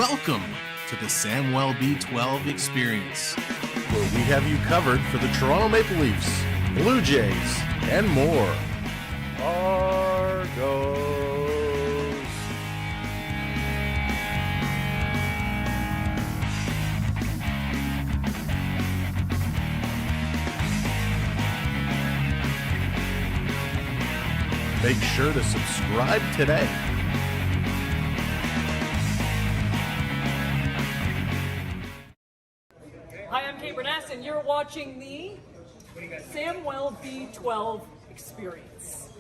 Welcome to the Samwell B12 experience, where we have you covered for the Toronto Maple Leafs, Blue Jays, and more. Argos. Make sure to subscribe today. Hi, I'm Kate Burness, and you're watching the Samwell B12 experience.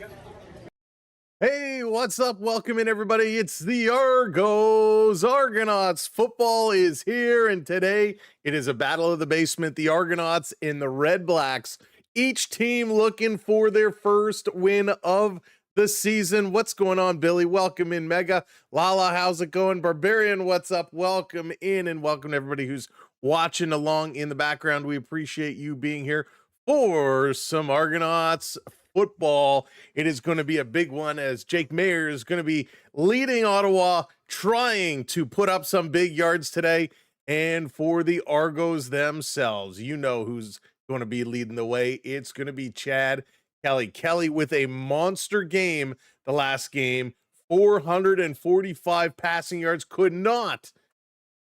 Hey, what's up? Welcome in, everybody. It's the Argos Argonauts. Football is here, and today it is a battle of the basement. The Argonauts and the Redblacks. Each team looking for their first win of the season. What's going on, Billy? Welcome in, Mega. Lala, how's it going? Barbarian, what's up? Welcome in, and welcome to everybody who's watching along in the background. We appreciate you being here for some Argonauts football. It is going to be a big one, as Jake Mayer is going to be leading Ottawa, trying to put up some big yards today. And for the Argos themselves, you know who's going to be leading the way. It's going to be Chad Kelly. Kelly with a monster game the last game, 445 passing yards, could not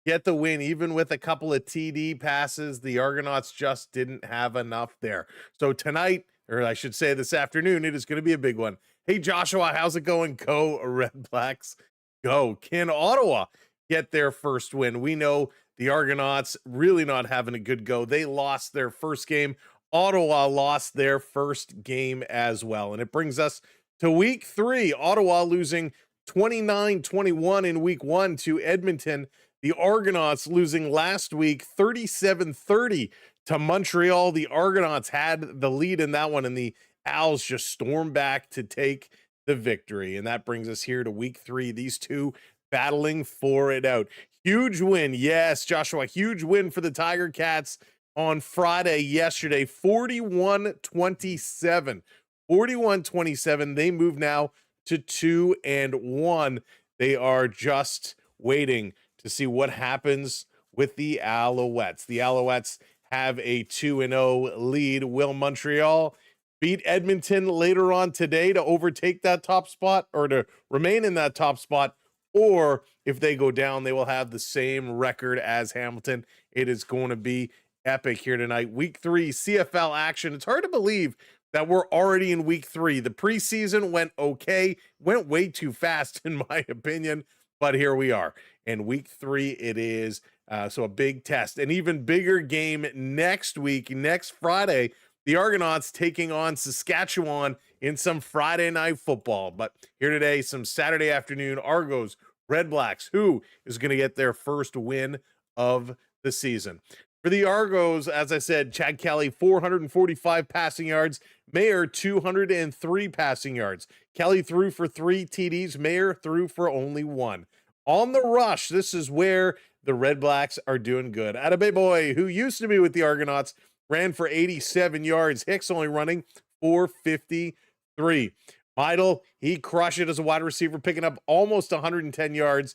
get the win, even with a couple of TD passes. The Argonauts just didn't have enough there. So tonight, or I should say this afternoon, it is going to be a big one. Hey, Joshua, how's it going? Go Redblacks, go. Can Ottawa get their first win? We know the Argonauts really not having a good go. They lost their first game. Ottawa lost their first game as well. And it brings us to week 3. Ottawa losing 29-21 in week 1 to Edmonton. The Argonauts losing last week 37-30 to Montreal. The Argonauts had the lead in that one, and the Owls just stormed back to take the victory. And that brings us here to week 3. These two battling for it out. Huge win. Yes, Joshua, huge win for the Tiger Cats on Friday yesterday, 41-27. 41-27. They move now to 2-1. They are just waiting to see what happens with the Alouettes. The Alouettes have a 2-0 lead. Will Montreal beat Edmonton later on today to overtake that top spot, or to remain in that top spot? Or if they go down, they will have the same record as Hamilton. It is going to be epic here tonight. Week 3 CFL action. It's hard to believe that we're already in week 3. The preseason went okay, went way too fast in my opinion, but here we are. And week 3 it is. So a big test. An even bigger game next week, next Friday. The Argonauts taking on Saskatchewan in some Friday night football. But here today, some Saturday afternoon Argos Redblacks. Who is going to get their first win of the season? For the Argos, as I said, Chad Kelly, 445 passing yards. Mayer, 203 passing yards. Kelly threw for 3 TDs. Mayer threw for only 1. On the rush, this is where the Redblacks are doing good. Attaboy boy, who used to be with the Argonauts, ran for 87 yards. Hicks only running for 53. Meidel, he crushed it as a wide receiver, picking up almost 110 yards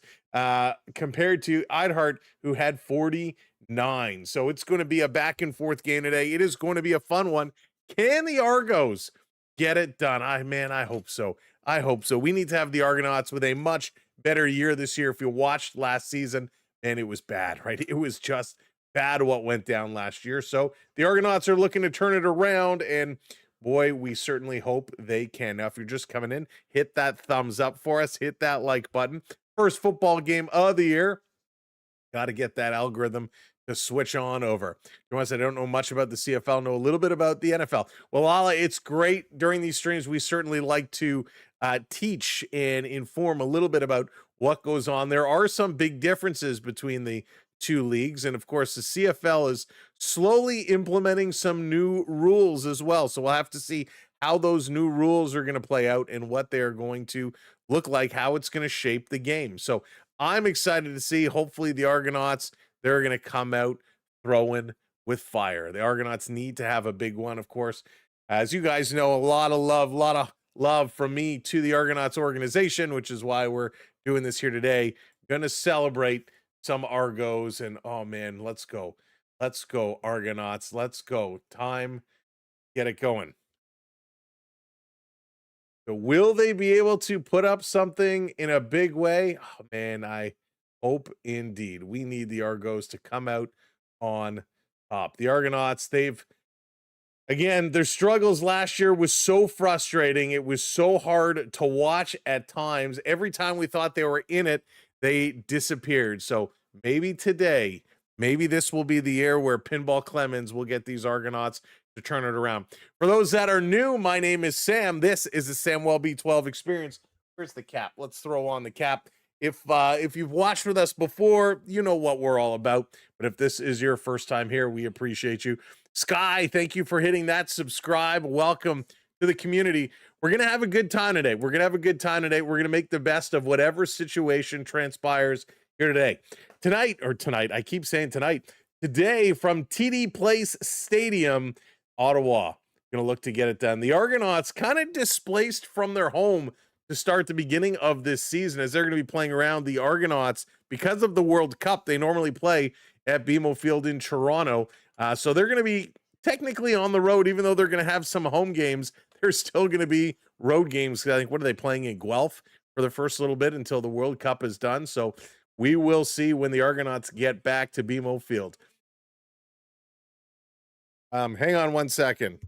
compared to Eidhart, who had 49. So it's going to be a back and forth game today. It is going to be a fun one. Can the Argos get it done? I hope so. I hope so. We need to have the Argonauts with a much better year this year. If you watched last season, and it was bad, right? It was just bad what went down last year. So the Argonauts are looking to turn it around, and boy, we certainly hope they can. Now, if you're just coming in, hit that thumbs up for us. Hit that like button. First football game of the year. Got to get that algorithm to switch on over. I don't know much about the CFL, know a little bit about the NFL. Well, Lala, it's great during these streams. We certainly like to teach and inform a little bit about what goes on. There are some big differences between the two leagues, and of course the CFL is slowly implementing some new rules as well, so we'll have to see how those new rules are going to play out and what they're going to look like, how it's going to shape the game. So I'm excited to see. Hopefully the Argonauts, they're going to come out throwing with fire. The Argonauts need to have a big one, of course. As you guys know, a lot of love from me to the Argonauts organization, which is why we're doing this here today. Going to celebrate some Argos, and oh man, let's go. Let's go, Argonauts. Let's go. Time, get it going. So will they be able to put up something in a big way? Oh man, I hope indeed. We need the Argos to come out on top. The Argonauts, they've again, their struggles last year was so frustrating. It was so hard to watch at times. Every time we thought they were in it, they disappeared. So maybe today, maybe this will be the year where Pinball Clemens will get these Argonauts to turn it around. For those that are new, my name is Sam. This is the Samwell B12 Experience. Where's the cap? Let's throw on the cap. If you've watched with us before, you know what we're all about. But if this is your first time here, we appreciate you. Sky, thank you for hitting that subscribe. Welcome to the community. We're going to have a good time today. We're going to make the best of whatever situation transpires here today. Tonight, I keep saying tonight, today from TD Place Stadium, Ottawa. Going to look to get it done. The Argonauts kind of displaced from their home to start the beginning of this season, as they're going to be playing around the Argonauts because of the World Cup. They normally play at BMO Field in Toronto. So they're going to be technically on the road, even though they're going to have some home games. There's still going to be road games. I think, what are they playing in Guelph for the first little bit until the World Cup is done? So we will see when the Argonauts get back to BMO Field. Hang on one second.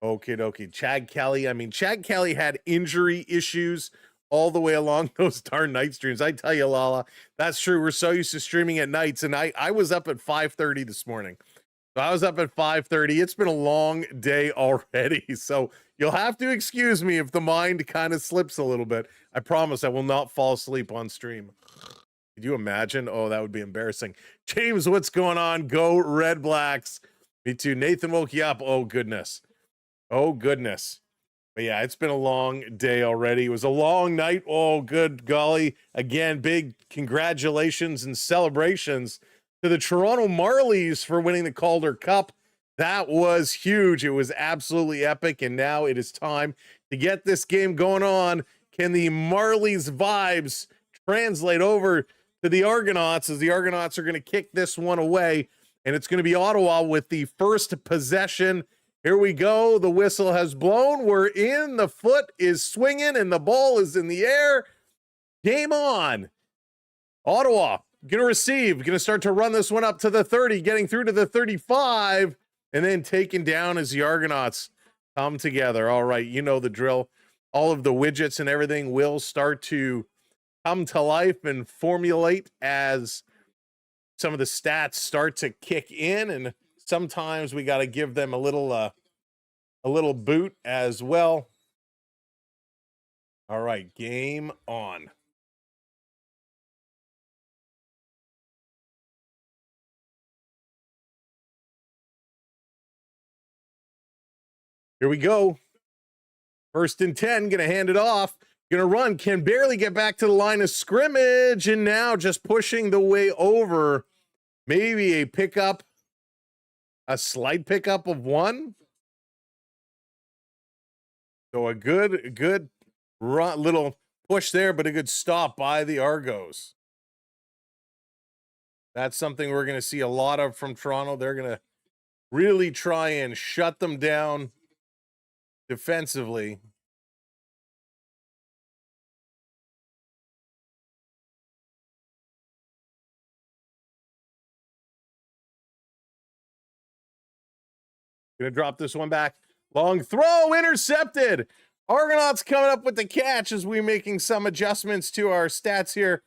Okay, dokie. Chad Kelly had injury issues all the way along those darn night streams. I tell you, Lala, that's true. We're so used to streaming at nights, and I was up at 5:30 this morning. So I was up at 5:30. It's been a long day already, so you'll have to excuse me if the mind kind of slips a little bit. I promise I will not fall asleep on stream. Could you imagine? Oh, that would be embarrassing. James, what's going on? Go Redblacks. Me too. Nathan woke you up. Oh, goodness. Oh, goodness. But yeah, it's been a long day already. It was a long night. Oh, good golly. Again, big congratulations and celebrations to the Toronto Marlies for winning the Calder Cup. That was huge. It was absolutely epic. And now it is time to get this game going on. Can the Marlies vibes translate over to the Argonauts, as the Argonauts are going to kick this one away? And it's going to be Ottawa with the first possession. Here we go. The whistle has blown. We're in. The foot is swinging and the ball is in the air. Game on. Ottawa going to receive. Going to start to run this one up to the 30, getting through to the 35, and then taken down as the Argonauts come together. All right, you know the drill. All of the widgets and everything will start to come to life and formulate as some of the stats start to kick in, and sometimes we got to give them a little boot as well. All right, game on. Here we go. 1st and 10, gonna hand it off. Gonna run, can barely get back to the line of scrimmage, and now just pushing the way over. Maybe a pickup. A slight pickup of 1. So a good run, little push there, but a good stop by the Argos. That's something we're going to see a lot of from Toronto. They're going to really try and shut them down defensively. Going to drop this one back. Long throw, intercepted. Argonauts coming up with the catch as we're making some adjustments to our stats here.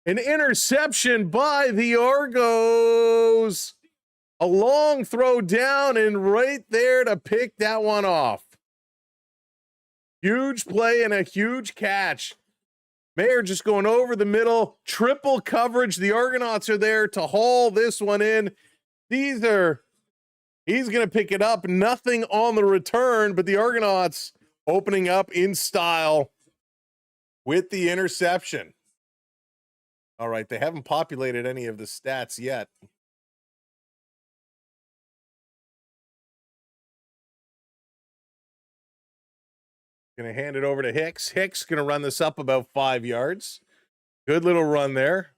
An interception by the Argos. A long throw down and right there to pick that one off. Huge play and a huge catch. Mayer just going over the middle. Triple coverage. The Argonauts are there to haul this one in. He's going to pick it up. Nothing on the return, but the Argonauts opening up in style with the interception. All right, they haven't populated any of the stats yet. Going to hand it over to Hicks. Hicks going to run this up about 5 yards. Good little run there.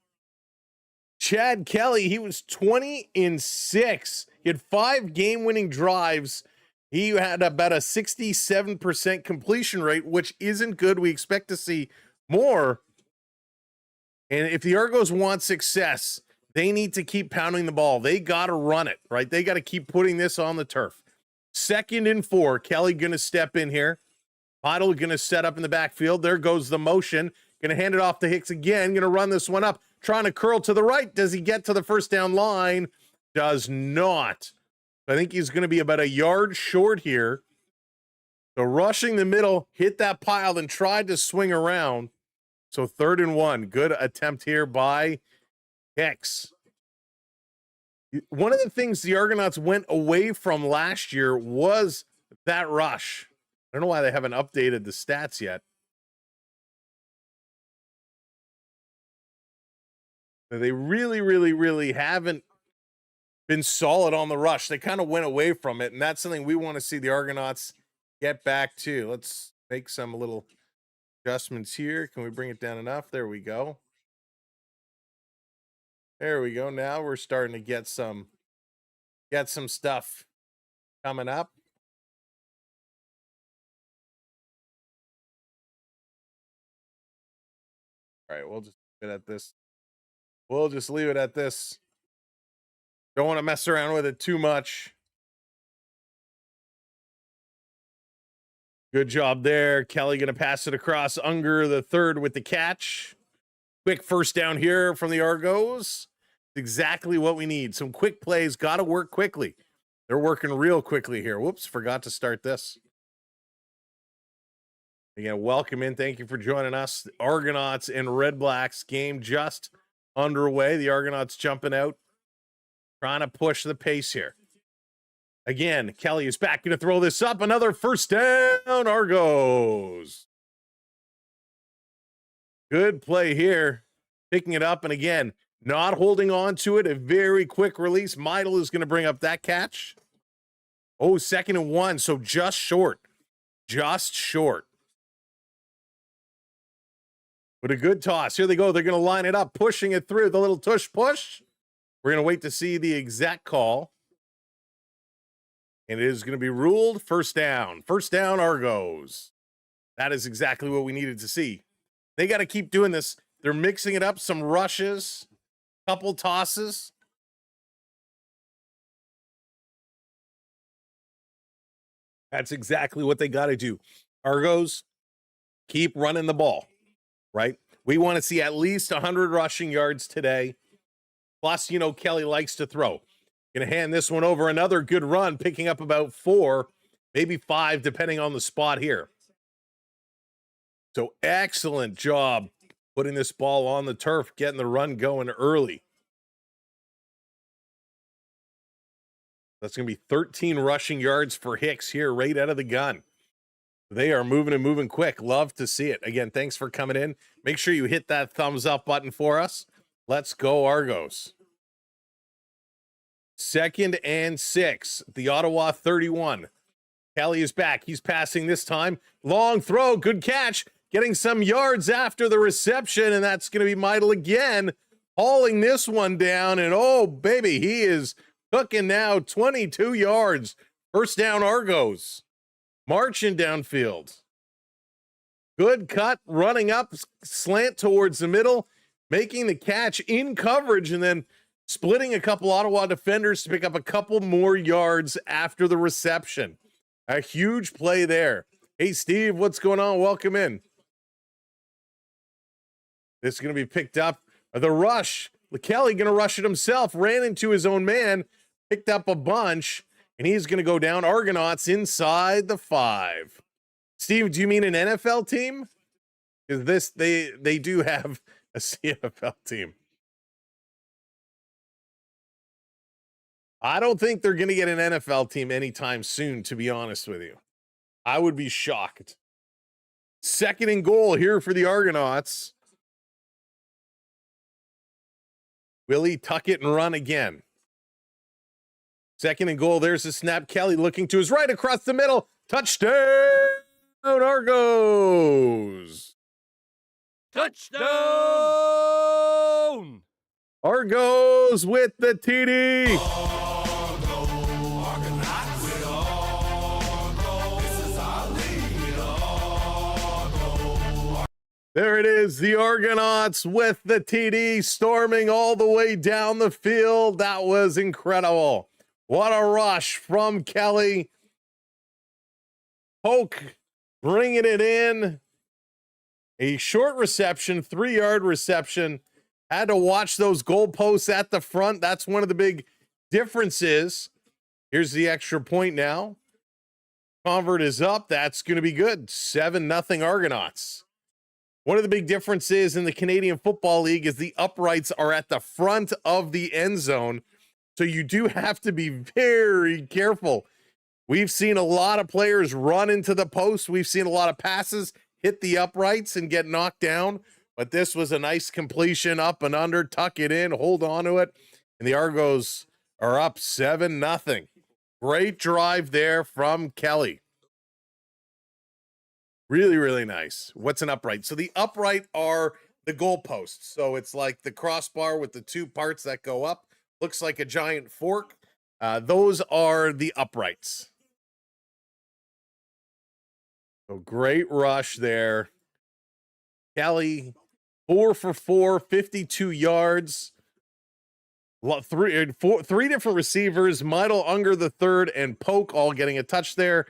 Chad Kelly, he was 20-6. He had 5 game-winning drives. He had about a 67% completion rate, which isn't good. We expect to see more. And if the Argos want success, they need to keep pounding the ball. They got to run it, right? They got to keep putting this on the turf. 2nd and 4. Kelly going to step in here. Heidel going to set up in the backfield. There goes the motion. Going to hand it off to Hicks again. Going to run this one up. Trying to curl to the right. Does he get to the first down line? Does not. I think he's going to be about a yard short here. So rushing the middle, hit that pile, and tried to swing around. So 3rd and 1. Good attempt here by Hicks. One of the things the Argonauts went away from last year was that rush. I don't know why they haven't updated the stats yet. They really haven't been solid on the rush. They kind of went away from it, and that's something we want to see the Argonauts get back to. Let's make some little adjustments here. Can we bring it down enough? There we go. There we go. Now we're starting to get some stuff coming up. All right, we'll just leave it at this. We'll just leave it at this. Don't want to mess around with it too much. Good job there. Kelly going to pass it across. Unger the 3rd with the catch. Quick first down here from the Argos. Exactly what we need. Some quick plays. Got to work quickly. They're working real quickly here. Whoops, forgot to start this. Again, welcome in. Thank you for joining us. Argonauts and Redblacks game just underway. The Argonauts jumping out, trying to push the pace here. Again, Kelly is back, going to throw this up. Another first down, Argos. Good play here. Picking it up, and again, not holding on to it. A very quick release. Meidel is going to bring up that catch. Oh, 2nd and 1, so just short. Just short. But a good toss. Here they go. They're going to line it up, pushing it through. The little tush push. We're going to wait to see the exact call. And it is going to be ruled first down. First down, Argos. That is exactly what we needed to see. They got to keep doing this. They're mixing it up. Some rushes, couple tosses. That's exactly what they got to do. Argos, keep running the ball, right? We want to see at least 100 rushing yards today. Plus, you know, Kelly likes to throw. Going to hand this one over. Another good run, picking up about 4, maybe 5, depending on the spot here. So excellent job putting this ball on the turf, getting the run going early. That's going to be 13 rushing yards for Hicks here right out of the gun. They are moving and moving quick. Love to see it. Again, thanks for coming in. Make sure you hit that thumbs up button for us. Let's go, Argos. 2nd and 6. The Ottawa 31. Kelly is back. He's passing this time. Long throw. Good catch. Getting some yards after the reception, and that's going to be Meidel again, hauling this one down. And, oh, baby, he is cooking now. 22 yards. First down, Argos. Marching downfield. Good cut, running up, slant towards the middle, making the catch in coverage, and then splitting a couple Ottawa defenders to pick up a couple more yards after the reception. A huge play there. Hey, Steve, what's going on? Welcome in. This is going to be picked up. The rush. Kelly going to rush it himself. Ran into his own man. Picked up a bunch. And he's going to go down. Argonauts inside the 5. Steve, do you mean an NFL team? Because they do have a CFL team. I don't think they're going to get an NFL team anytime soon, to be honest with you. I would be shocked. 2nd and goal here for the Argonauts. Will he tuck it and run again? 2nd and goal. There's the snap. Kelly looking to his right across the middle. Touchdown, Argos. Touchdown! Argos with the TD. There it is, the Argonauts with the TD storming all the way down the field. That was incredible. What a rush from Kelly. Polk bringing it in. A short reception, 3-yard reception. Had to watch those goalposts at the front. That's one of the big differences. Here's the extra point now. Convert is up. That's going to be good. 7-0 Argonauts. One of the big differences in the Canadian Football League is the uprights are at the front of the end zone. So you do have to be very careful. We've seen a lot of players run into the post. We've seen a lot of passes hit the uprights and get knocked down. But this was a nice completion, up and under, tuck it in, hold on to it. And the Argos are up 7-0. Great drive there from Kelly. Really, really nice. What's an upright? So the upright are the goalposts. So it's like the crossbar with the two parts that go up. Looks like a giant fork. Those are the uprights. So great rush there. Kelly, 4 for 4, 52 yards. Three different receivers, Meidel, Unger the third, and Polk all getting a touch there.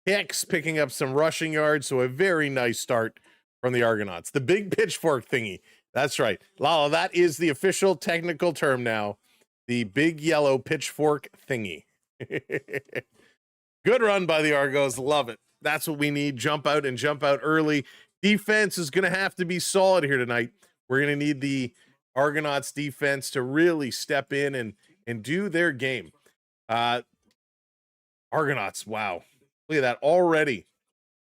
Hicks picking up some rushing yards, so a very nice start from the Argonauts. The big pitchfork thingy. That's right. Lala, that is the official technical term now. The big yellow pitchfork thingy. Good run by the Argos. Love it. That's what we need. Jump out and jump out early. Defense is going to have to be solid here tonight. We're going to need the Argonauts defense to really step in and do their game. Argonauts, wow. Look at that already.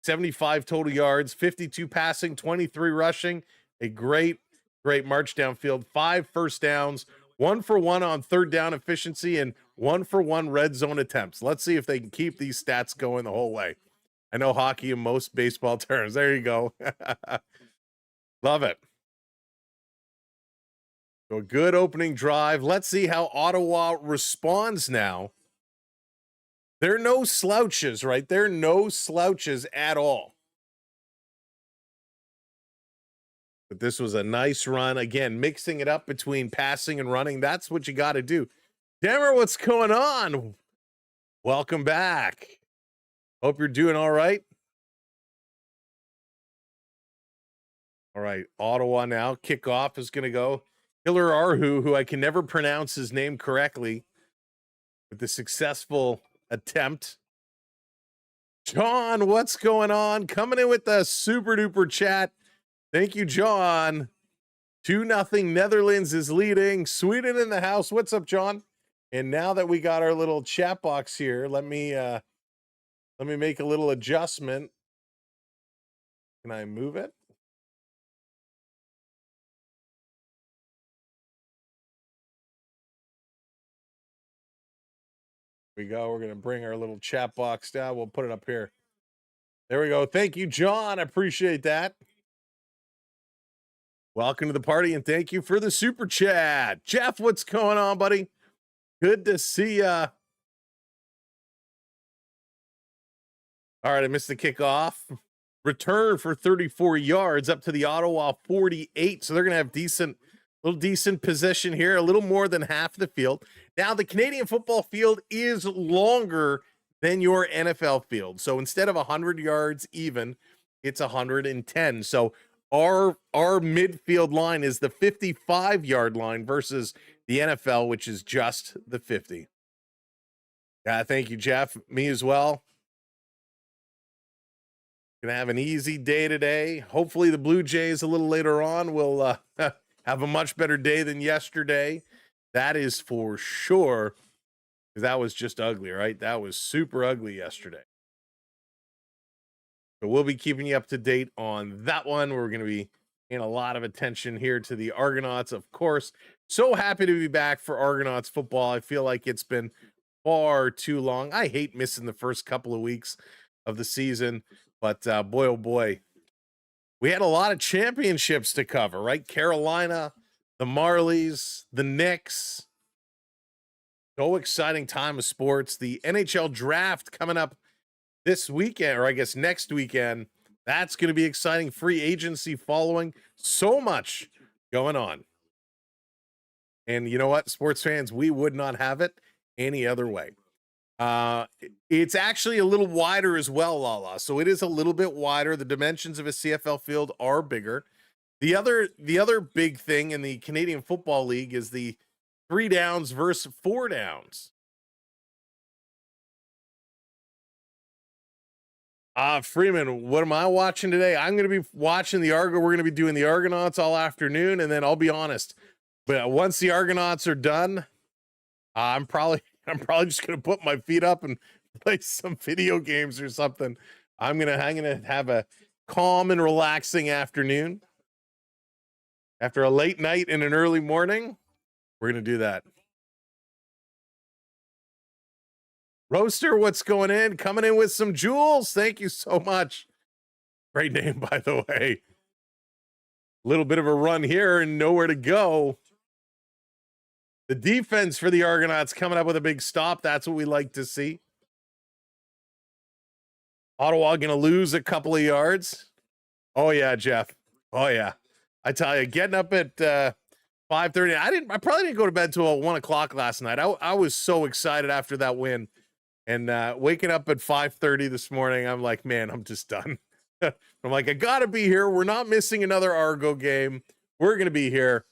75 total yards, 52 passing, 23 rushing. A great march downfield. 5 first downs, 1 for 1 on third down efficiency, and 1 for 1 red zone attempts. Let's see if they can keep these stats going the whole way. I know hockey in most baseball terms. There you go. Love it. So a good opening drive. Let's see how Ottawa responds now. They're no slouches, right? They're no slouches at all. But this was a nice run. Again, mixing it up between passing and running. That's what you got to do. Demmer, what's going on? Welcome back. Hope you're doing all right. All right, Ottawa now. Kickoff is going to go. Hiller Arhu, who I can never pronounce his name correctly, with the successful attempt. John, what's going on? Coming in with the super duper chat. Thank you, John. 2-0 Netherlands is leading. Sweden in the house. What's up, John? And now that we got our little chat box here, let me make a little adjustment. Can I move it? Here we go. We're going to bring our little chat box down. We'll put it up here. There we go. Thank you, John. I appreciate that. Welcome to the party, and thank you for the super chat. Jeff, what's going on, buddy? Good to see ya. All right, I missed the kickoff. Return for 34 yards up to the Ottawa 48. So they're going to have decent position here, a little more than half the field. Now, the Canadian football field is longer than your NFL field. So instead of 100 yards even, it's 110. So our midfield line is the 55-yard line versus the NFL, which is just the 50. Yeah, thank you, Jeff. Me as well. Gonna have an easy day today. Hopefully the Blue Jays a little later on will have a much better day than yesterday. That is for sure, because that was just ugly, right? That was super ugly yesterday. So we'll be keeping you up to date on that one. We're going to be paying a lot of attention here to the Argonauts, of course. So happy to be back for Argonauts football. I feel like it's been far too long. I hate missing the first couple of weeks of the season, But boy, oh boy, we had a lot of championships to cover, right? Carolina, the Marlies, the Knicks. So exciting time of sports. The NHL draft coming up this weekend, or I guess next weekend. That's going to be exciting. Free agency following. So much going on. And you know what, sports fans, we would not have it any other way. It's actually a little wider as well, Lala. So it is a little bit wider. The dimensions of a CFL field are bigger. The other big thing in the Canadian Football League is the 3 downs versus 4 downs. Freeman, what am I watching today? I'm going to be watching the Argo. We're going to be doing the Argonauts all afternoon. And then I'll be honest, but once the Argonauts are done, I'm probably just going to put my feet up and play some video games or something. I'm going to have a calm and relaxing afternoon. After a late night and an early morning, we're going to do that. Roaster, what's going in? Coming in with some jewels. Thank you so much. Great name, by the way. Little bit of a run here and nowhere to go. The defense for the Argonauts coming up with a big stop. That's what we like to see. Ottawa going to lose a couple of yards. Oh, yeah, Jeff. Oh, yeah. I tell you, getting up at 5:30. I probably didn't go to bed till 1 o'clock last night. I was so excited after that win. And waking up at 5:30 this morning, I'm like, man, I'm just done. I'm like, I got to be here. We're not missing another Argo game. We're going to be here.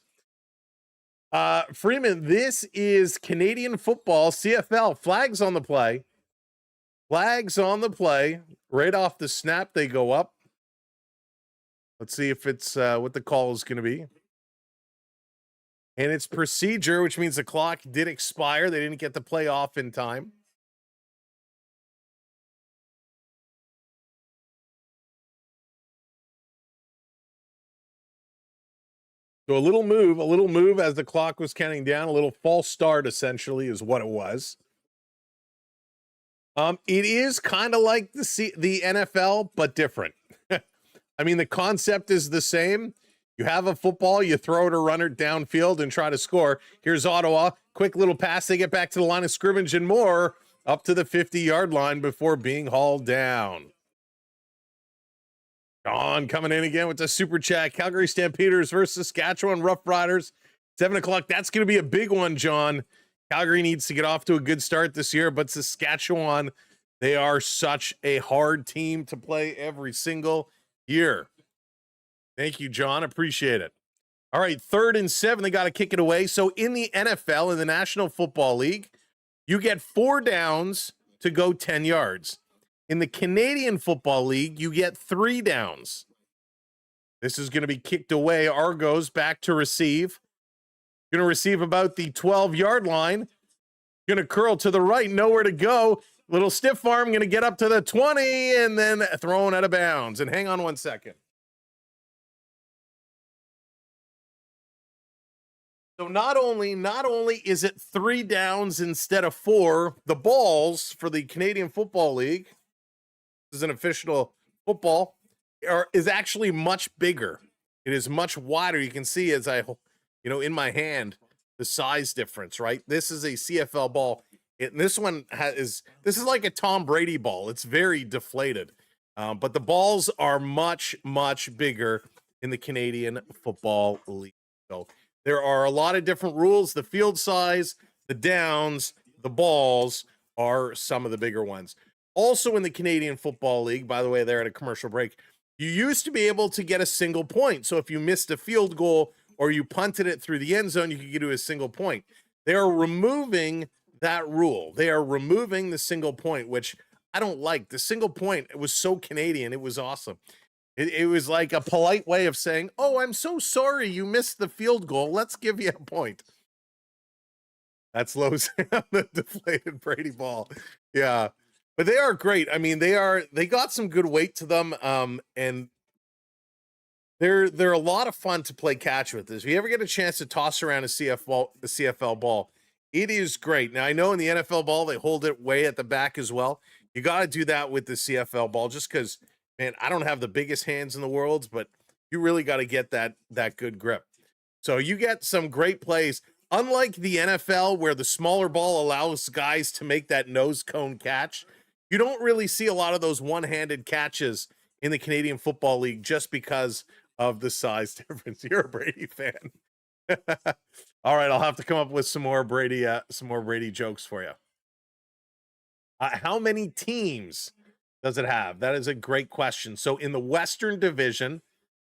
Freeman, this is Canadian football, CFL. Flags on the play. Flags on the play. Right off the snap, they go up. Let's see if it's what the call is going to be. And it's procedure, which means the clock did expire. They didn't get the play off in time. So a little move as the clock was counting down, a little false start essentially is what it was. It is kind of like the NFL, but different. I mean, the concept is the same. You have a football, you throw it or run it downfield and try to score. Here's Ottawa, quick little pass. They get back to the line of scrimmage and more up to the 50-yard line before being hauled down. John coming in again with the super chat. Calgary Stampeders versus Saskatchewan Roughriders. 7 o'clock. That's going to be a big one, John. Calgary needs to get off to a good start this year, but Saskatchewan, they are such a hard team to play every single year. Thank you, John. Appreciate it. All right, 3rd and 7. They got to kick it away. So in the NFL, in the National Football League, you get 4 downs to go 10 yards. In the Canadian Football League, you get 3 downs. This is going to be kicked away. Argos back to receive. Going to receive about the 12-yard line. Going to curl to the right, nowhere to go. Little stiff arm, going to get up to the 20 and then thrown out of bounds. And hang on 1 second. So not only is it 3 downs instead of 4, the balls for the Canadian Football League, this is an official football, is actually much bigger. It is much wider. You can see as I, in my hand, the size difference, right? This is a CFL ball. This one this is like a Tom Brady ball. It's very deflated. But the balls are much, much bigger in the Canadian Football League. So there are a lot of different rules. The field size, the downs, the balls are some of the bigger ones. Also in the Canadian Football League, by the way, they're at a commercial break, you used to be able to get a single point. So if you missed a field goal or you punted it through the end zone, you could get to a single point. They are removing that rule. They are removing the single point, which I don't like. The single point, it was so Canadian. It was awesome. It was like a polite way of saying, oh, I'm so sorry you missed the field goal. Let's give you a point. That's low on the deflated Brady ball. Yeah. But they are great. I mean, they got some good weight to them. And they're a lot of fun to play catch with. If you ever get a chance to toss around a CFL ball, it is great. Now I know in the NFL ball, they hold it way at the back as well. You got to do that with the CFL ball just because man, I don't have the biggest hands in the world, but you really got to get that good grip. So you get some great plays. Unlike the NFL, where the smaller ball allows guys to make that nose cone catch, you don't really see a lot of those one-handed catches in the Canadian Football League just because of the size difference. You're a Brady fan. All right, I'll have to come up with some more Brady jokes for you. How many teams does it have? That is a great question. So in the Western Division,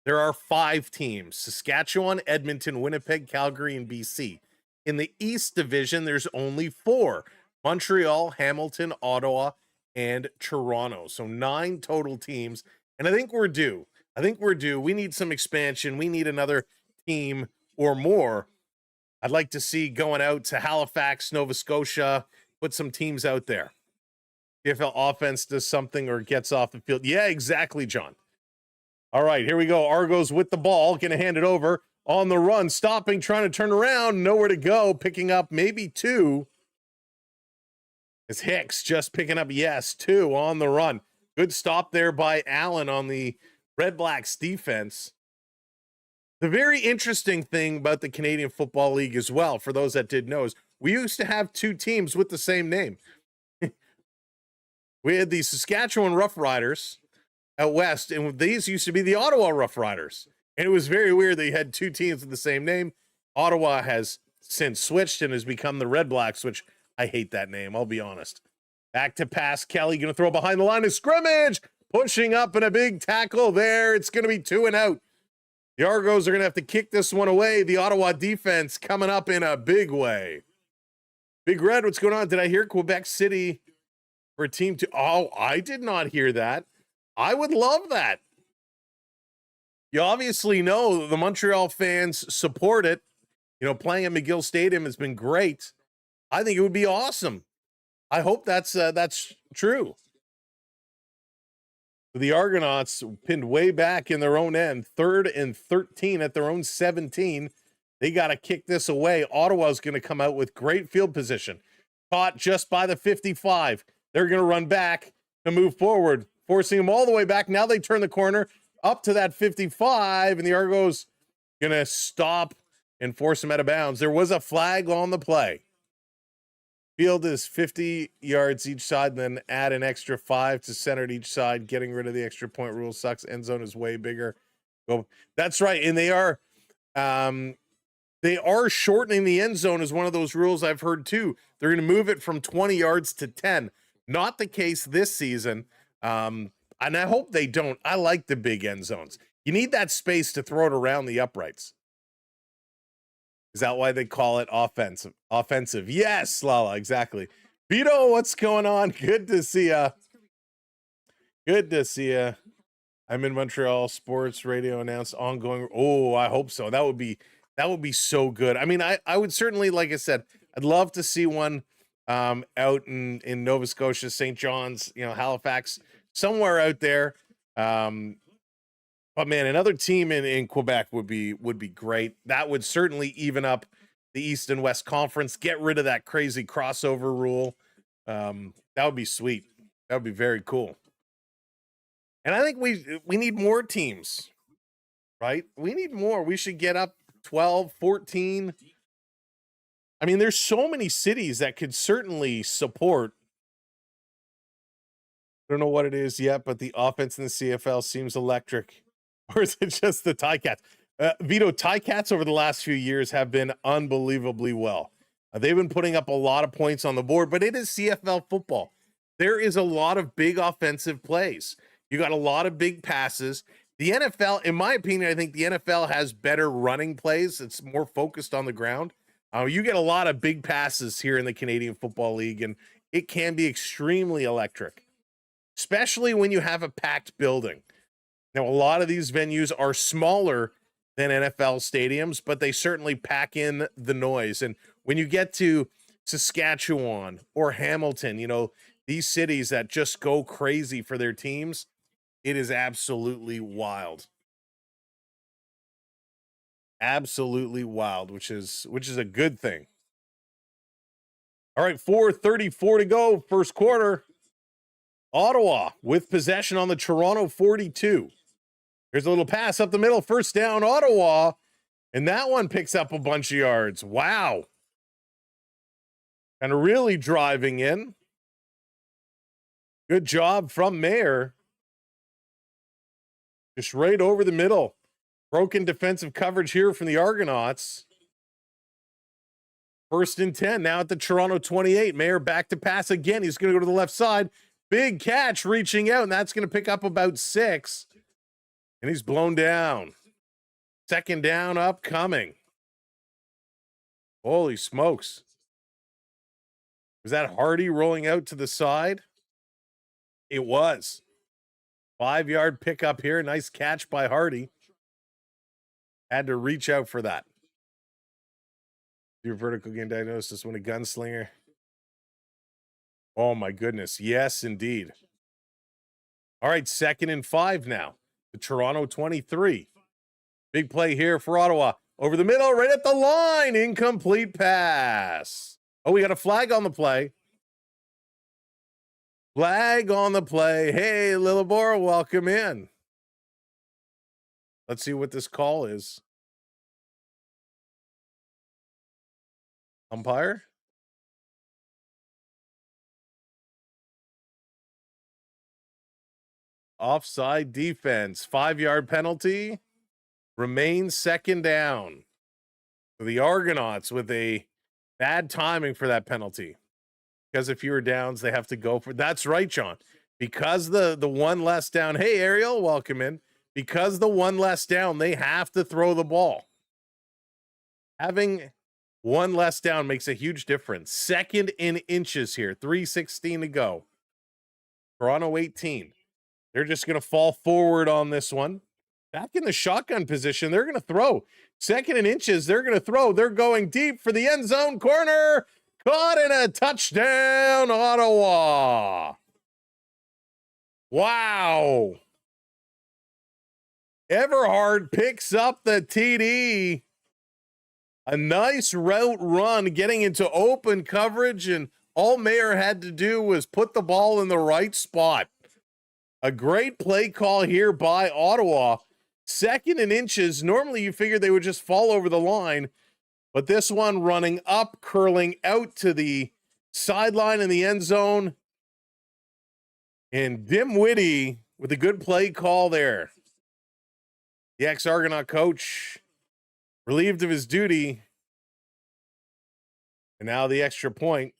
there are 5 teams: Saskatchewan, Edmonton, Winnipeg, Calgary, and BC. In the East Division, there's only 4: Montreal, Hamilton, Ottawa, and Toronto. So 9 total teams. And I think we're due. We need some expansion. We need another team or more. I'd like to see going out to Halifax, Nova Scotia, put some teams out there. CFL offense does something or gets off the field. Yeah, exactly, John. All right, here we go. Argos with the ball, going to hand it over on the run, stopping, trying to turn around, nowhere to go, picking up maybe 2. It's Hicks just picking up, 2 on the run. Good stop there by Allen on the Redblacks defense. The very interesting thing about the Canadian Football League as well, for those that did know, is we used to have 2 teams with the same name. We had the Saskatchewan Roughriders out west, and these used to be the Ottawa Roughriders. And it was very weird that you had 2 teams with the same name. Ottawa has since switched and has become the Redblacks, which I hate that name, I'll be honest. Back to pass. Kelly going to throw behind the line of scrimmage. Pushing up in a big tackle there. It's going to be 2 and out. The Argos are going to have to kick this one away. The Ottawa defense coming up in a big way. Big Red, what's going on? Did I hear Quebec City for a team to... Oh, I did not hear that. I would love that. You obviously know the Montreal fans support it. You know, playing at McGill Stadium has been great. I think it would be awesome. I hope that's true. The Argonauts pinned way back in their own end, 3rd and 13 at their own 17. They got to kick this away. Ottawa's going to come out with great field position. Caught just by the 55. They're going to run back to move forward, forcing them all the way back. Now they turn the corner up to that 55, and the Argos going to stop and force them out of bounds. There was a flag on the play. Field is 50 yards each side, and then add an extra 5 to center at each side. Getting rid of the extra point rule sucks. End zone is way bigger. Go. That's right, and they are shortening the end zone is one of those rules I've heard too. They're going to move it from 20 yards to 10. Not the case this season, and I hope they don't. I like the big end zones. You need that space to throw it around the uprights. Is that why they call it offensive? Offensive. Yes, Lala, exactly. Vito, what's going on? Good to see ya. Good to see ya. I'm in Montreal. Sports radio announced ongoing. Oh, I hope so. That would be so good. I mean, I would certainly, like I said, I'd love to see one out in Nova Scotia, St. John's, Halifax, somewhere out there. But man, another team in Quebec would be great. That would certainly even up the East and West Conference. Get rid of that crazy crossover rule. That would be sweet. That would be very cool. And I think we need more teams, right? We need more. We should get up 12, 14. I mean, there's so many cities that could certainly support. I don't know what it is yet, but the offense in the CFL seems electric. Or is it just the Ticats? Vito, Ticats over the last few years have been unbelievably well. They've been putting up a lot of points on the board, but it is CFL football. There is a lot of big offensive plays. You got a lot of big passes. The NFL, in my opinion, I think the NFL has better running plays. It's more focused on the ground. You get a lot of big passes here in the Canadian Football League, and it can be extremely electric, especially when you have a packed building. Now, a lot of these venues are smaller than NFL stadiums, but they certainly pack in the noise. And when you get to Saskatchewan or Hamilton, these cities that just go crazy for their teams, it is absolutely wild. Absolutely wild, which is a good thing. All right, 4:34 to go, first quarter. Ottawa with possession on the Toronto 42. Here's a little pass up the middle. First down, Ottawa. And that one picks up a bunch of yards. Wow. And really driving in. Good job from Mayer. Just right over the middle. Broken defensive coverage here from the Argonauts. 1st and 10 now at the Toronto 28. Mayer back to pass again. He's going to go to the left side. Big catch reaching out, and that's going to pick up about 6. And he's blown down. 2nd down upcoming. Holy smokes. Was that Hardy rolling out to the side? It was. 5-yard pickup here. Nice catch by Hardy. Had to reach out for that. Your vertical gain diagnosis when a gunslinger. Oh my goodness. Yes, indeed. All right, 2nd and 5 now. The Toronto 23. Big play here for Ottawa. Over the middle, right at the line. Incomplete pass. Oh, we got a flag on the play. Flag on the play. Hey, Lillibor, welcome in. Let's see what this call is. Umpire? Offside defense. 5-yard penalty. Remains 2nd down. So the Argonauts with a bad timing for that penalty. Because of fewer downs, they have to go for. That's right, John. Because the one less down. Hey, Ariel, welcome in. Because the one less down, they have to throw the ball. Having one less down makes a huge difference. 2nd in inches here. 3:16 to go. Toronto 18. They're just going to fall forward on this one. Back in the shotgun position, they're going to throw. 2nd in inches, they're going to throw. They're going deep for the end zone corner. Caught in a touchdown, Ottawa. Wow. Everhard picks up the TD. A nice route run getting into open coverage, and all Mayer had to do was put the ball in the right spot. A great play call here by Ottawa. 2nd in inches. Normally you figure they would just fall over the line, but this one running up, curling out to the sideline in the end zone. And Dimwitty with a good play call there. The ex-Argonaut coach relieved of his duty. And now the extra point.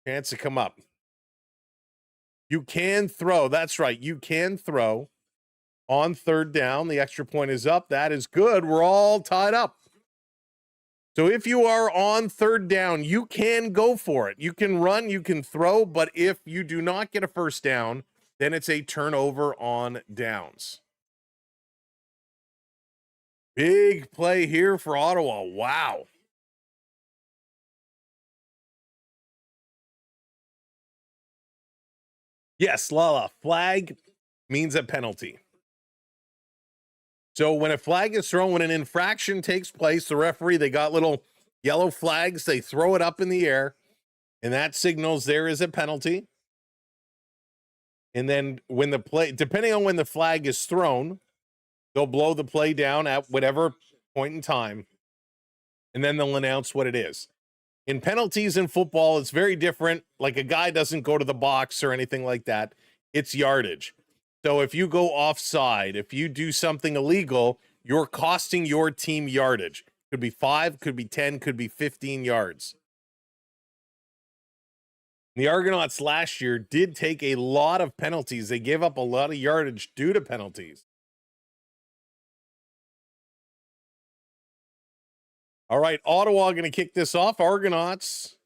Chance to come up. You can throw. That's right. You can throw on 3rd down. The extra point is up. That is good. We're all tied up. So if you are on 3rd down, you can go for it. You can run, you can throw, but if you do not get a 1st down, then it's a turnover on downs. Big play here for Ottawa. Wow. Yes, Lala, flag means a penalty. So when a flag is thrown, when an infraction takes place, the referee, they got little yellow flags. They throw it up in the air, and that signals there is a penalty. And then when the play, depending on when the flag is thrown, they'll blow the play down at whatever point in time, and then they'll announce what it is. In penalties in football, it's very different. Like a guy doesn't go to the box or anything like that. It's yardage. So if you go offside, if you do something illegal, you're costing your team yardage. Could be 5, could be 10, could be 15 yards. The Argonauts last year did take a lot of penalties. They gave up a lot of yardage due to penalties. All right, Ottawa going to kick this off. Argonauts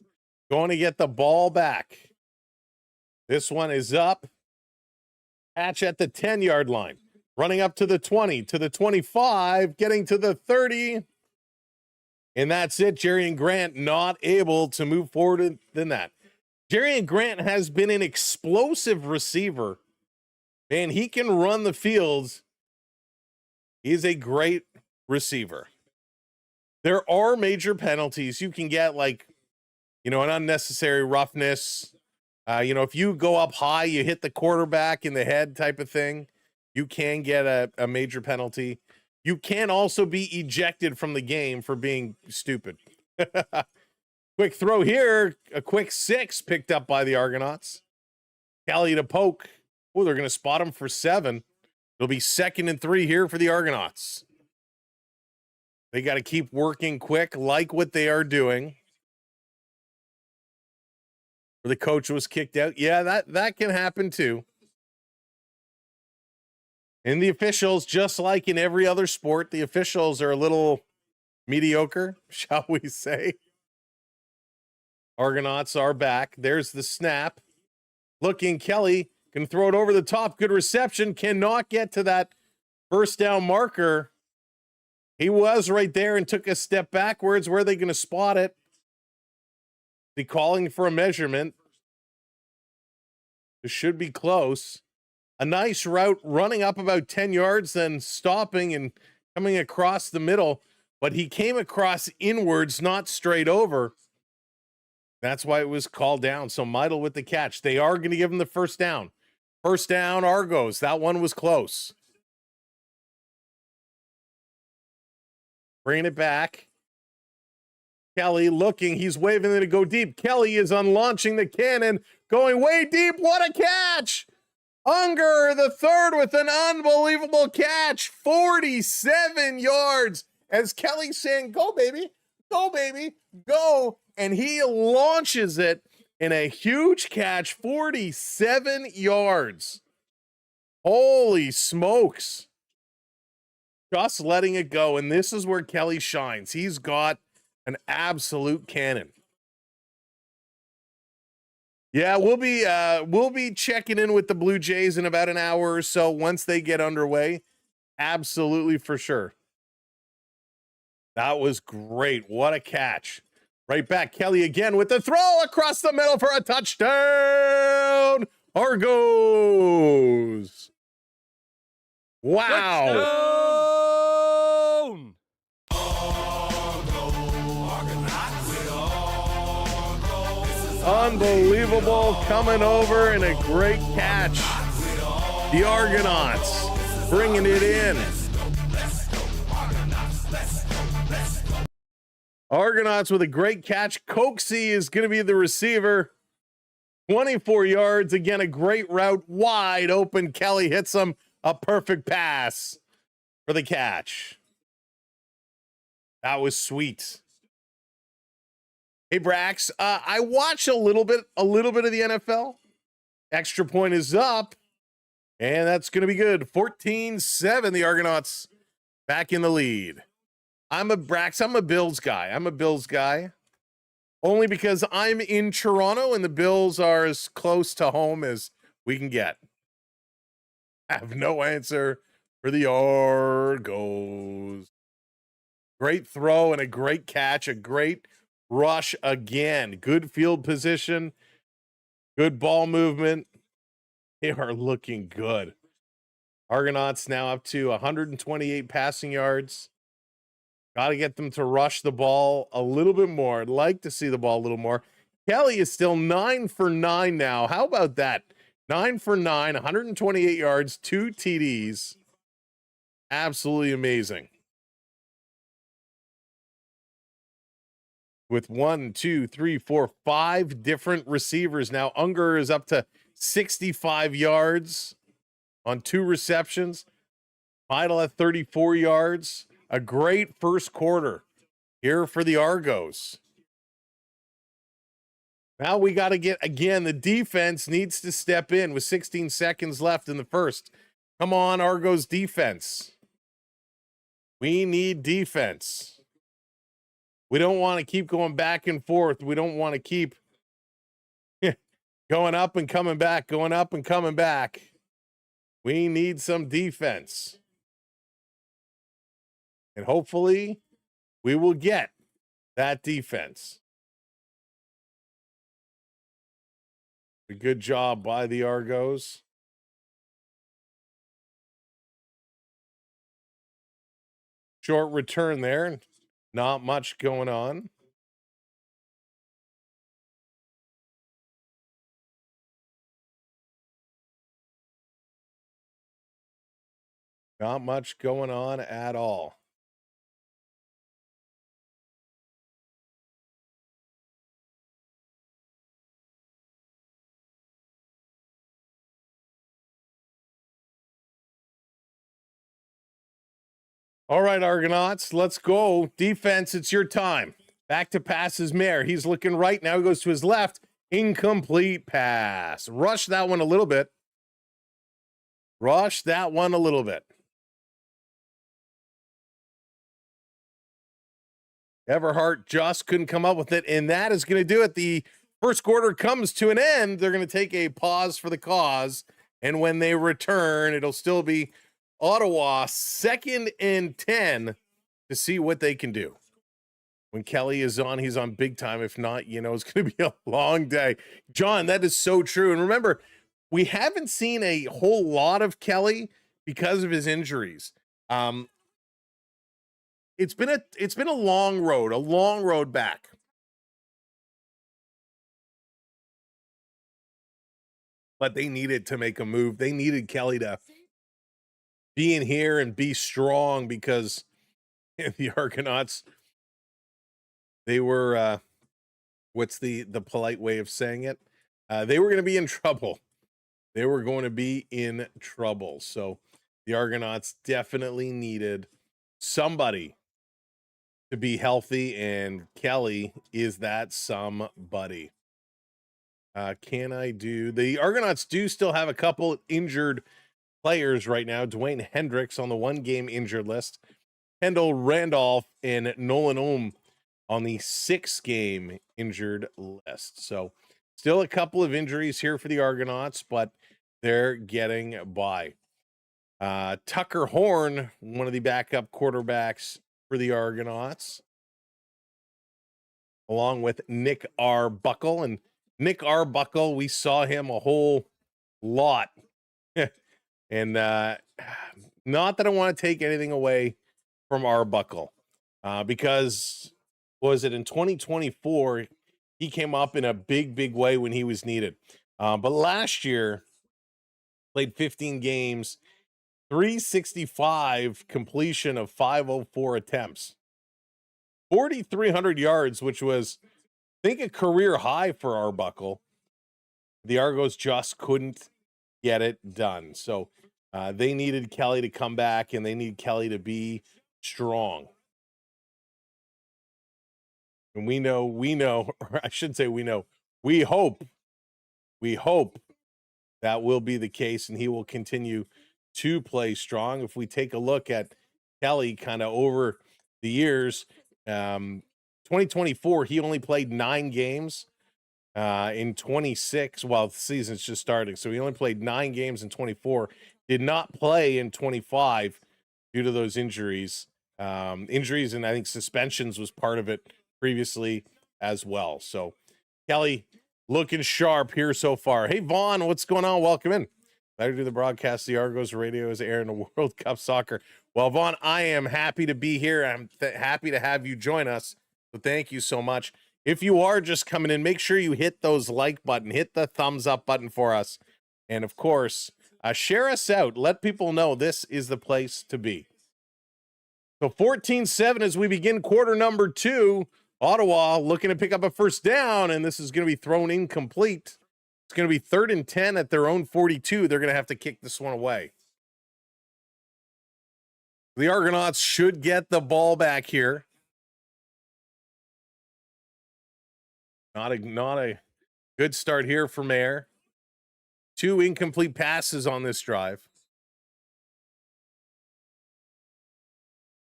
going to get the ball back. This one is up. Catch at the 10-yard line. Running up to the 20, to the 25, getting to the 30. And that's it. Jerry and Grant not able to move forward than that. Jerry and Grant has been an explosive receiver. Man, he can run the fields. He's a great receiver. There are major penalties. You can get like, an unnecessary roughness If you go up high, you hit the quarterback in the head type of thing, you can get a major penalty. You can also be ejected from the game for being stupid. Quick throw here, a quick 6 picked up by the Argonauts. Kelly to poke. Oh, they're going to spot him for 7. It'll be 2nd and 3 here for the Argonauts. They got to keep working quick, like what they are doing. The coach was kicked out. Yeah, that can happen too. And the officials, just like in every other sport, the officials are a little mediocre, shall we say. Argonauts are back. There's the snap. Looking, Kelly can throw it over the top. Good reception. Cannot get to that first down marker. He was right there and took a step backwards. Where are they going to spot it? They calling for a measurement. It should be close. A nice route running up about 10 yards, then stopping and coming across the middle. But he came across inwards, not straight over. That's why it was called down. So Meidel with the catch. They are going to give him the first down. First down, Argos. That one was close. Bringing it back. Kelly looking. He's waving it to go deep. Kelly is unlaunching the cannon. Going way deep. What a catch! Unger, the third, with an unbelievable catch. 47 yards. As Kelly's saying, go, baby. Go, baby. Go. And he launches it in a huge catch. 47 yards. Holy smokes. Just letting it go. And this is where Kelly shines. He's got an absolute cannon. Yeah, we'll be checking in with the Blue Jays in about an hour or so once they get underway. Absolutely, for sure. That was great. What a catch. Right back, Kelly again with the throw across the middle for a touchdown. Argos. Wow. Touchdown! Unbelievable, coming over and a great catch. The Argonauts bringing it in. Argonauts with a great catch. Coxey is going to be the receiver. 24 yards. Again, a great route. Wide open. Kelly hits him. A perfect pass for the catch. That was sweet. Hey, Brax, I watch a little bit of the NFL. Extra point is up, and that's going to be good. 14-7, the Argonauts back in the lead. I'm a Bills guy. Only because I'm in Toronto, and the Bills are as close to home as we can get. I have no answer for the Argos. Great throw and a great catch, a great rush again. Good field position, good ball movement. They are looking good. Argonauts now up to 128 passing yards. Got to get them to rush the ball a little bit more. I'd like to see the ball a little more. Kelly is still 9 for 9 now. How about that? 9 for 9, 128 yards, 2 TDs. Absolutely amazing. With 1, 2, 3, 4, 5 different receivers. Now Unger is up to 65 yards on 2 receptions. Meidel at 34 yards. A great first quarter here for the Argos. Now we got to get, again, the defense needs to step in with 16 seconds left in the first. Come on, Argos defense. We need defense. We don't want to keep going back and forth. We don't want to keep going up and coming back, going up and coming back. We need some defense. And hopefully we will get that defense. A good job by the Argos. Short return there. Not much going on. Not much going on at all. All right, Argonauts, let's go. Defense, it's your time. Back to passes, Mayer. He's looking right now. He goes to his left. Incomplete pass. Rush that one a little bit. Rush that one a little bit. Everhart just couldn't come up with it, and that is going to do it. The first quarter comes to an end. They're going to take a pause for the cause, and when they return, it'll still be Ottawa 2nd and 10 to see what they can do. When Kelly is on, he's on big time. If not, it's going to be a long day. John, that is so true. And remember, we haven't seen a whole lot of Kelly because of his injuries. It's been a long road back. But they needed to make a move. They needed Kelly to be in here and be strong because the Argonauts, they were what's the polite way of saying it? They were going to be in trouble. They were going to be in trouble. So the Argonauts definitely needed somebody to be healthy, and Kelly is that somebody. The Argonauts do still have a couple injured players right now. Dwayne Hendricks on the 1-game injured list. Kendall Randolph and Nolan Ohm on the 6-game injured list. So still a couple of injuries here for the Argonauts, but they're getting by. Tucker Horn, one of the backup quarterbacks for the Argonauts, along with Nick Arbuckle. And Nick Arbuckle, we saw him a whole lot. And not that I want to take anything away from Arbuckle, because was it in 2024 he came up in a big way when he was needed. But last year played 15 games, 365 completion of 504 attempts, 4,300 yards, which was, I think, a career high for Arbuckle. The Argos just couldn't get it done. So they needed Kelly to come back, and they need Kelly to be strong. And we know, or I should say we hope that will be the case, and he will continue to play strong. If we take a look at Kelly kind of over the years, 2024, he only played 9 games. In 26, well, the season's just starting, so he only played 9 games in 24. Did not play in 25 due to those injuries. Injuries and I think suspensions was part of it previously as well. So Kelly looking sharp here so far. Hey, Vaughn, what's going on? Welcome in. Glad to do the broadcast. The Argos radio is airing the World Cup soccer. Well, Vaughn, I am happy to be here. I'm happy to have you join us. So thank you so much. If you are just coming in, make sure you hit those like button, hit the thumbs up button for us. And of course, share us out. Let people know this is the place to be. So 14-7 as we begin quarter number 2. Ottawa looking to pick up a first down, and this is going to be thrown incomplete. It's going to be 3rd and 10 at their own 42. They're going to have to kick this one away. The Argonauts should get the ball back here. Not a good start here for Mayer. 2 incomplete passes on this drive.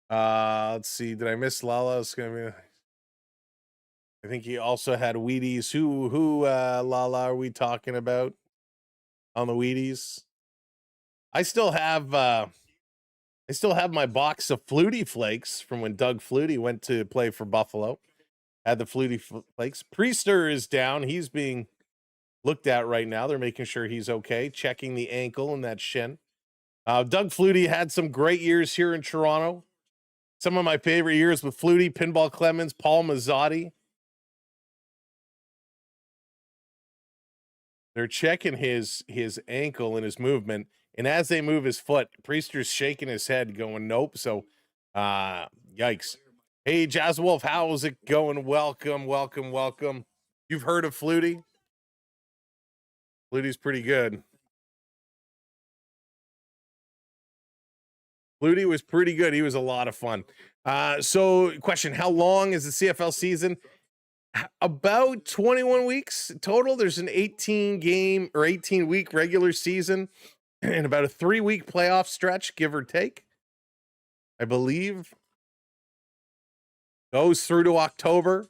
Let's see. Did I miss Lala? It's gonna be. I think he also had Wheaties. Who Lala are we talking about on the Wheaties? I still have my box of Flutie Flakes from when Doug Flutie went to play for Buffalo. Had the Flutie Flakes. Priester is down. He's being looked at right now. They're making sure he's okay, checking the ankle and that shin. Doug Flutie had some great years here in Toronto. Some of my favorite years with Flutie, Pinball Clemens, Paul Mazzotti. They're checking his ankle and his movement, And as they move his foot, Priester's shaking his head going, nope. So, yikes. Hey, Jazz Wolf, how's it going? Welcome, welcome, welcome. You've heard of Flutie? Flutie's pretty good. Flutie was pretty good. He was a lot of fun. So question, how long is the CFL season? About 21 weeks total. There's an 18-week regular season and about a 3-week playoff stretch, give or take, I believe. Goes through to October.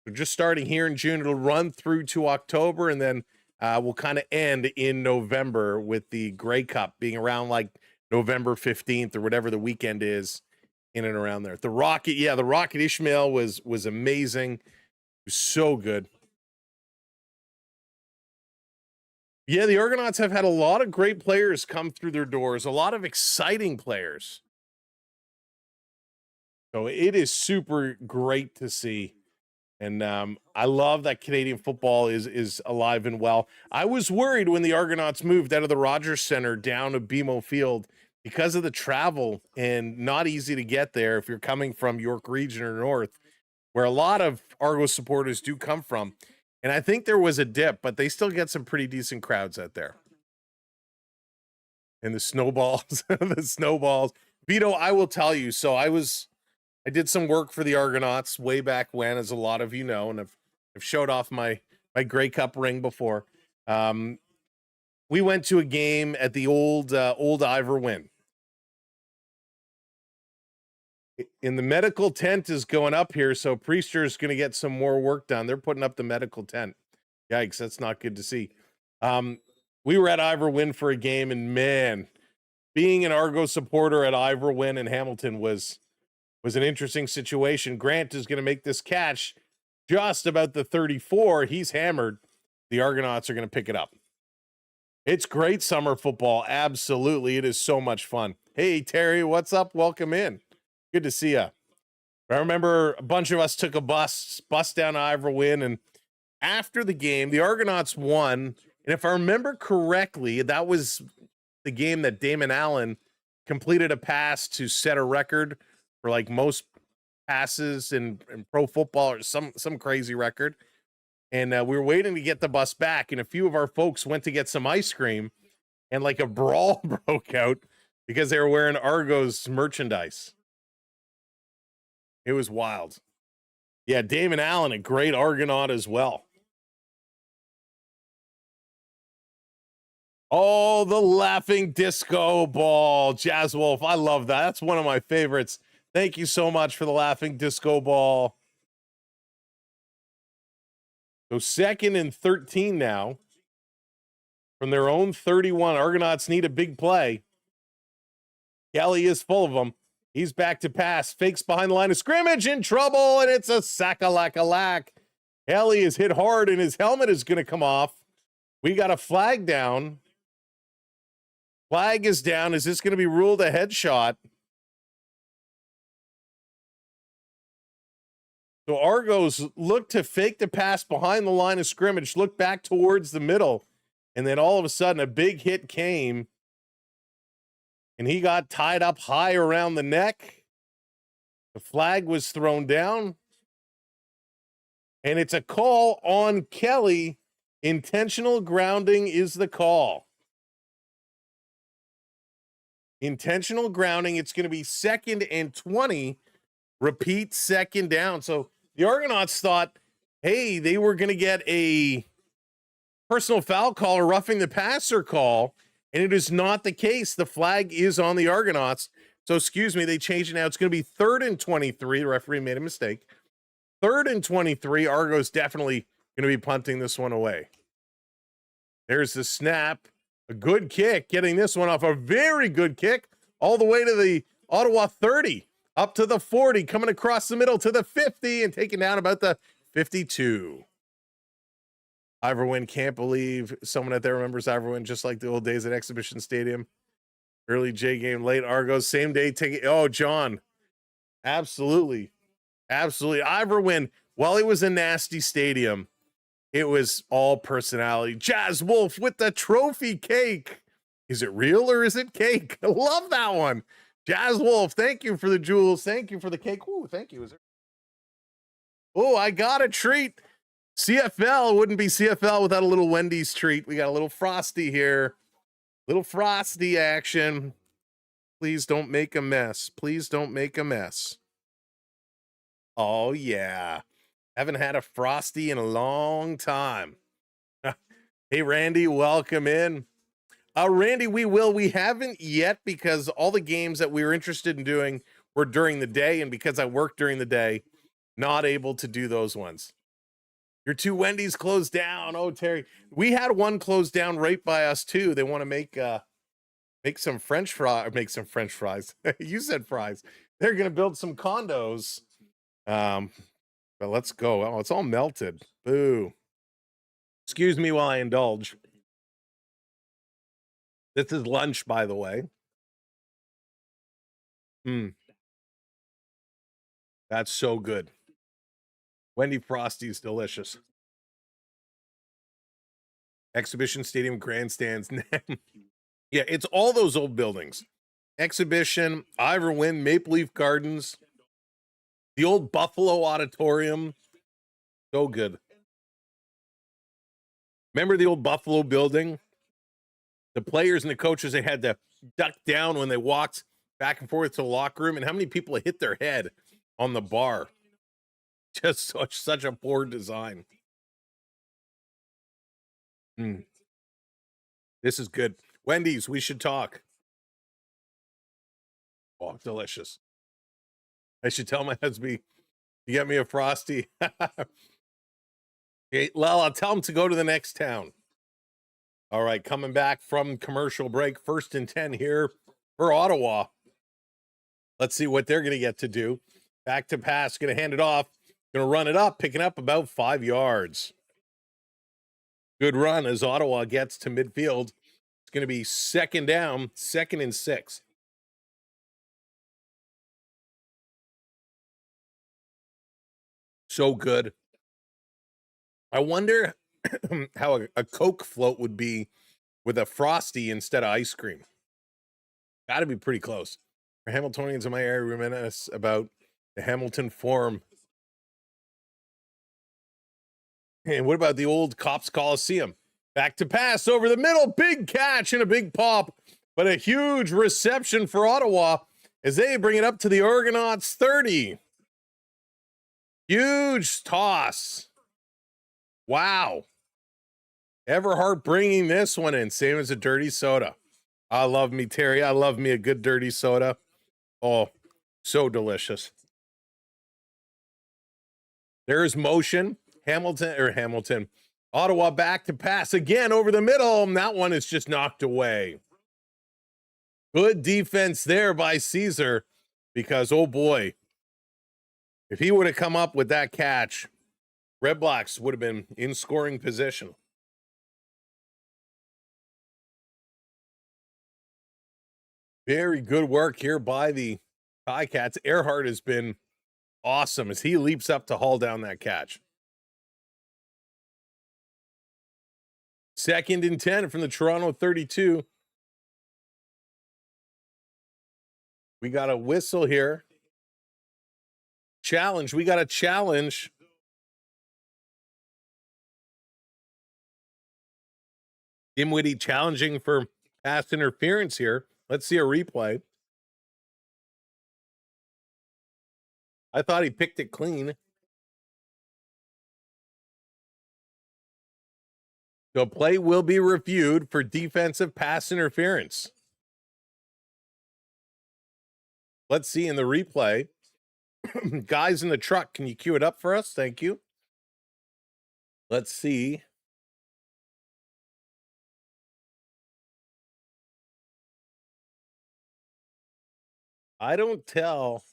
We're just starting here in June. It'll run through to October, and then we'll kind of end in November with the Grey Cup being around like November 15th or whatever the weekend is, in and around there. The Rocket, yeah, the Rocket Ishmael was amazing. It was so good. Yeah, the Argonauts have had a lot of great players come through their doors, a lot of exciting players. So it is super great to see. And I love that Canadian football is alive and well. I was worried when the Argonauts moved out of the Rogers Center down to BMO Field because of the travel and not easy to get there if you're coming from York Region or North, where a lot of Argos supporters do come from. And I think there was a dip, but they still get some pretty decent crowds out there. And the snowballs, the snowballs. Vito, I will tell you, so I did some work for the Argonauts way back when, as a lot of you know, and I've showed off my Grey Cup ring before. We went to a game at the old Ivor Wynn. And the medical tent is going up here, so Priester is going to get some more work done. They're putting up the medical tent. Yikes, that's not good to see. We were at Ivor Wynn for a game, and man, being an Argos supporter at Ivor Wynn in Hamilton was an interesting situation. Grant is going to make this catch just about the 34. He's hammered. The Argonauts are going to pick it up. It's great summer football. Absolutely. It is so much fun. Hey, Terry, what's up? Welcome in. Good to see you. I remember a bunch of us took a bus down to Ivor Wynn, and after the game, the Argonauts won. And if I remember correctly, that was the game that Damon Allen completed a pass to set a record for like most passes in pro football, or some crazy record. And we were waiting to get the bus back, and a few of our folks went to get some ice cream, and like a brawl broke out because they were wearing Argos merchandise. It was wild. Yeah, Damon Allen, a great Argonaut as well. Oh, the laughing disco ball, Jazz Wolf. I love that. That's one of my favorites. Thank you so much for the laughing disco ball. So 2nd and 13 now from their own 31. Argonauts need a big play. Kelly is full of them. He's back to pass. Fakes behind the line of scrimmage, in trouble, and it's a sack-a-lack-a-lack. Kelly is hit hard, and his helmet is going to come off. We got a flag down. Flag is down. Is this going to be ruled a headshot? So Argos look to fake the pass behind the line of scrimmage, look back towards the middle, and then all of a sudden a big hit came, and he got tied up high around the neck. The flag was thrown down, and it's a call on Kelly. Intentional grounding is the call. Intentional grounding. It's going to be 2nd and 20. Repeat 2nd down. So the Argonauts thought, hey, they were going to get a personal foul call or roughing the passer call, and it is not the case. The flag is on the Argonauts. So, excuse me, they changed it now. It's going to be 3rd and 23. The referee made a mistake. 3rd and 23. Argos definitely going to be punting this one away. There's the snap. A good kick, getting this one off. A very good kick all the way to the Ottawa 30. Up to the 40, coming across the middle to the 50, and taking down about the 52. Ivor Wynn, can't believe someone out there remembers Ivor Wynn just like the old days at Exhibition Stadium. Early J game, late Argos, same day ticket. Oh, John. Absolutely. Absolutely. Ivor Wynn, while it was a nasty stadium, it was all personality. Jazz Wolf with the trophy cake. Is it real or is it cake? I love that one. Jazz Wolf, thank you for the jewels. Thank you for the cake. Ooh, thank you. Oh, I got a treat. CFL wouldn't be CFL without a little Wendy's treat. We got a little Frosty here. Little Frosty action. Please don't make a mess. Please don't make a mess. Oh, yeah. Haven't had a Frosty in a long time. Hey, Randy, welcome in. Randy, we haven't yet because all the games that we were interested in doing were during the day, and because I work during the day, not able to do those ones. Your 2 Wendy's closed down. Oh, Terry, we had one closed down right by us too. They want to make some French fries. You said fries. They're gonna build some condos. But let's go. Oh, it's all melted. Boo. Excuse me while I indulge. This is lunch, by the way. That's so good. Wendy Frosty's delicious. Exhibition Stadium grandstands. Yeah, it's all those old buildings. Exhibition, Ivor Wynn, Maple Leaf Gardens, the old Buffalo Auditorium. So good. Remember the old Buffalo building? The players and the coaches, they had to duck down when they walked back and forth to the locker room, and how many people hit their head on the bar? Just such a poor design. This is good. Wendy's, we should talk. Oh, delicious. I should tell my husband to get me a Frosty. Okay, well, I'll tell him to go to the next town. All right, coming back from commercial break, 1st and 10 here for Ottawa. Let's see what they're going to get to do. Back to pass, going to hand it off, going to run it up, picking up about 5 yards. Good run as Ottawa gets to midfield. It's going to be 2nd down, 2nd and 6. So good. I wonder how a Coke float would be with a Frosty instead of ice cream. Got to be pretty close. For Hamiltonians in my area, reminisce about the Hamilton Forum. And what about the old Cops Coliseum? Back to pass over the middle. Big catch and a big pop, but a huge reception for Ottawa as they bring it up to the Argonauts 30. Huge toss. Wow. Everhart bringing this one in, same as a dirty soda. I love me, Terry. I love me a good dirty soda. Oh, so delicious. There's motion. Hamilton. Ottawa back to pass again over the middle. And that one is just knocked away. Good defense there by Caesar because, oh boy, if he would have come up with that catch, Redblacks would have been in scoring position. Very good work here by the Ticats. Earhart has been awesome as he leaps up to haul down that catch. 2nd and 10 from the Toronto 32. We got a whistle here. Challenge. We got a challenge. Dimwitty challenging for pass interference here. Let's see a replay. I thought he picked it clean. The play will be reviewed for defensive pass interference. Let's see in the replay. Guys in the truck, can you cue it up for us? Thank you. Let's see. I don't tell.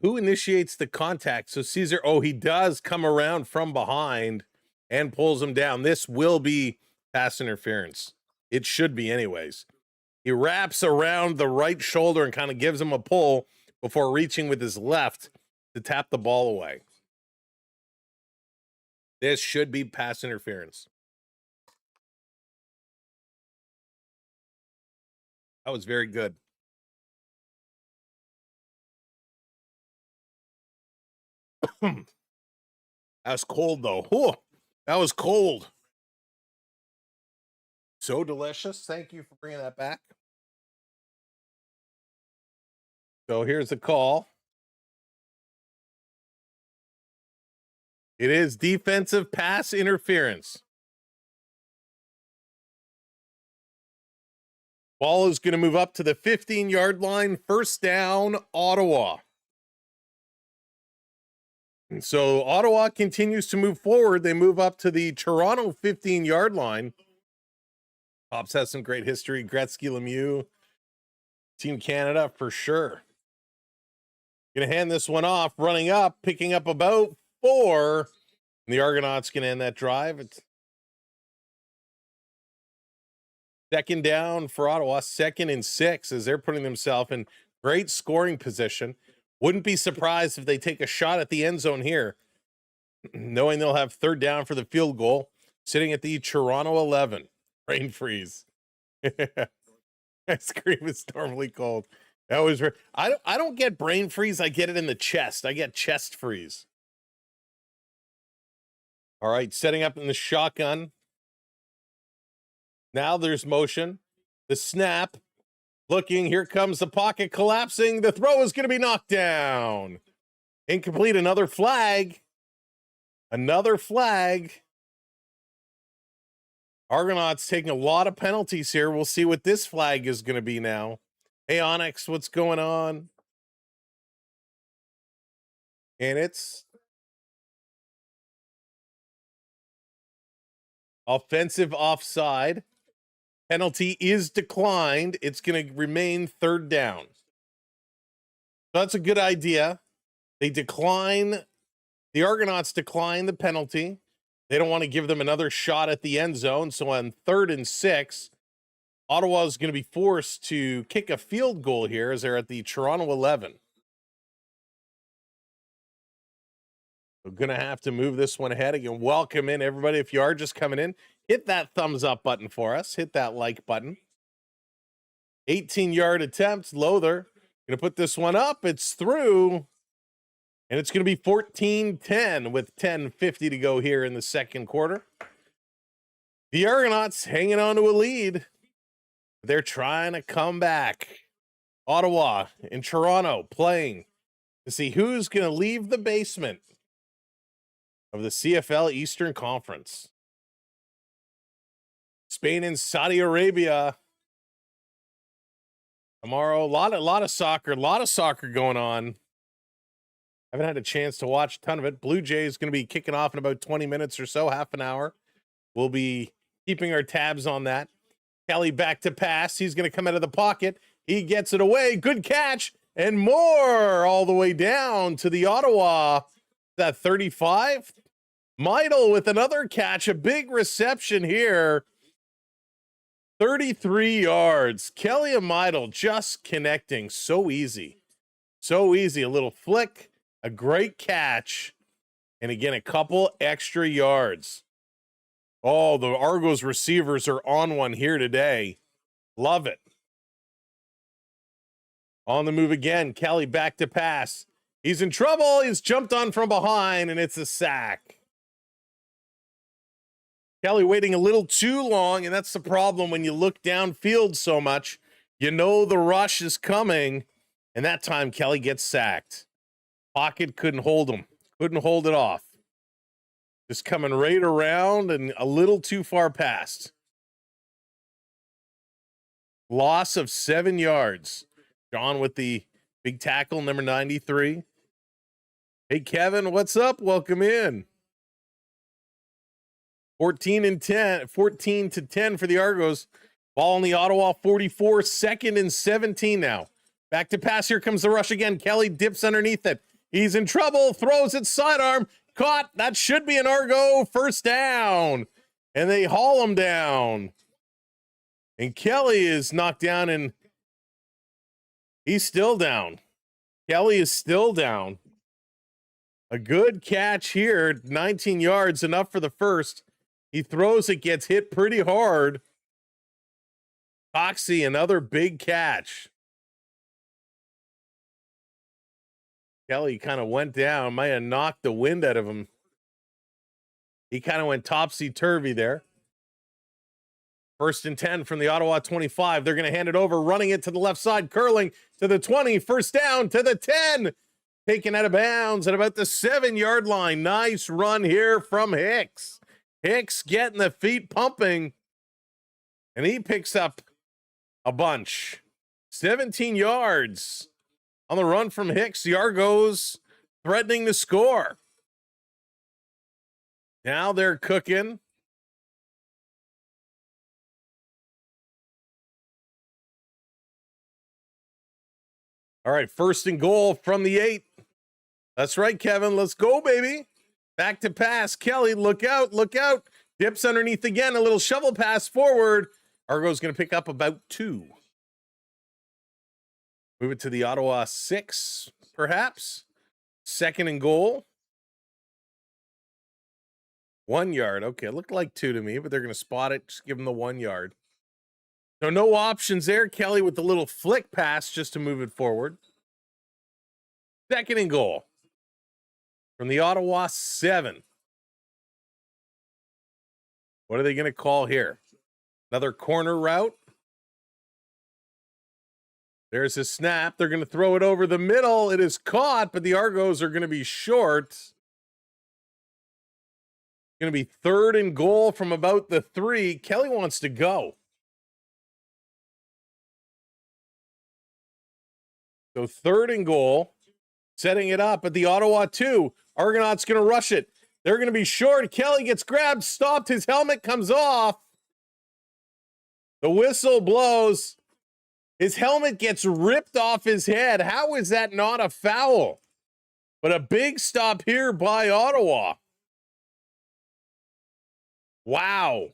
Who initiates the contact? So Caesar, oh, he does come around from behind and pulls him down. This will be pass interference. It should be anyways. He wraps around the right shoulder and kind of gives him a pull before reaching with his left to tap the ball away. This should be pass interference. That was very good. That was cold, though. Whew, that was cold. So delicious. Thank you for bringing that back. So here's the call. It is defensive pass interference. Ball is going to move up to the 15-yard line. First down, Ottawa. And so Ottawa continues to move forward. They move up to the Toronto 15-yard line. Pops has some great history. Gretzky, Lemieux, Team Canada for sure. Going to hand this one off, running up, picking up about 4. And the Argonauts can end that drive. It's second down for Ottawa, 2nd and 6 as they're putting themselves in great scoring position. Wouldn't be surprised if they take a shot at the end zone here, knowing they'll have 3rd down for the field goal, sitting at the Toronto 11. Brain freeze. Ice cream is normally cold. That was I don't get brain freeze. I get it in the chest. I get chest freeze. All right, setting up in the shotgun. Now there's motion. The snap. Looking, here comes the pocket collapsing. The throw is going to be knocked down. Incomplete, another flag. Another flag. Argonauts taking a lot of penalties here. We'll see what this flag is going to be now. Hey, Onyx, what's going on? And it's offensive offside. Penalty is declined. It's going to remain 3rd down. So that's a good idea. They decline. The Argonauts decline the penalty. They don't want to give them another shot at the end zone. So on 3rd and 6, Ottawa is going to be forced to kick a field goal here as they're at the Toronto 11. We're going to have to move this one ahead. Again, welcome in, everybody. If you are just coming in, hit that thumbs up button for us. Hit that like button. 18-yard attempt. Lothar going to put this one up. It's through. And it's going to be 14-10 with 10:50 to go here in the second quarter. The Argonauts hanging on to a lead. They're trying to come back. Ottawa and Toronto playing to see who's going to leave the basement of the CFL Eastern Conference. Spain and Saudi Arabia tomorrow. A lot of soccer going on. Haven't had a chance to watch a ton of it. Blue Jays going to be kicking off in about 20 minutes or so, half an hour. We'll be keeping our tabs on that. Kelly back to pass. He's going to come out of the pocket. He gets it away. Good catch and more all the way down to the Ottawa. That 35. Meidel with another catch. A big reception here. 33 yards. Kelly and Meidel just connecting. So easy. So easy. A little flick. A great catch. And again, a couple extra yards. Oh, the Argos receivers are on one here today. Love it. On the move again. Kelly back to pass. He's in trouble. He's jumped on from behind, and it's a sack. Kelly waiting a little too long, and that's the problem when you look downfield so much. You know the rush is coming, and that time Kelly gets sacked. Pocket couldn't hold him. Couldn't hold it off. Just coming right around and a little too far past. Loss of 7 yards. John with the big tackle, number 93. Hey, Kevin, what's up? Welcome in. 14 to 10 for the Argos. Ball in the Ottawa 44, 2nd and 17 now. Back to pass. Here comes the rush again. Kelly dips underneath it. He's in trouble. Throws it sidearm. Caught. That should be an Argo first down. And they haul him down. And Kelly is knocked down, and he's still down. Kelly is still down. A good catch here. 19 yards, enough for the first. He throws it, gets hit pretty hard. Foxy, another big catch. Kelly kind of went down, might have knocked the wind out of him. He kind of went topsy-turvy there. 1st and 10 from the Ottawa 25. They're going to hand it over, running it to the left side, curling to the 20. 1st down to the 10. Taken out of bounds at about the 7-yard line. Nice run here from Hicks. Hicks getting the feet pumping. And he picks up a bunch. 17 yards on the run from Hicks. The Argos threatening to score. Now they're cooking. All right, 1st and goal from the 8. That's right, Kevin. Let's go, baby. Back to pass. Kelly, look out, look out. Dips underneath again. A little shovel pass forward. Argo's going to pick up about 2. Move it to the Ottawa 6, perhaps. 2nd and goal. 1 yard. Okay, it looked like 2 to me, but they're going to spot it. Just give them the 1 yard. So no options there. Kelly with the little flick pass just to move it forward. 2nd and goal from the Ottawa 7. What are they going to call here? Another corner route. There's a snap. They're going to throw it over the middle. It is caught, but the Argos are going to be short. Going to be 3rd and goal from about the 3. Kelly wants to go. So 3rd and goal, setting it up at the Ottawa 2. Argonauts going to rush it. They're going to be short. Kelly gets grabbed, stopped. His helmet comes off. The whistle blows. His helmet gets ripped off his head. How is that not a foul? But a big stop here by Ottawa. Wow.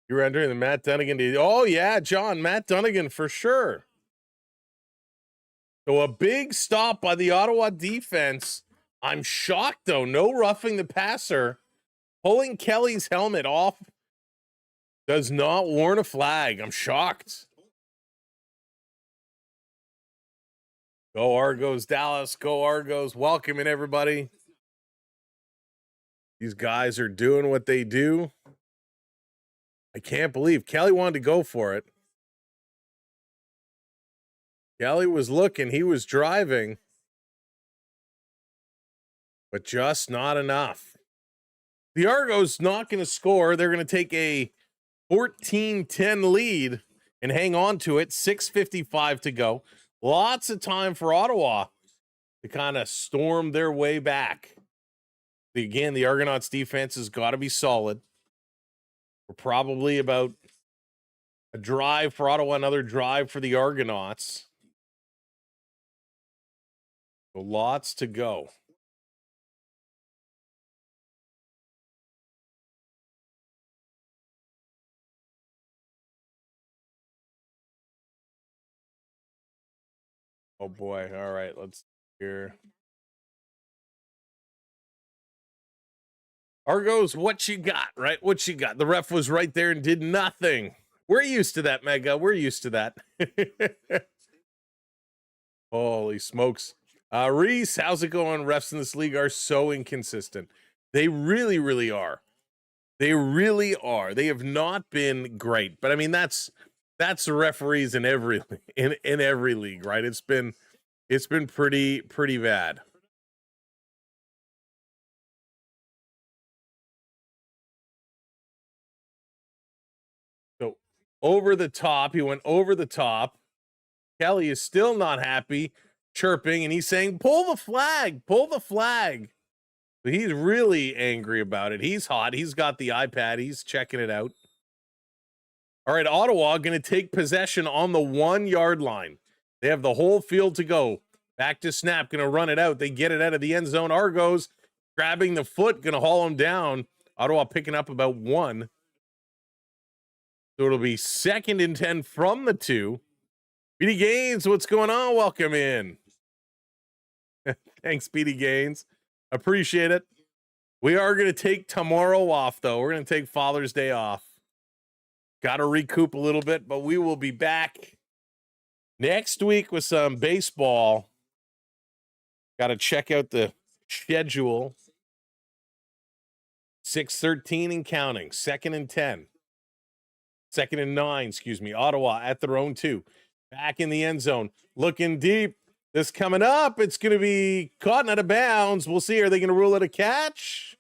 You're entering the Matt Dunnigan. Oh, yeah, John, Matt Dunnigan for sure. So a big stop by the Ottawa defense. I'm shocked, though. No roughing the passer. Pulling Kelly's helmet off does not warrant a flag. I'm shocked. Go Argos, Dallas. Go Argos. Welcome in, everybody. These guys are doing what they do. I can't believe Kelly wanted to go for it. Kelly was looking. He was driving. But just not enough. The Argos not going to score. They're going to take a 14-10 lead and hang on to it. 6:55 to go. Lots of time for Ottawa to kind of storm their way back. Again, the Argonauts defense has got to be solid. We're probably about a drive for Ottawa, another drive for the Argonauts. So lots to go. Oh boy. All right, let's hear. Argos, what you got, right? What you got? The ref was right there and did nothing. We're used to that, Mega. We're used to that. Holy smokes. Reese, how's it going? Refs in this league are so inconsistent. They really, really are. They really are. They have not been great. But I mean, that's the referees in every in every league, right? It's been pretty bad. So over the top, he went over the top. Kelly is still not happy, chirping, and he's saying, pull the flag, pull the flag. So he's really angry about it. He's hot. He's got the iPad. He's checking it out. All right, Ottawa going to take possession on the 1 yard line. They have the whole field to go. Back to snap, going to run it out. They get it out of the end zone. Argos grabbing the foot, going to haul him down. Ottawa picking up about 1. So it'll be 2nd and 10 from the 2. Speedy Gaines, what's going on? Welcome in. Thanks, Speedy Gaines. Appreciate it. We are going to take tomorrow off, though. We're going to take Father's Day off. got to recoup a little bit, but we will be back next week with some baseball. Got to check out the schedule. 6-13 and counting. 2nd and 10. 2nd and 9, excuse me. Ottawa at their own 2. Back in the end zone. Looking deep. This coming up. It's going to be caught out of bounds. We'll see. Are they going to rule it a catch?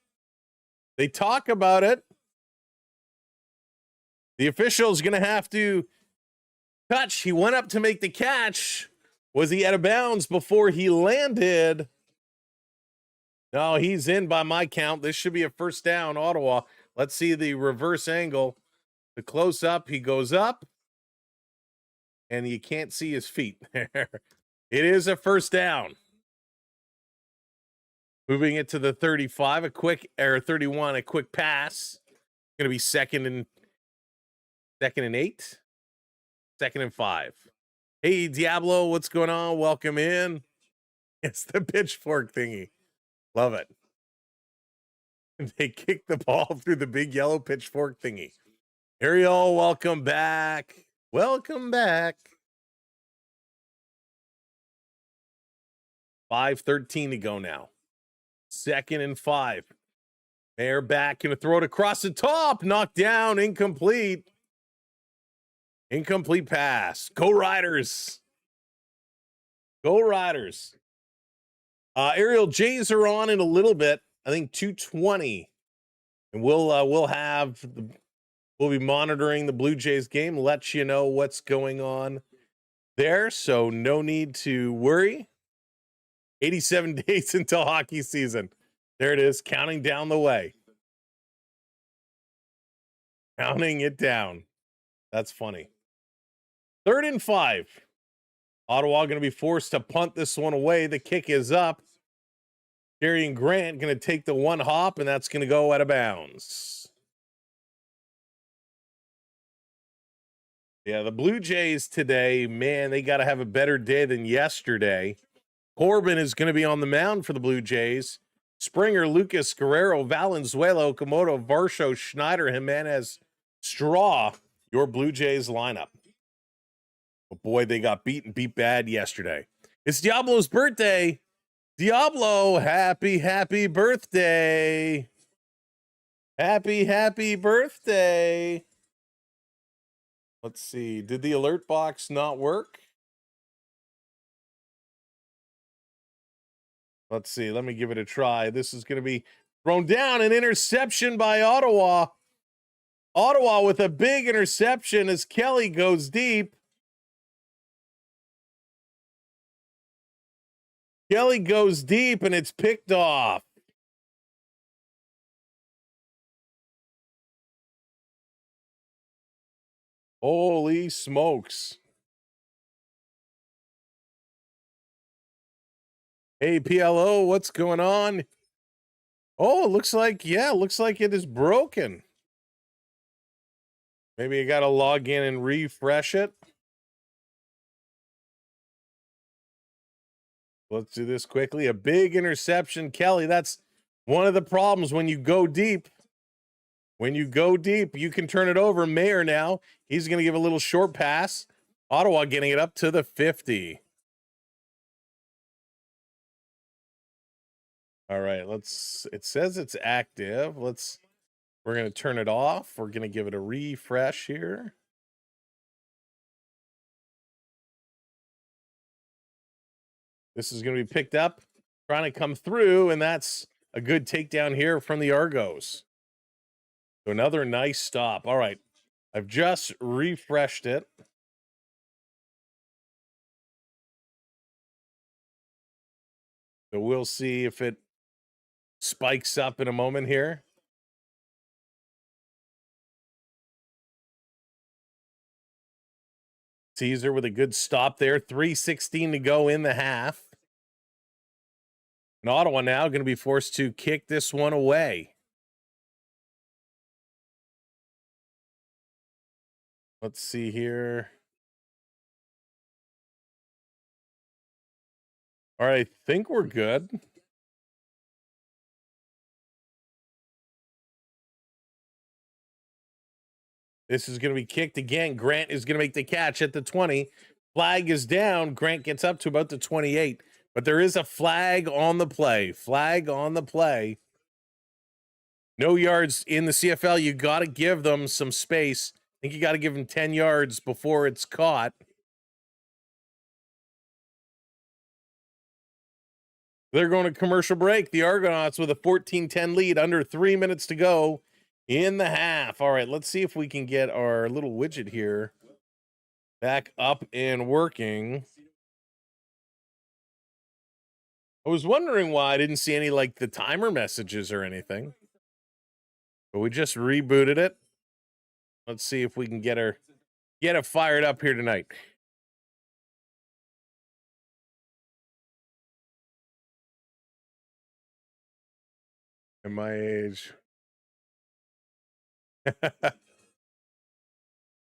They talk about it. The official's going to have to touch. He went up to make the catch. Was he out of bounds before he landed? No, he's in by my count. This should be a first down, Ottawa. Let's see the reverse angle. The close up, he goes up, and you can't see his feet. It is a first down. Moving it to the 35, 31, a quick pass. Going to be 2nd and 8, 2nd and 5. Hey, Diablo, what's going on? Welcome in. It's the pitchfork thingy. Love it. They kick the ball through the big yellow pitchfork thingy. Ariel, welcome back. Welcome back. 5:13 to go now. 2nd and 5. They're back. Going to throw it across the top. Knocked down. Incomplete. Incomplete pass. Go Riders. Go Riders. Ariel, Jays are on in a little bit. I think 2:20. And we'll be monitoring the Blue Jays game, let you know what's going on there. So no need to worry. 87 days until hockey season. There it is, counting down the way. Counting it down. That's funny. 3rd and 5. Ottawa going to be forced to punt this one away. The kick is up. Darian Grant going to take the one hop, and that's going to go out of bounds. Yeah, the Blue Jays today, man, they got to have a better day than yesterday. Corbin is going to be on the mound for the Blue Jays. Springer, Lucas, Guerrero, Valenzuela, Okamoto, Varsho, Schneider, Jimenez, Straw, your Blue Jays lineup. But boy, they got beat bad yesterday. It's Diablo's birthday. Diablo, happy birthday. Happy birthday. Let's see. Did the alert box not work? Let's see. Let me give it a try. This is going to be thrown down. An interception by Ottawa. Ottawa with a big interception as Kelly goes deep. Kelly goes deep, and it's picked off. Holy smokes. Hey, PLO, what's going on? Oh, it looks like it is broken. Maybe you got to log in and refresh it. Let's do this quickly. A big interception. Kelly, that's one of the problems when you go deep. When you go deep, you can turn it over. Mayer now. He's going to give a little short pass. Ottawa getting it up to the 50. All right, it says it's active. We're going to turn it off. We're going to give it a refresh here. This is going to be picked up, trying to come through, and that's a good takedown here from the Argos. So another nice stop. All right, I've just refreshed it. So we'll see if it spikes up in a moment here. Caesar with a good stop there. 3:16 to go in the half. And Ottawa now going to be forced to kick this one away. Let's see here. All right, I think we're good. This is going to be kicked again. Grant is going to make the catch at the 20. Flag is down. Grant gets up to about the 28. But there is a flag on the play. Flag on the play. No yards in the CFL. You got to give them some space. I think you got to give them 10 yards before it's caught. They're going to commercial break. The Argonauts with a 14-10 lead, under 3 minutes to go in the half. All right, let's see if we can get our little widget here back up and working. I was wondering why I didn't see any, like, the timer messages or anything. But we just rebooted it. Let's see if we can get it fired up here tonight. At my age.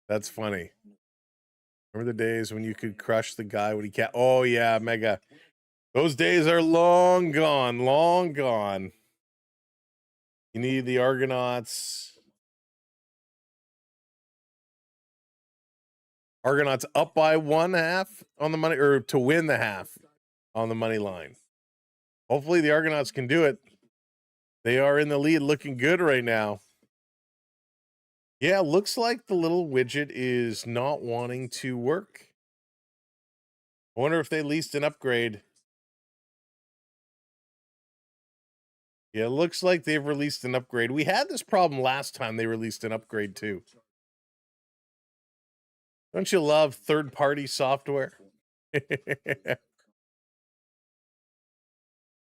That's funny. Remember the days when you could crush the guy when he can't? Oh, yeah, Mega. Those days are long gone, long gone. You need the Argonauts. Argonauts up by 1/2 on the money, or to win the half on the money line. Hopefully the Argonauts can do it. They are in the lead, looking good right now. Yeah, looks like the little widget is not wanting to work. I wonder if they leased an upgrade. Yeah, it looks like they've released an upgrade. We had this problem last time they released an upgrade too. Don't you love third-party software?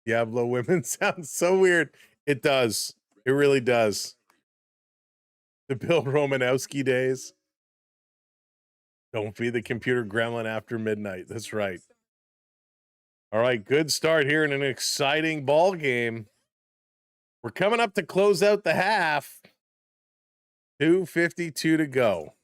Diablo women sounds so weird. It does. It really does. The Bill Romanowski days. Don't feed the computer gremlin after midnight. That's right. All right, good start here in an exciting ball game. We're coming up to close out the half. 2:52 to go.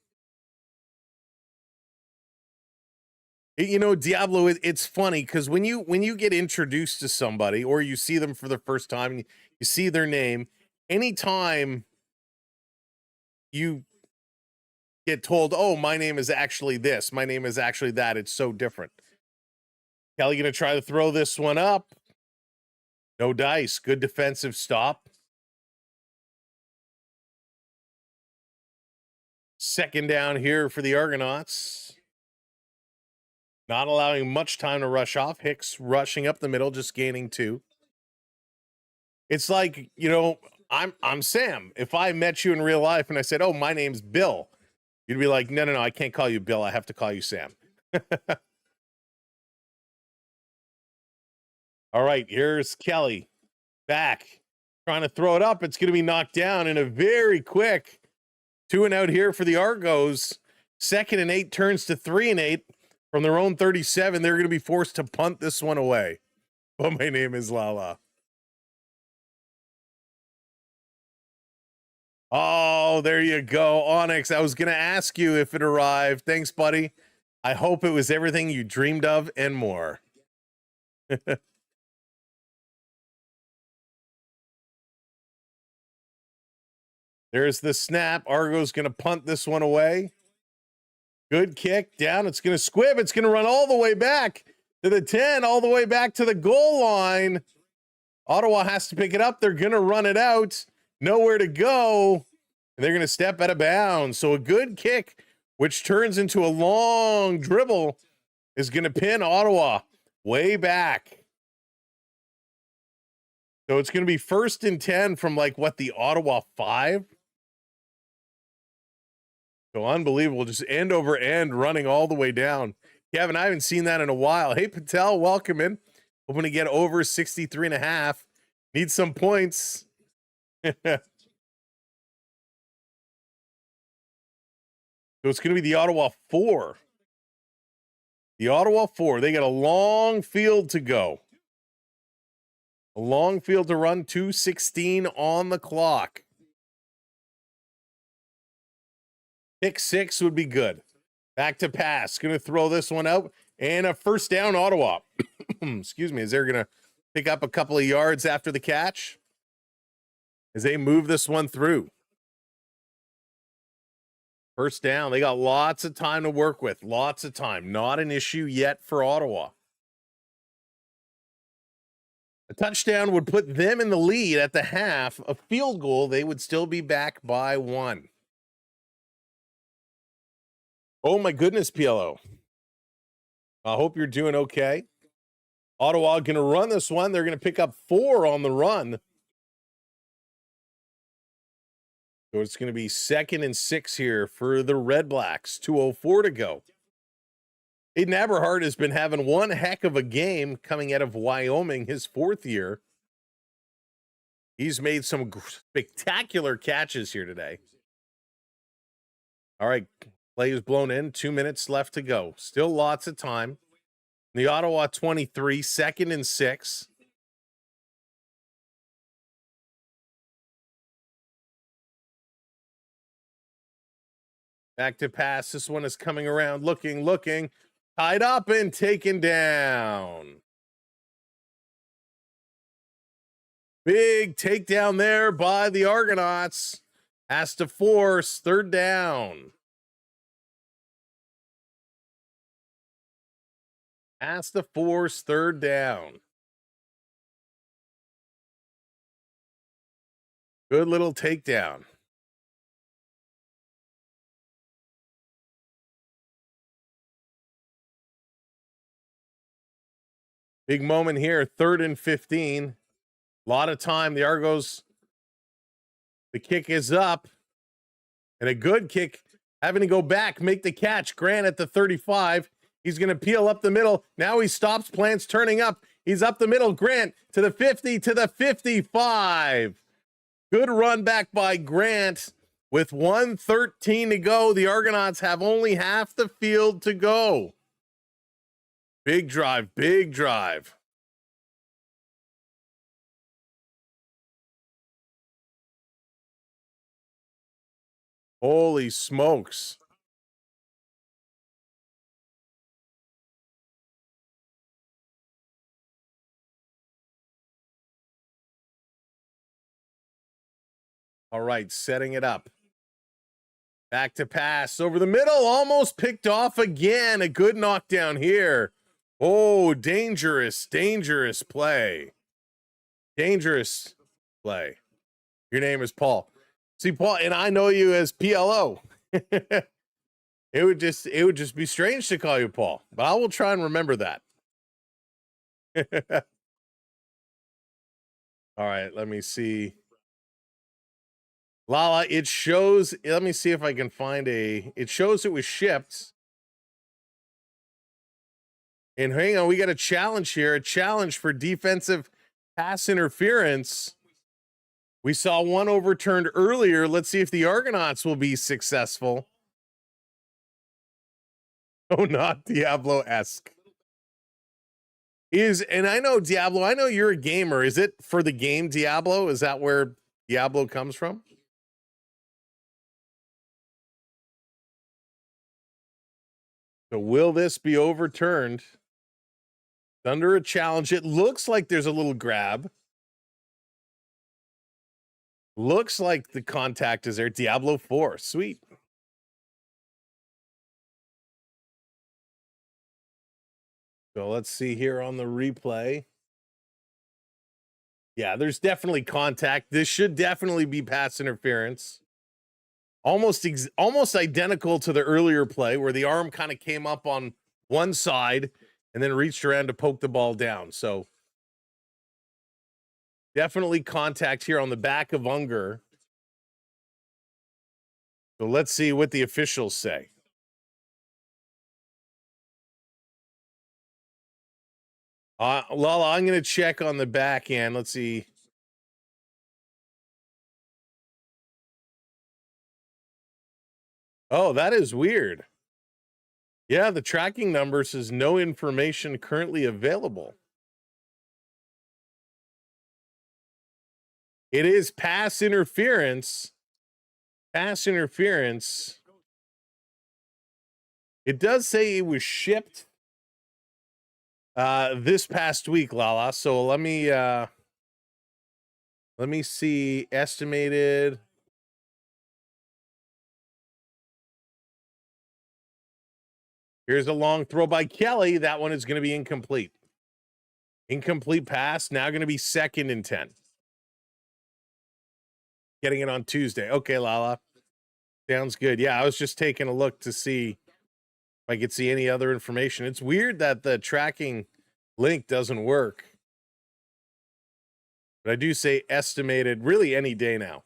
You know, Diablo, it's funny because when you get introduced to somebody or you see them for the first time, you see their name, anytime you get told, oh, my name is actually this, my name is actually that, it's so different. Kelly going to try to throw this one up. No dice. Good defensive stop. Second down here for the Argonauts. Not allowing much time to rush off. Hicks rushing up the middle, just gaining 2. It's like, you know, I'm Sam. If I met you in real life and I said, oh, my name's Bill, you'd be like, no, I can't call you Bill. I have to call you Sam. All right, here's Kelly back, trying to throw it up. It's going to be knocked down in a very quick 2-and-out here for the Argos. 2nd and 8 turns to 3 and 8 from their own 37. They're going to be forced to punt this one away. Oh, my name is Lala. Oh, there you go, Onyx. I was going to ask you if it arrived. Thanks, buddy. I hope it was everything you dreamed of and more. There's the snap. Argo's going to punt this one away. Good kick down. It's going to squib. It's going to run all the way back to the 10, all the way back to the goal line. Ottawa has to pick it up. They're going to run it out. Nowhere to go. And they're going to step out of bounds. So a good kick, which turns into a long dribble, is going to pin Ottawa way back. So it's going to be 1st and 10 from like what, the Ottawa 5? So unbelievable, just end over end running all the way down. Kevin, I haven't seen that in a while. Hey, Patel, welcome in. Hoping to get over 63.5. Need some points. So it's going to be the Ottawa 4. The Ottawa 4. They got a long field to go. A long field to run. 2:16 on the clock. Pick 6 would be good. Back to pass. Going to throw this one out. And a first down, Ottawa. Excuse me. Is they're going to pick up a couple of yards after the catch as they move this one through. First down. They got lots of time to work with. Lots of time. Not an issue yet for Ottawa. A touchdown would put them in the lead at the half. A field goal, they would still be back by 1. Oh my goodness, PLO. I hope you're doing okay. Ottawa going to run this one. They're going to pick up 4 on the run. So it's going to be 2nd and 6 here for the Redblacks. 2:04 to go. Aiden Aberhart has been having one heck of a game coming out of Wyoming, his 4th year. He's made some spectacular catches here today. All right, play is blown in. 2 minutes left to go. Still lots of time. The Ottawa 23, 2nd and 6. Back to pass. This one is coming around, looking. Tied up and taken down. Big takedown there by the Argonauts. Has to force 3rd down. Has to force 3rd down. Good little takedown. Big moment here, 3rd and 15. A lot of time. The Argos, the kick is up. And a good kick, having to go back, make the catch. Grant at the 35. He's going to peel up the middle. Now he stops. Plants turning up. He's up the middle. Grant to the 50, to the 55. Good run back by Grant. With 1:13 to go, the Argonauts have only half the field to go. Big drive, big drive. Holy smokes. All right, setting it up. Back to pass over the middle, almost picked off again. A good knockdown here. Oh, dangerous play. Dangerous play. Your name is Paul. See, Paul, and I know you as PLO. It would just be strange to call you Paul, but I will try and remember that. All right, let me see. Lala, it shows, let me see if I can find it shows it was shipped. And hang on, we got a challenge here, a challenge for defensive pass interference. We saw one overturned earlier. Let's see if the Argonauts will be successful. Oh, not Diablo-esque. And I know Diablo, I know you're a gamer. Is it for the game Diablo? Is that where Diablo comes from? So will this be overturned? Under a challenge. It looks like there's a little grab. Looks like the contact is there. Diablo 4. Sweet. So let's see here on the replay. Yeah, there's definitely contact. This should definitely be pass interference. Almost identical to the earlier play where the arm kind of came up on one side and then reached around to poke the ball down. So definitely contact here on the back of Unger. So let's see what the officials say. Lala, I'm going to check on the back end. Let's see. Oh, that is weird. Yeah, the tracking number says no information currently available. It is pass interference. Pass interference. It does say it was shipped this past week, Lala. So let me see estimated. Here's a long throw by Kelly. That one is going to be incomplete. Incomplete pass. Now going to be 2nd and 10. Getting it on Tuesday. Okay, Lala. Sounds good. Yeah, I was just taking a look to see if I could see any other information. It's weird that the tracking link doesn't work. But I do say estimated really any day now.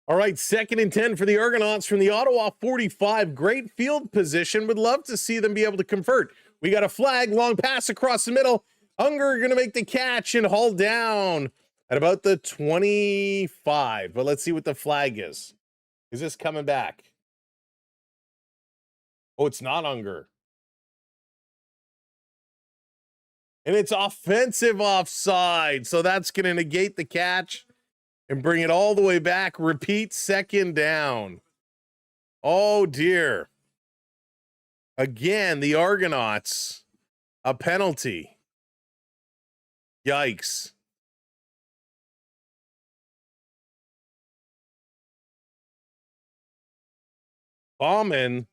All right, 2nd and 10 for the Argonauts from the Ottawa 45. Great field position. Would love to see them be able to convert. We got a flag, long pass across the middle. Unger going to make the catch and haul down at about the 25. But let's see what the flag is. Is this coming back? Oh, it's not Unger. And it's offensive offside. So that's going to negate the catch and bring it all the way back. Repeat, 2nd down. Oh, dear. Again, the Argonauts, a penalty. Yikes. Bauman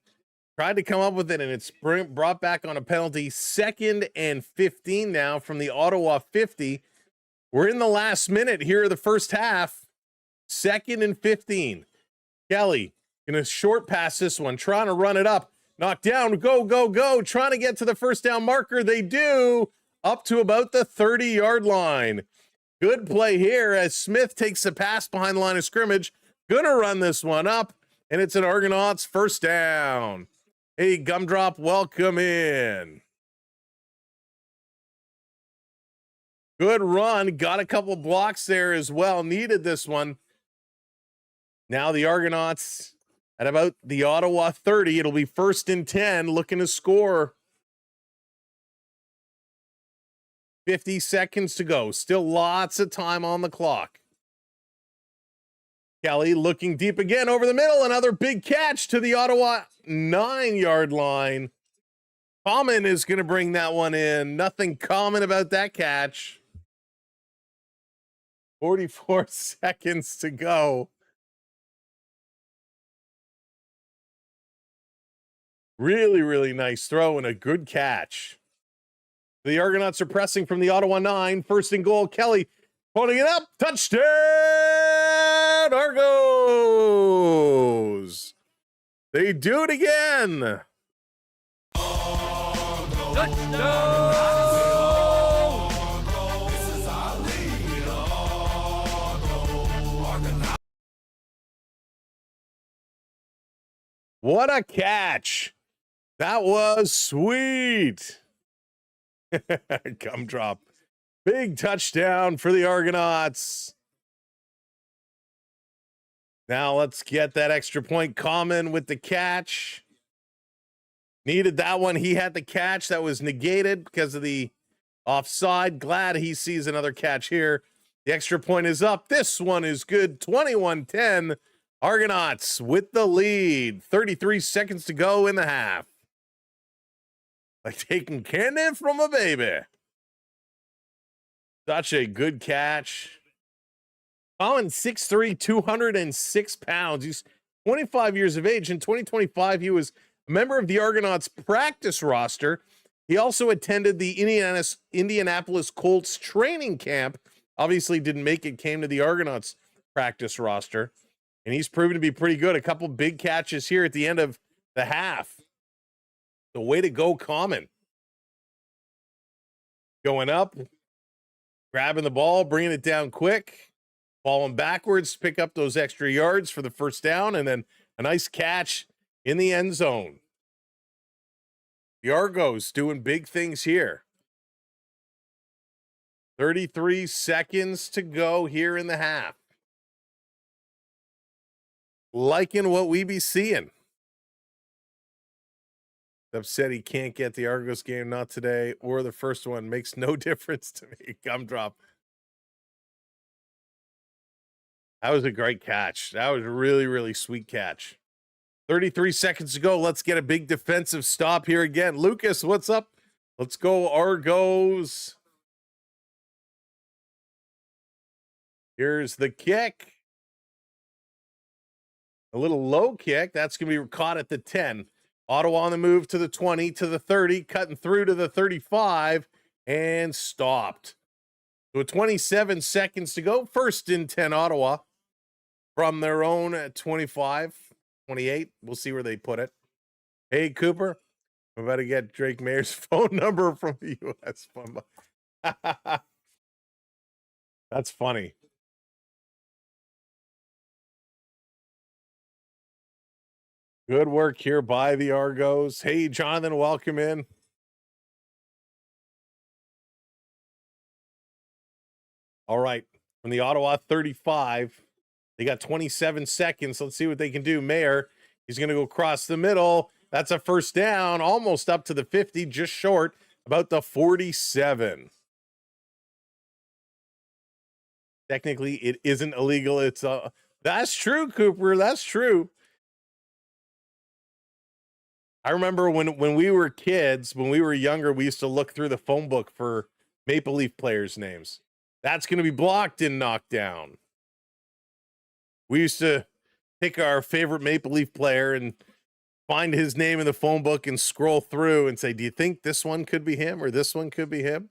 tried to come up with it, and it's brought back on a penalty. 2nd and 15 now from the Ottawa 50. We're in the last minute here of the first half. 2nd and 15. Kelly gonna short pass this one, trying to run it up. Knock down, go, go, go. Trying to get to the first down marker. They do, up to about the 30-yard line. Good play here as Smith takes the pass behind the line of scrimmage. Gonna run this one up, and it's an Argonauts first down. Hey, Gumdrop, welcome in. Good run. Got a couple blocks there as well. Needed this one. Now the Argonauts at about the Ottawa 30. It'll be 1st and 10, looking to score. 50 seconds to go. Still lots of time on the clock. Kelly looking deep again over the middle. Another big catch to the Ottawa 9-yard line. Common is going to bring that one in. Nothing common about that catch. 44 seconds to go. Really, really nice throw and a good catch. The Argonauts are pressing from the Ottawa 9. 1st and goal. Kelly holding it up. Touchdown, Argos. They do it again. What a catch. That was sweet. Gumdrop. Big touchdown for the Argonauts. Now let's get that extra point. Common with the catch. Needed that one. He had the catch that was negated because of the offside. Glad he sees another catch here. The extra point is up. This one is good. 21-10. Argonauts with the lead. 33 seconds to go in the half. Like taking candy from a baby. Such a good catch. Colin, 6'3", 206 pounds. He's 25 years of age. In 2025, he was a member of the Argonauts practice roster. He also attended the Indianapolis Colts training camp. Obviously didn't make it, came to the Argonauts practice roster. And he's proven to be pretty good. A couple big catches here at the end of the half. The way to go, Common. Going up, grabbing the ball, bringing it down quick, falling backwards, pick up those extra yards for the first down, and then a nice catch in the end zone. The Argos doing big things here. 33 seconds to go here in the half. Liking what we be seeing. Upset he can't get the Argos game, not today or the first one. Makes no difference to me. Gumdrop. That was a great catch. That was a really, really sweet catch. 33 seconds to go. Let's get a big defensive stop here again. Lucas, what's up? Let's go Argos. Here's the kick. A little low kick. That's going to be caught at the 10. Ottawa on the move to the 20, to the 30, cutting through to the 35, and stopped. So 27 seconds to go. First and 10, Ottawa from their own 25, 28. We'll see where they put it. Hey, Cooper, I'm about to get Drake Mayer's phone number from the U.S. That's funny. Good work here by the Argos. Hey, Jonathan, welcome in. All right, from the Ottawa 35, they got 27 seconds. Let's see what they can do. Mayer, he's going to go across the middle. That's a first down, almost up to the 50, just short, about the 47. Technically, it isn't illegal. It's that's true, Cooper. That's true. I remember when we were kids, when we were younger, we used to look through the phone book for Maple Leaf players' names. That's going to be blocked and knocked down. We used to pick our favorite Maple Leaf player and find his name in the phone book and scroll through and say, do you think this one could be him or this one could be him?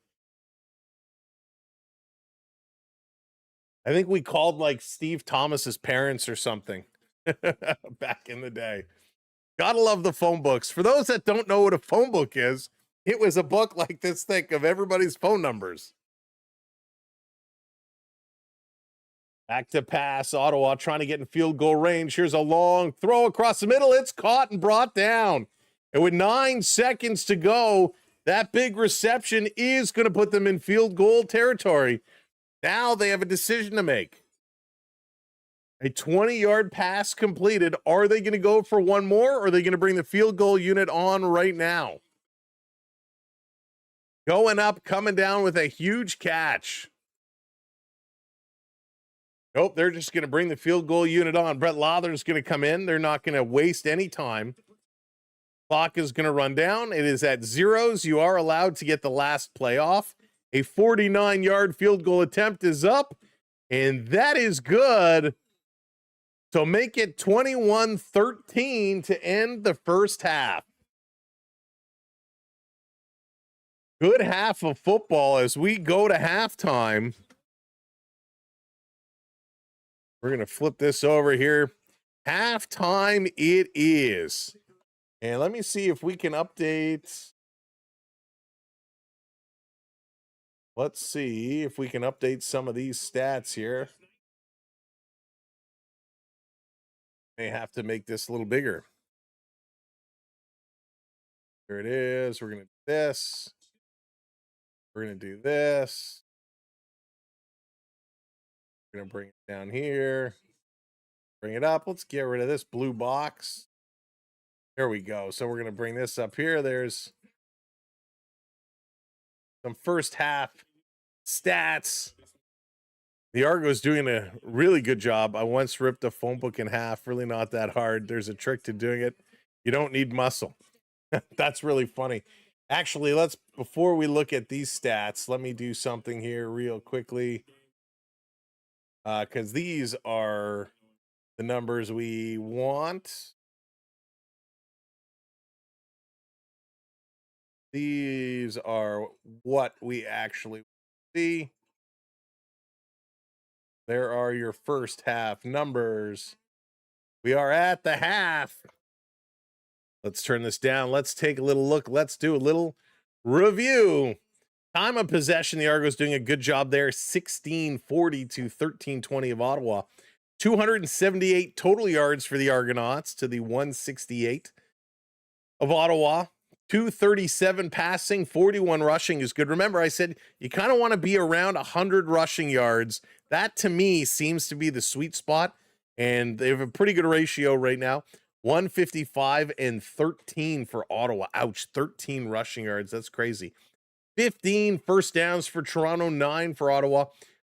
I think we called like Steve Thomas's parents or something back in the day. Gotta love the phone books. For those that don't know what a phone book is, it was a book like this thick of everybody's phone numbers. Back to pass. Ottawa trying to get in field goal range. Here's a long throw across the middle. It's caught and brought down. And with 9 seconds to go, that big reception is going to put them in field goal territory. Now they have a decision to make. A 20-yard pass completed. Are they going to go for one more, or are they going to bring the field goal unit on right now? Going up, coming down with a huge catch. Nope, they're just going to bring the field goal unit on. Brett Lauther's going to come in. They're not going to waste any time. Clock is going to run down. It is at zeros. You are allowed to get the last play off. A 49-yard field goal attempt is up, and that is good. So make it 21-13 to end the first half. Good half of football as we go to halftime. We're going to flip this over here. Halftime it is. And let me see if we can update. Let's see if we can update some of these stats here. May have to make this a little bigger. There it is. We're going to do this. We're going to do this. We're going to bring it down here. Bring it up. Let's get rid of this blue box. There we go. So we're going to bring this up here. There's some first half stats. The Argos doing a really good job. I once ripped a phone book in half. Really not that hard. There's a trick to doing it. You don't need muscle. That's really funny. Actually, before we look at these stats, let me do something here real quickly. Because these are the numbers we want. These are what we actually see. There are your first half numbers. We are at the half. Let's turn this down. Let's take a little look. Let's do a little review. Time of possession, the Argos doing a good job there. 1640 to 1320 of Ottawa. 278 total yards for the Argonauts to the 168 of Ottawa. 237 passing, 41 rushing is good. Remember, I said you kind of want to be around 100 rushing yards. That, to me, seems to be the sweet spot, and they have a pretty good ratio right now. 155 and 13 for Ottawa. Ouch, 13 rushing yards. That's crazy. 15 first downs for Toronto, 9 for Ottawa.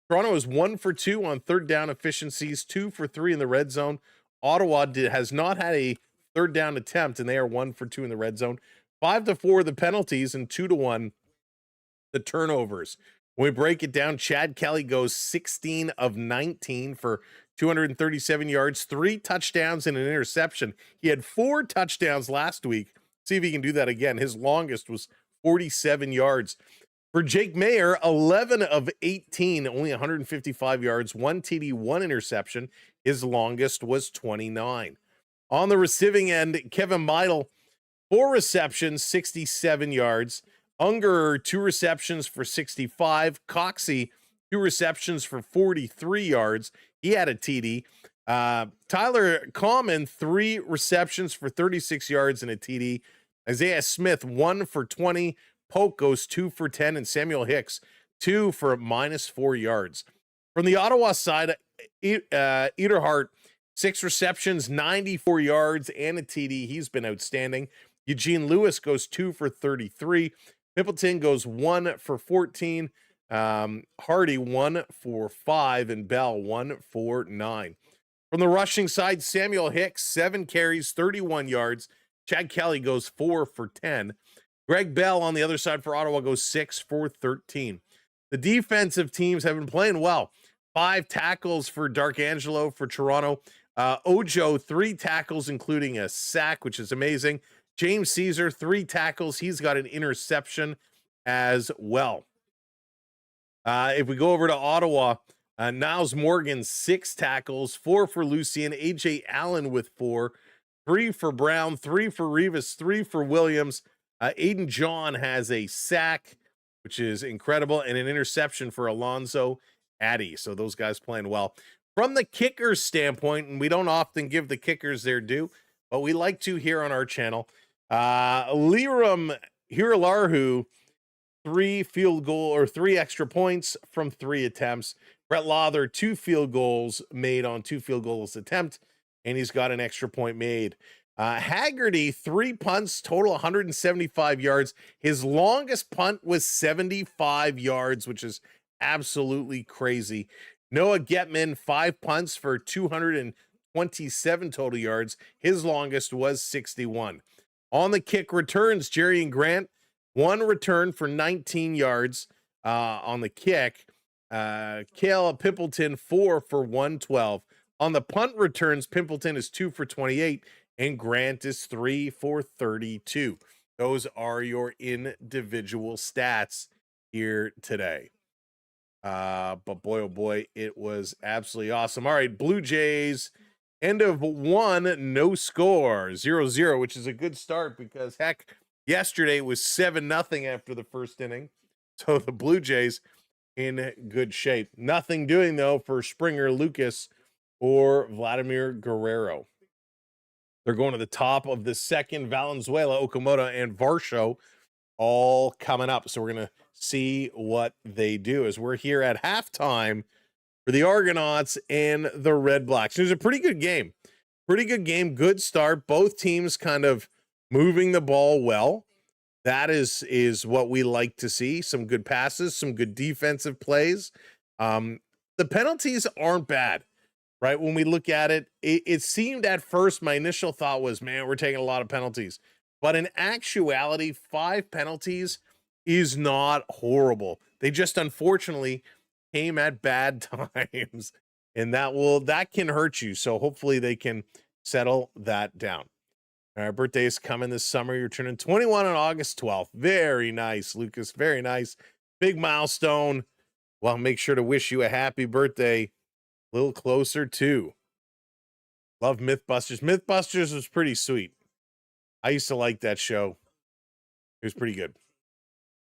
Toronto is 1 for 2 on third down efficiencies, 2 for 3 in the red zone. Ottawa has not had a third down attempt, and they are 1 for 2 in the red zone. 5-4 the penalties and 2-1 the turnovers. When we break it down, Chad Kelly goes 16 of 19 for 237 yards, 3 touchdowns, and an interception. He had 4 touchdowns last week. See if he can do that again. His longest was 47 yards. For Jake Mayer, 11 of 18, only 155 yards, 1 TD, 1 interception. His longest was 29. On the receiving end, Kevin Meidel, 4 receptions, 67 yards. Unger, 2 receptions for 65. Coxey, 2 receptions for 43 yards. He had a TD. Tyler Common, 3 receptions for 36 yards and a TD. Isaiah Smith, 1 for 20. Polk goes 2 for 10. And Samuel Hicks, 2 for -4 yards. From the Ottawa side, Ederhart, 6 receptions, 94 yards, and a TD. He's been outstanding. Eugene Lewis goes 2 for 33. Pimpleton goes 1 for 14. Hardy 1 for 5, and Bell 1 for 9. From the rushing side, Samuel Hicks, 7 carries, 31 yards. Chad Kelly goes 4 for 10. Greg Bell on the other side for Ottawa goes 6 for 13. The defensive teams have been playing well. 5 tackles for Darkangelo for Toronto. Ojo, 3 tackles, including a sack, which is amazing. James Caesar, 3 tackles. He's got an interception as well. If we go over to Ottawa, Niles Morgan, 6 tackles, 4 for Lucien. AJ Allen with 4, 3 for Brown, 3 for Rivas, 3 for Williams. Aiden John has a sack, which is incredible, and an interception for Alonzo Addy. So those guys playing well. From the kickers standpoint, and we don't often give the kickers their due, but we like to here on our channel. Liram Hiralarhu, 3 extra points from 3 attempts. Brett Lawther, 2 field goals made on 2 field goals attempt, and he's got an extra point made. Haggerty, 3 punts, total 175 yards. His longest punt was 75 yards, which is absolutely crazy. Noah Getman, 5 punts for 227 total yards. His longest was 61. On the kick returns, Jerry and Grant, 1 return for 19 yards on the kick. Kale Pimpleton, 4 for 112. On the punt returns, Pimpleton is 2 for 28, and Grant is 3 for 32. Those are your individual stats here today. But boy, oh boy, it was absolutely awesome. All right, Blue Jays, end of 1, no score, 0-0, which is a good start because, heck, yesterday was 7-0 after the first inning. So the Blue Jays in good shape. Nothing doing, though, for Springer, Lucas, or Vladimir Guerrero. They're going to the top of the second. Valenzuela, Okamoto, and Varsho all coming up. So we're going to see what they do as we're here at halftime for the Argonauts and the Redblacks. It was a pretty good game. Good start. Both teams kind of moving the ball well. That is what we like to see. Some good passes, some good defensive plays. The penalties aren't bad, right? When we look at it, it seemed at first, my initial thought was, man, we're taking a lot of penalties. But in actuality, 5 penalties is not horrible. They just unfortunately came at bad times, and that can hurt you. So hopefully they can settle that down. All right, birthday is coming this summer. You're turning 21 on August 12th. Very nice, Lucas. Very nice. Big milestone. Well, make sure to wish you a happy birthday. A little closer too. Love Mythbusters. Mythbusters was pretty sweet. I used to like that show. It was pretty good.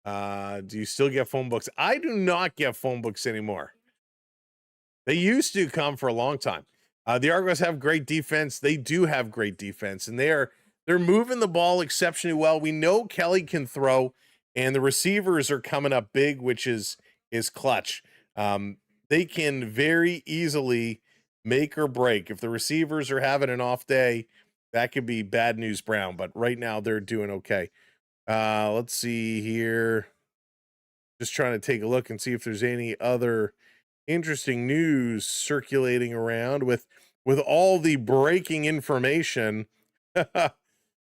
Do you still get phone books? I do not get phone books anymore. They used to come for a long time. The Argos have great defense. They do have great defense, and they're moving the ball exceptionally well. We know Kelly can throw, and the receivers are coming up big, which is clutch. They can very easily make or break. If the receivers are having an off day, that could be bad news Brown, but right now they're doing okay. Let's see here. Just trying to take a look and see if there's any other interesting news circulating around with all the breaking information.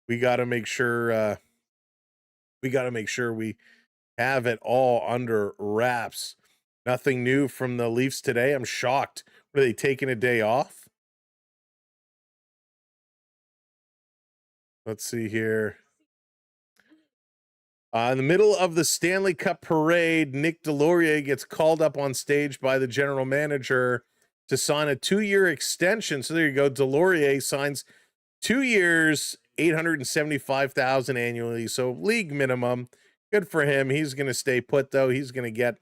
we got to make sure we have it all under wraps. Nothing new from the Leafs today. I'm shocked. Are they taking a day off? Let's see here. In the middle of the Stanley Cup parade, Nick Delorier gets called up on stage by the general manager to sign a 2-year extension. So there you go. Delorier signs 2 years, $875,000 annually. So league minimum. Good for him. He's going to stay put, though. He's going to get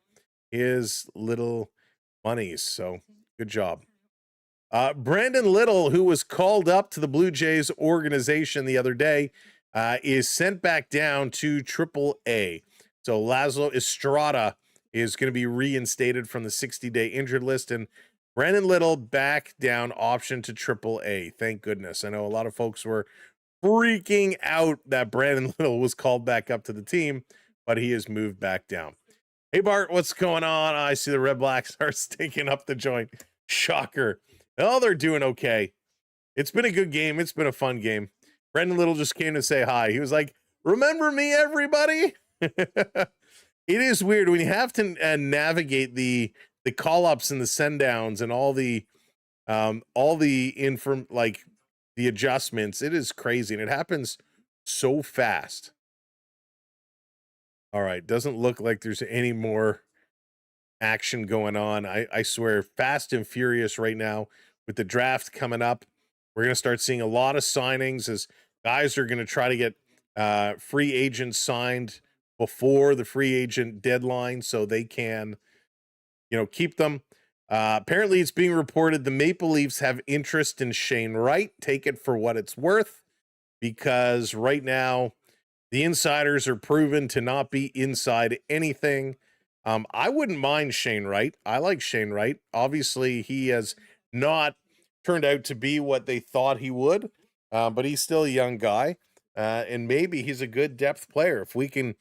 his little monies. So good job. Brandon Little, who was called up to the Blue Jays organization the other day, is sent back down to AAA. So Laszlo Estrada is going to be reinstated from the 60-day injured list, and Brandon Little back down, option to AAA. Thank goodness. I know a lot of folks were freaking out that Brandon Little was called back up to the team, but he has moved back down. Hey, Bart, what's going on? I see the Redblacks are stinking up the joint. Shocker. Oh, they're doing okay. It's been a good game. It's been a fun game. Brandon Little just came to say hi. He was like, remember me, everybody? It is weird when you have to navigate the call-ups and the send-downs and all the the adjustments. It is crazy, and it happens so fast. All right, doesn't look like there's any more action going on. I swear, fast and furious right now with the draft coming up. We're going to start seeing a lot of signings as guys are going to try to get free agents signed before the free agent deadline so they can, keep them. Apparently, it's being reported the Maple Leafs have interest in Shane Wright. Take it for what it's worth, because right now the insiders are proven to not be inside anything. I wouldn't mind Shane Wright. I like Shane Wright. Obviously, he has not turned out to be what they thought he would, but he's still a young guy, and maybe he's a good depth player. If we can,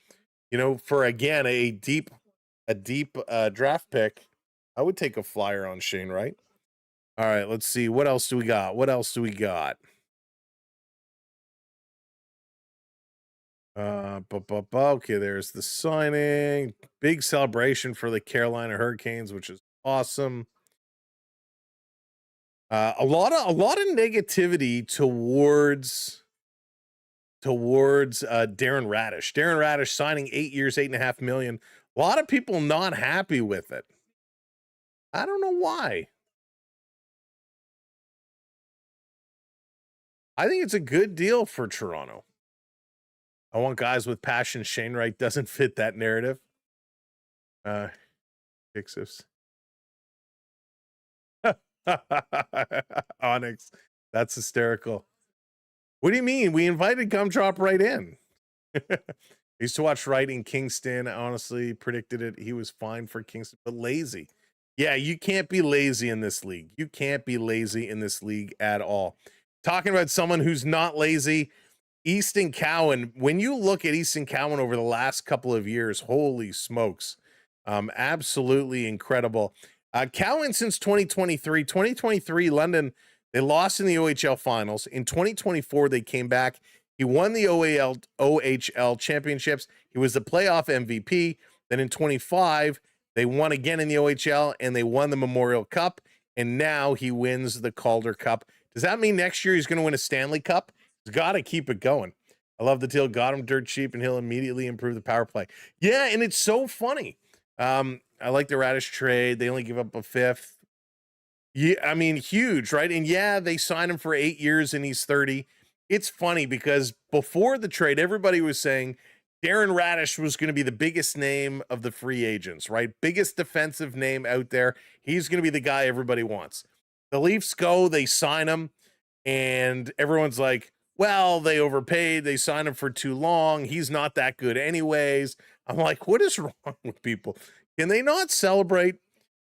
for again a deep draft pick, I would take a flyer on Shane Wright. All right, let's see. What else do we got? Okay, there's the signing. Big celebration for the Carolina Hurricanes, which is awesome. A lot of negativity towards Darren Radish. Darren Radish signing 8 years, $8.5 million. A lot of people not happy with it. I don't know why. I think it's a good deal for Toronto. I want guys with passion. Shane Wright doesn't fit that narrative. Fixus. Onyx. That's hysterical. What do you mean? We invited Gumdrop right in. I used to watch Wright in Kingston. I honestly predicted it. He was fine for Kingston, but lazy. Yeah, you can't be lazy in this league. You can't be lazy in this league at all. Talking about someone who's not lazy, Easton Cowan. When you look at Easton Cowan over the last couple of years, holy smokes. Absolutely incredible. Cowan since 2023, London, they lost in the OHL finals. In 2024, they came back. He won the OHL championships. He was the playoff MVP. Then in 25, they won again in the OHL and they won the Memorial Cup. And now he wins the Calder Cup. Does that mean next year he's going to win a Stanley Cup? He's got to keep it going. I love the deal. Got him dirt cheap and he'll immediately improve the power play. Yeah, and it's so funny. I like the Radish trade. They only give up a fifth. Yeah, I mean, huge, right? And yeah, they signed him for 8 years and he's 30. It's funny because before the trade, everybody was saying Darren Radish was going to be the biggest name of the free agents, right? Biggest defensive name out there. He's going to be the guy everybody wants. The Leafs go, they sign him, and everyone's like, well, they overpaid. They signed him for too long. He's not that good anyways. I'm like, what is wrong with people? Can they not celebrate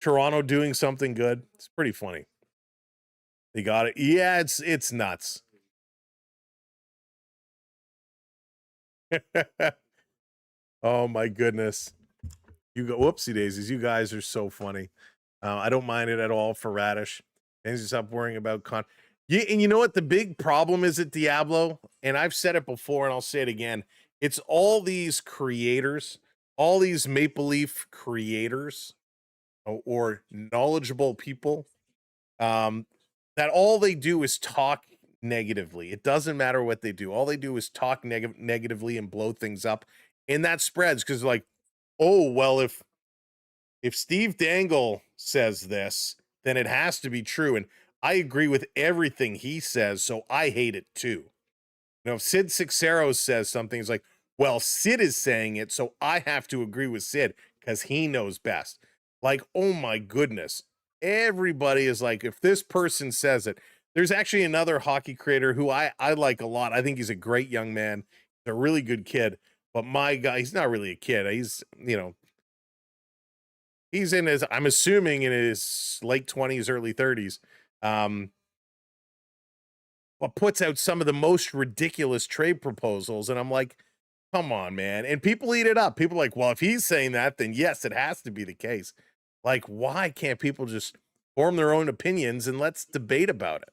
Toronto doing something good? It's pretty funny. They got it. Yeah, it's nuts. Oh my goodness. You go, whoopsie daisies. You guys are so funny. I don't mind it at all for Radish. And just stop worrying about yeah, and you know what the big problem is at Diablo? And I've said it before and I'll say it again. It's all these creators, all these Maple Leaf creators or knowledgeable people that all they do is talk negatively. It doesn't matter what they do. All they do is talk negatively and blow things up. And that spreads because like, oh, well, if Steve Dangle says this, then it has to be true. And I agree with everything he says, so I hate it too. You know, if Sid Sixero says something, it's like, well, Sid is saying it, so I have to agree with Sid because he knows best. Like, oh my goodness. Everybody is like, if this person says it, there's actually another hockey creator who I like a lot. I think he's a great young man. He's a really good kid. But my guy, he's not really a kid. He's, you know, he's in his, I'm assuming in his late 20s, early 30s. But puts out some of the most ridiculous trade proposals. And I'm like, come on, man. And people eat it up. People are like, well, if he's saying that, then yes, it has to be the case. Like, why can't people just form their own opinions and let's debate about it?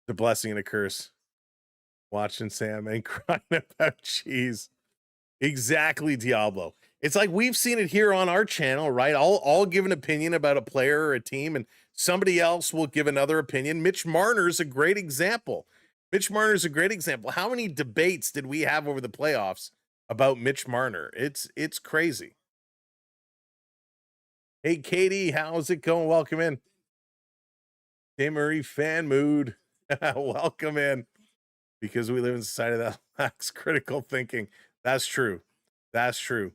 The blessing and a curse. Watching Sam and crying about cheese. Exactly, Diablo. It's like we've seen it here on our channel, right? I'll give an opinion about a player or a team, and somebody else will give another opinion. Mitch Marner's a great example. Mitch Marner's a great example. How many debates did we have over the playoffs about Mitch Marner? It's crazy. Hey, Katie, how's it going? Welcome in. Hey, Murray, fan mood. Welcome in. Because we live in a society that lacks critical thinking. That's true. That's true.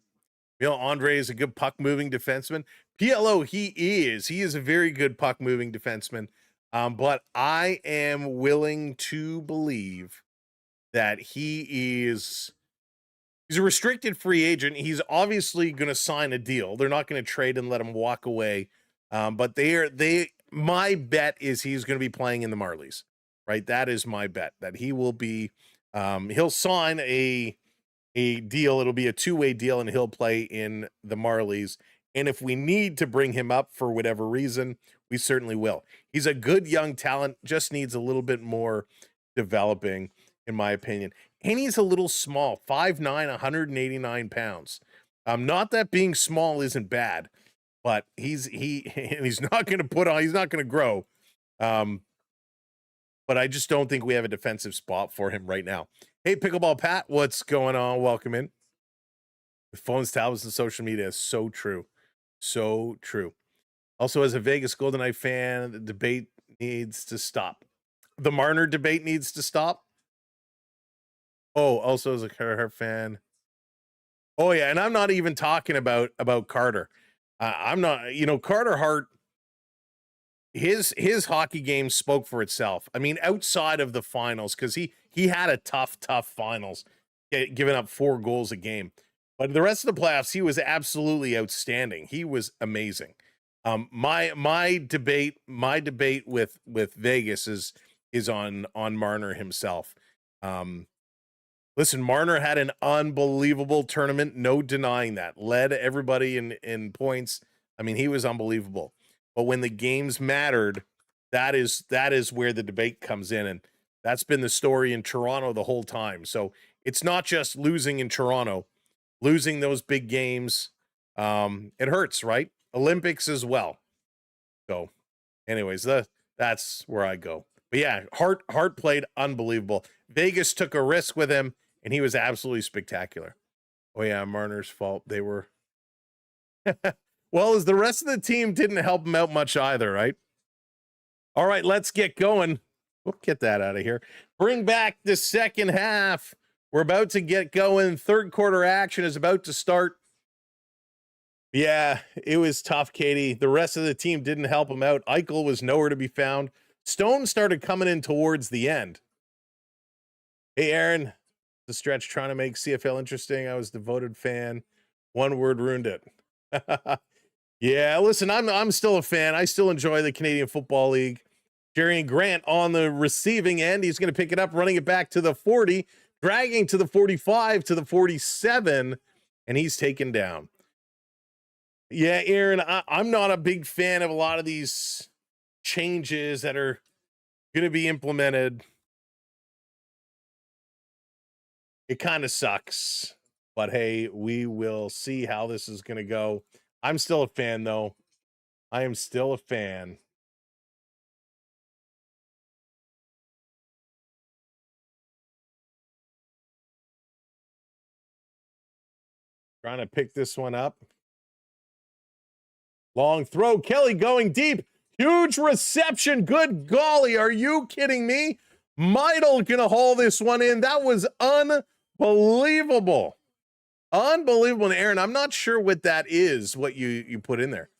You know, Andre is a good puck-moving defenseman. PLO, he is a very good puck-moving defenseman. But I am willing to believe that he's a restricted free agent. He's obviously going to sign a deal. They're not going to trade and let him walk away. But my bet is he's going to be playing in the Marlies, right? That is my bet, that he will be, he'll sign a deal. It'll be a two-way deal and he'll play in the Marlies. And if we need to bring him up for whatever reason, we certainly will. He's a good young talent, just needs a little bit more developing, in my opinion. And he's a little small, 5'9", 189 pounds. Not that being small isn't bad, but he's not going to put on, he's not going to grow. But I just don't think we have a defensive spot for him right now. Hey, Pickleball Pat, what's going on? Welcome in. The phones, tablets, and social media is so true. So true. Also, as a Vegas Golden Knight fan, the debate needs to stop. The Marner debate needs to stop. Oh, also as a Carter fan. Oh, yeah, and I'm not even talking about Carter. I'm not, you know, Carter Hart, his hockey game spoke for itself. I mean, outside of the finals, because he had a tough finals, giving up 4 goals a game. But the rest of the playoffs, he was absolutely outstanding. He was amazing. My debate with Vegas is on Marner himself. Listen, Marner had an unbelievable tournament, no denying that. Led everybody in points. I mean, he was unbelievable. But when the games mattered, that is where the debate comes in, and that's been the story in Toronto the whole time. So it's not just losing in Toronto, losing those big games. It hurts, right? Olympics as well. So, anyways, that's where I go. But yeah, Hart played unbelievable. Vegas took a risk with him, and he was absolutely spectacular. Oh yeah, Marner's fault. They were well, as the rest of the team didn't help him out much either, right? All right, let's get going. We'll get that out of here. Bring back the second half. We're about to get going. Third quarter action is about to start. Yeah, it was tough, Katie. The rest of the team didn't help him out. Eichel was nowhere to be found. Stone started coming in towards the end. Hey, Aaron, the stretch trying to make CFL interesting. I was a devoted fan. One word ruined it. Yeah, listen, I'm still a fan. I still enjoy the Canadian Football League. Jerry and Grant on the receiving end. He's going to pick it up, running it back to the 40, dragging to the 45, to the 47, and he's taken down. Yeah, Aaron, I'm not a big fan of a lot of these changes that are going to be implemented. It kind of sucks, but hey, we will see how this is going to go. I'm still a fan, though. I am still a fan. Trying to pick this one up. Long throw. Kelly going deep. Huge reception. Good golly. Are you kidding me? Meidel gonna haul this one in. That was unbelievable. Unbelievable. And Aaron, I'm not sure what that is, what you put in there.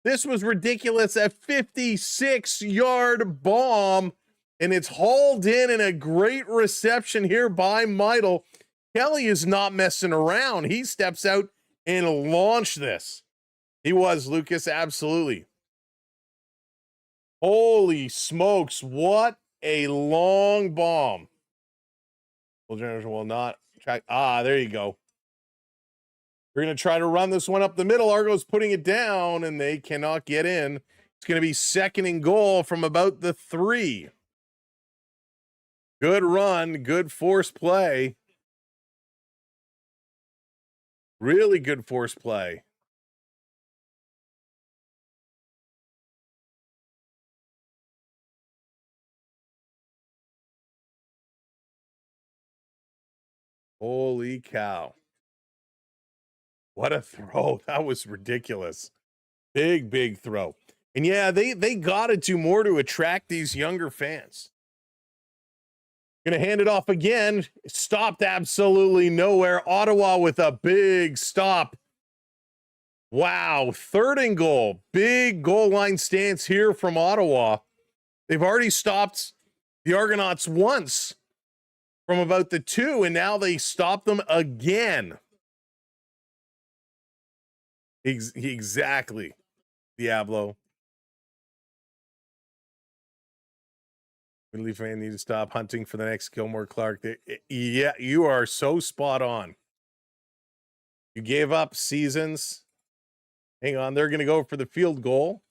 This was ridiculous. A 56-yard bomb, and it's hauled in a great reception here by Meidel. Kelly is not messing around. He steps out and launched this. He was, Lucas, absolutely. Holy smokes, what a long bomb. Well, generation will not track. There you go. We're going to try to run this one up the middle. Argos putting it down, and they cannot get in. It's going to be 2nd and goal from about the 3. Good run, good force play. Really good force play. Holy cow. What a throw. That was ridiculous. Big throw. And yeah, they got to do more to attract these younger fans. Gonna hand it off again. Stopped absolutely nowhere. Ottawa with a big stop. Wow, 3rd and goal. Big goal line stance here from Ottawa. They've already stopped the Argonauts once from about the 2, and now they stop them again. Exactly, Diablo. Ridley fan need to stop hunting for the next Gilmore Clark. Yeah, you are so spot on. You gave up seasons. Hang on, they're going to go for the field goal.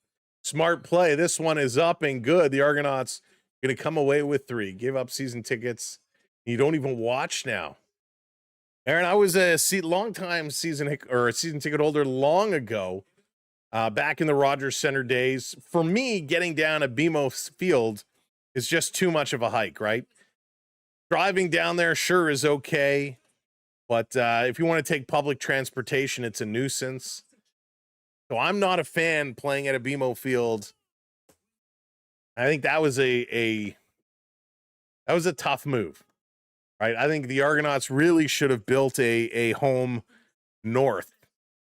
Smart play. This one is up and good. The Argonauts going to come away with 3. Gave up season tickets. You don't even watch now. Aaron, I was a long-time season ticket holder long ago, back in the Rogers Center days. For me, getting down at BMO Field is just too much of a hike, right? Driving down there sure is okay, but if you want to take public transportation, it's a nuisance. So I'm not a fan playing at a BMO Field. I think that was a tough move, right? I think the Argonauts really should have built a home north.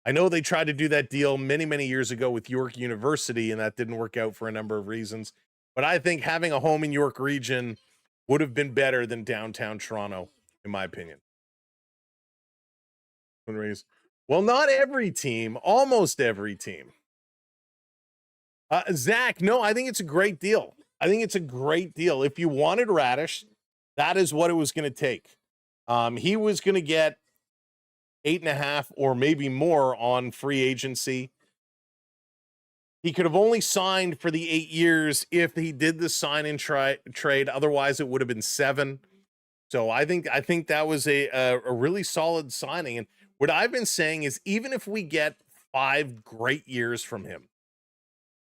I know they tried to do that deal many years ago with York University, and that didn't work out for a number of reasons. But I think having a home in York region would have been better than downtown Toronto, in my opinion. Well, not every team, almost every team. Zach, no, I think it's a great deal. I think it's a great deal. If you wanted Radish, that is what it was going to take. He was going to get 8.5 or maybe more on free agency. He could have only signed for the 8 years if he did the sign and trade. Otherwise, it would have been 7. So I think that was a really solid signing. And what I've been saying is, even if we get 5 great years from him,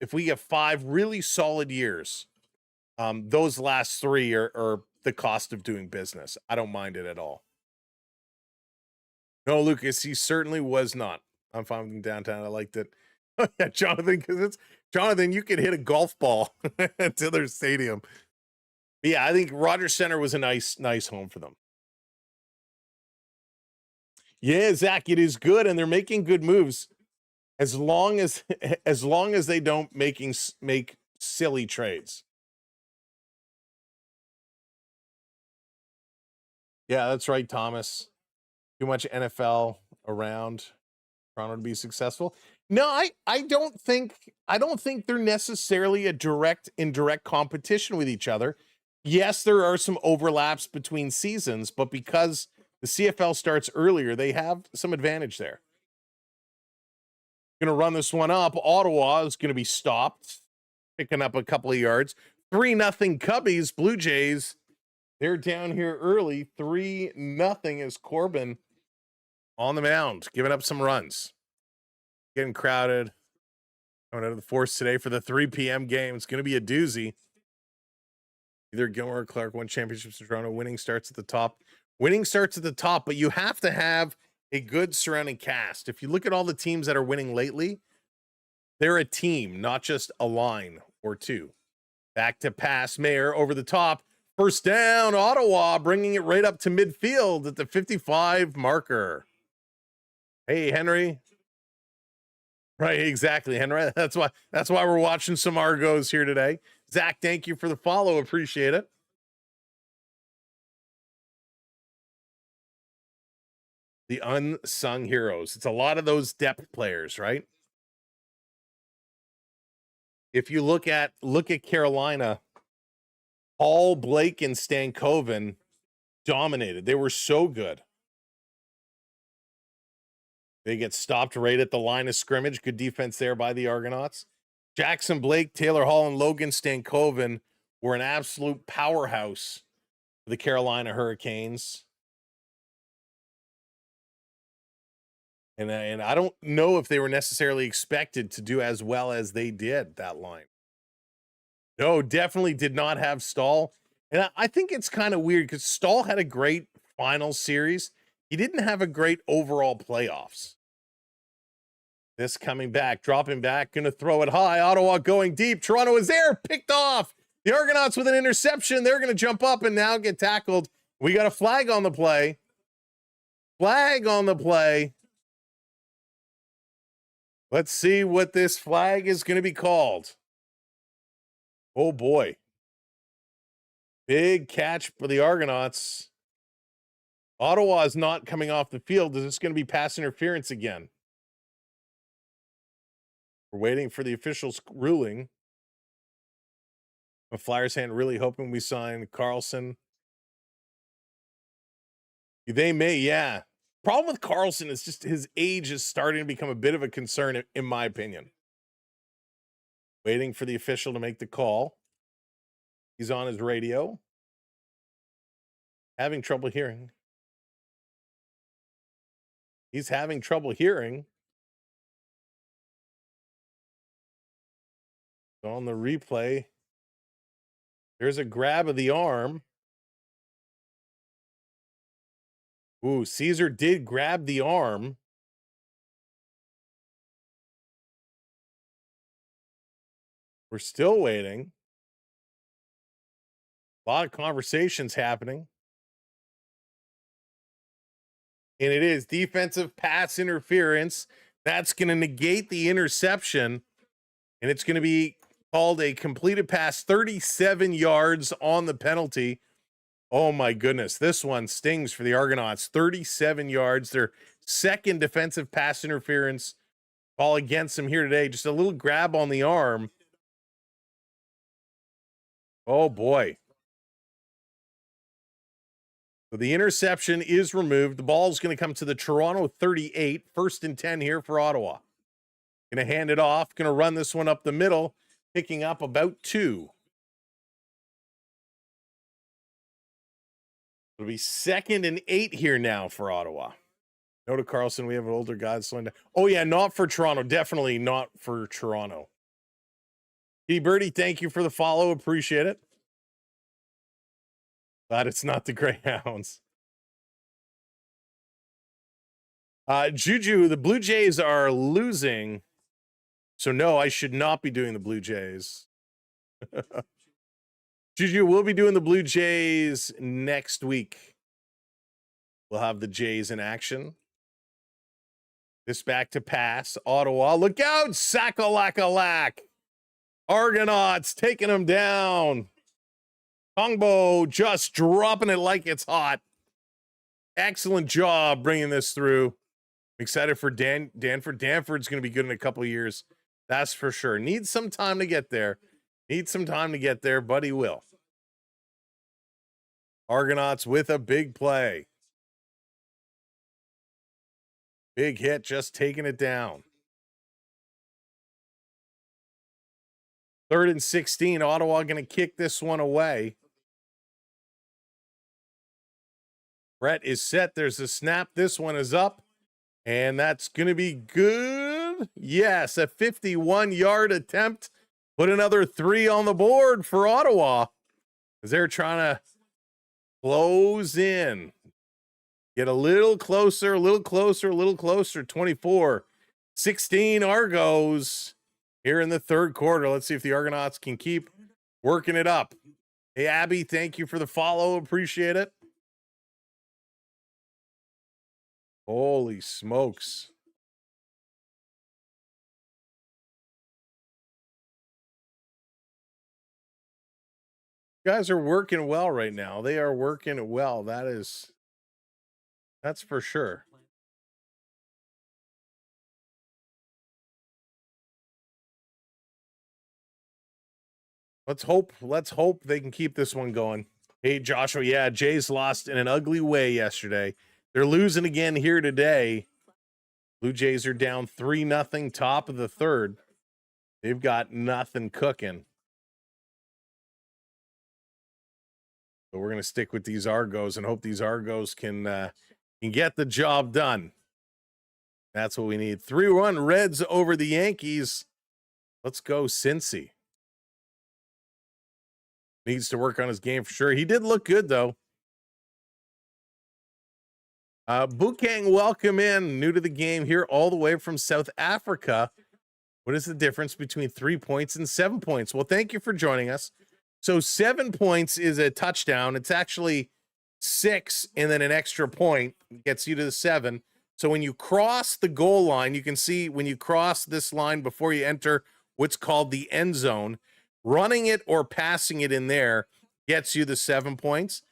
if we get 5 really solid years, those last 3 are the cost of doing business. I don't mind it at all. No, Lucas, he certainly was not. I'm fine with him downtown. I liked it. Yeah, Jonathan, because it's Jonathan, you could hit a golf ball to their stadium. But yeah, I think Rogers Center was a nice home for them. Yeah, Zach, it is good, and they're making good moves as long as they don't make silly trades. Yeah, that's right, Thomas. Too much NFL around Toronto to be successful. No, I don't think they're necessarily in direct competition with each other. Yes, there are some overlaps between seasons, but because the CFL starts earlier, they have some advantage there. Going to run this one up. Ottawa is going to be stopped, picking up a couple of yards. 3-0 Cubbies. Blue Jays, they're down here early. 3-0 as Corbin on the mound, giving up some runs. Getting crowded. Coming out of the Force today for the 3 p.m. game. It's going to be a doozy. Either Gilmore or Clark won championships in Toronto. Winning starts at the top. Winning starts at the top, but you have to have a good surrounding cast. If you look at all the teams that are winning lately, they're a team, not just a line or two. Back to pass, Mayer over the top. First down, Ottawa, bringing it right up to midfield at the 55 marker. Hey, Henry. Right, exactly, Henry. That's why we're watching some Argos here today. Zach, thank you for the follow. Appreciate it. The unsung heroes. It's a lot of those depth players, right? If you look at Carolina, Hall, Blake, and Stankoven dominated. They were so good. They get stopped right at the line of scrimmage. Good defense there by the Argonauts. Jackson Blake, Taylor Hall, and Logan Stankoven were an absolute powerhouse for the Carolina Hurricanes. And I don't know if they were necessarily expected to do as well as they did, that line. No, definitely did not have Stahl. And I think it's kind of weird because Stahl had a great final series. He didn't have a great overall playoffs. This coming back, dropping back, going to throw it high. Ottawa going deep. Toronto is there, picked off. The Argonauts with an interception. They're going to jump up and now get tackled. We got a flag on the play. Flag on the play. Let's see what this flag is going to be called. Oh, boy. Big catch for the Argonauts. Ottawa is not coming off the field. Is this going to be pass interference again? We're waiting for the official's ruling. The Flyers hand really hoping we sign Carlson. They may, yeah. Problem with Carlson is just his age is starting to become a bit of a concern, in my opinion. Waiting for the official to make the call. He's on his radio. Having trouble hearing. He's having trouble hearing. On the replay, there's a grab of the arm. Ooh, Caesar did grab the arm. We're still waiting. A lot of conversations happening. And it is defensive pass interference. That's going to negate the interception. And it's going to be called a completed pass, 37 yards on the penalty. Oh my goodness, this one stings for the Argonauts. 37 yards, their second defensive pass interference call against them here today. Just a little grab on the arm. Oh boy. So the interception is removed. The ball is going to come to the Toronto 38. 1st and 10 here for Ottawa. Going to hand it off. Going to run this one up the middle. Picking up about 2. It'll be 2nd and 8 here now for Ottawa. No to Carlson. We have an older guy slowing down. Oh, yeah, not for Toronto. Definitely not for Toronto. T. Birdie, thank you for the follow. Appreciate it. Glad it's not the Greyhounds. Juju, the Blue Jays are losing. So, no, I should not be doing the Blue Jays. Juju, we'll be doing the Blue Jays next week. We'll have the Jays in action. This back to pass. Ottawa, look out! Sack-a-lack-a-lack. Argonauts taking them down. Tongbo just dropping it like it's hot. Excellent job bringing this through. I'm excited for Danford. Danford's going to be good in a couple of years. That's for sure. Needs some time to get there. But he will. Argonauts with a big play. Big hit, just taking it down. 3rd and 16. Ottawa going to kick this one away. Brett is set. There's a snap. This one is up. And that's going to be good. good? Yes, a 51-yard attempt. Put another 3 on the board for Ottawa as they're trying to close in. Get a little closer, a little closer, a little closer. 24-16 Argos here in the third quarter. Let's see if the Argonauts can keep working it up. Hey, Abby, thank you for the follow. Appreciate it. Holy smokes. You guys are working well right now. They are working well. That's for sure. Let's hope they can keep this one going. Hey, Joshua, yeah, Jays lost in an ugly way yesterday. They're losing again here today. Blue Jays are down 3-0, top of the third. They've got nothing cooking. So we're going to stick with these Argos and hope these Argos can get the job done. That's what we need. 3-1 Reds over the Yankees. Let's go, Cincy. Needs to work on his game for sure. He did look good, though. Bukang, welcome in. New to the game here all the way from South Africa. What is the difference between 3 points and 7 points? Well, thank you for joining us. So 7 points is a touchdown. It's actually 6 and then an extra point gets you to the 7. So when you cross the goal line, you can see when you cross this line before you enter what's called the end zone, running it or passing it in there gets you the 7 points.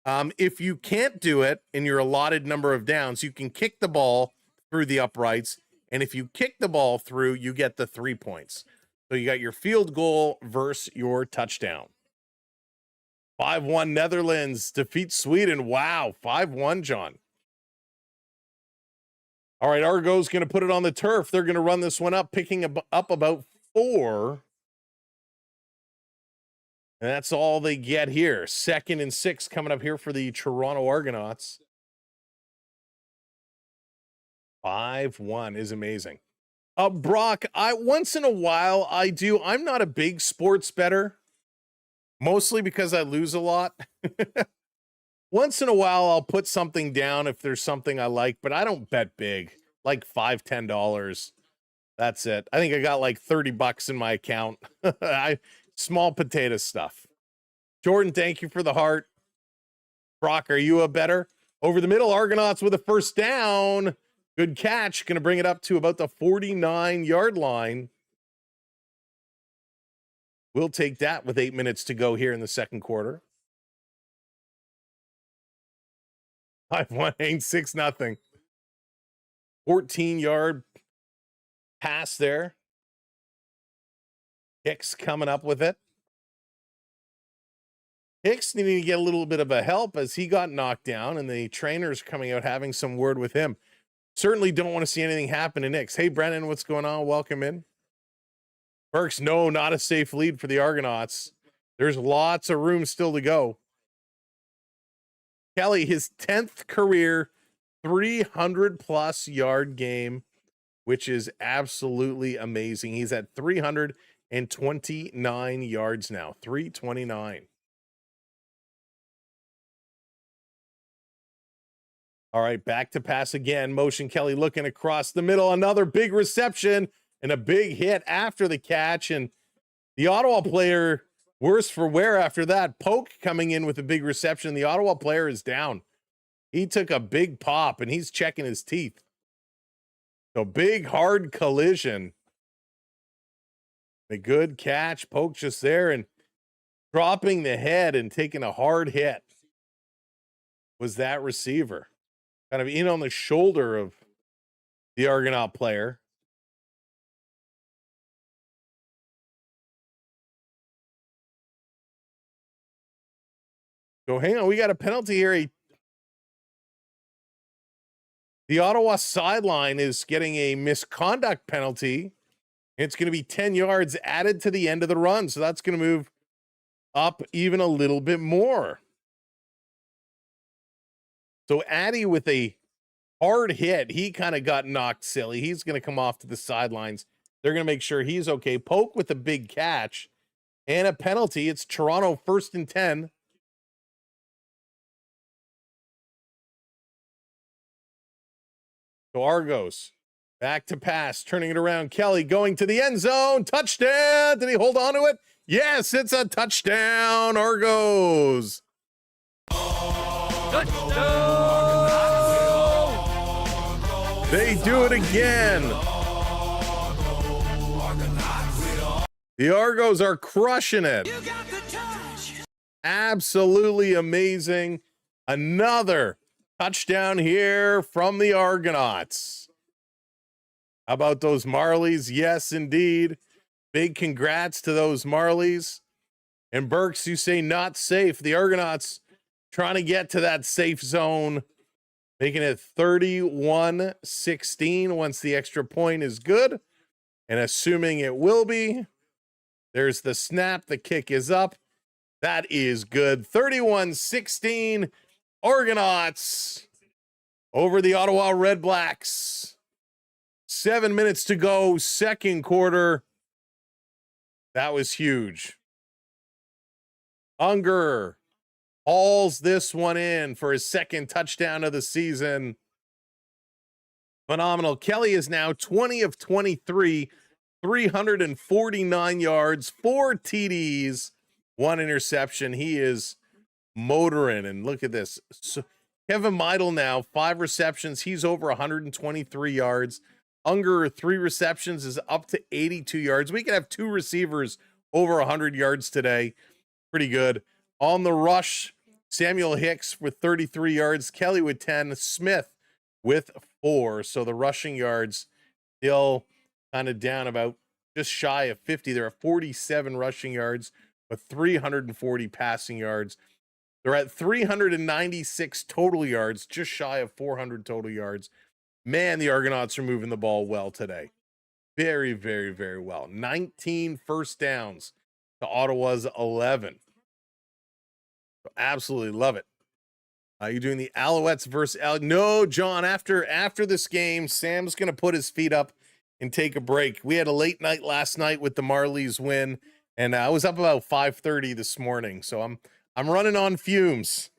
If you can't do it in your allotted number of downs, you can kick the ball through the uprights. And if you kick the ball through, you get the 3 points. So you got your field goal versus your touchdown. 5-1 Netherlands defeats Sweden. Wow, 5-1, John. All right, Argo's going to put it on the turf. They're going to run this one up, picking up about 4. And that's all they get here. 2nd and 6 coming up here for the Toronto Argonauts. 5-1 is amazing. Brock, once in a while I'm not a big sports bettor, mostly because I lose a lot. Once in a while, I'll put something down if there's something I like, but I don't bet big, like $5, $10. That's it. I think I got like $30 in my account. Small potato stuff. Jordan, thank you for the heart. Brock, are you a bettor? Over the middle, Argonauts with a first down. Good catch. Going to bring it up to about the 49-yard line. We'll take that with 8 minutes to go here in the second quarter. 5-1 ain't 6-0. 14-yard pass there. Hicks coming up with it. Hicks needing to get a little bit of a help as he got knocked down, and the trainer's coming out having some word with him. Certainly don't want to see anything happen to Hicks. Hey, Brennan, what's going on? Welcome in. Perks, no, not a safe lead for the Argonauts. There's lots of room still to go. Kelly, his 10th career 300-plus yard game, which is absolutely amazing. He's at 329 yards now, 329. All right, back to pass again. Motion Kelly looking across the middle. Another big reception and a big hit after the catch. And the Ottawa player, worse for wear after that. Poke coming in with a big reception. The Ottawa player is down. He took a big pop, and he's checking his teeth. So big, hard collision. A good catch. Poke just there and dropping the head and taking a hard hit was that receiver. Kind of in on the shoulder of the Argonaut player. So hang on, we got a penalty here. The Ottawa sideline is getting a misconduct penalty. It's going to be 10 yards added to the end of the run. So that's going to move up even a little bit more. So Addy with a hard hit. He kind of got knocked silly. He's going to come off to the sidelines. They're going to make sure he's okay. Poke with a big catch and a penalty. It's Toronto 1st and 10. So Argos back to pass, turning it around. Kelly going to the end zone. Touchdown. Did he hold on to it? Yes, it's a touchdown. Argos. Touchdown! They do it again. The Argos are crushing it. Absolutely amazing. Another touchdown here from the Argonauts. How about those Marlies? Yes, indeed. Big congrats to those Marlies. And Burks, you say not safe. The Argonauts trying to get to that safe zone, making it 31-16 once the extra point is good. And assuming it will be, there's the snap. The kick is up. That is good. 31-16, Argonauts over the Ottawa Redblacks. 7 minutes to go, second quarter. That was huge. Unger hauls this one in for his second touchdown of the season. Phenomenal. Kelly is now 20 of 23, 349 yards, 4 TDs, 1 interception. He is motoring, and look at this. So Kevin Meidel now 5 receptions. He's over 123 yards. Unger 3 receptions is up to 82 yards. We can have 2 receivers over 100 yards today. Pretty good. On the rush, Samuel Hicks with 33 yards, Kelly with 10, Smith with 4. So the rushing yards still kind of down about just shy of 50. They're at 47 rushing yards with 340 passing yards. They're at 396 total yards, just shy of 400 total yards. Man, the Argonauts are moving the ball well today. Very, very, very well. 19 first downs to Ottawa's 11. Absolutely love it. You're doing the Alouettes versus No, John, after this game, Sam's going to put his feet up and take a break. We had a late night last night with the Marlies win, and I was up about 5:30 this morning, so I'm running on fumes.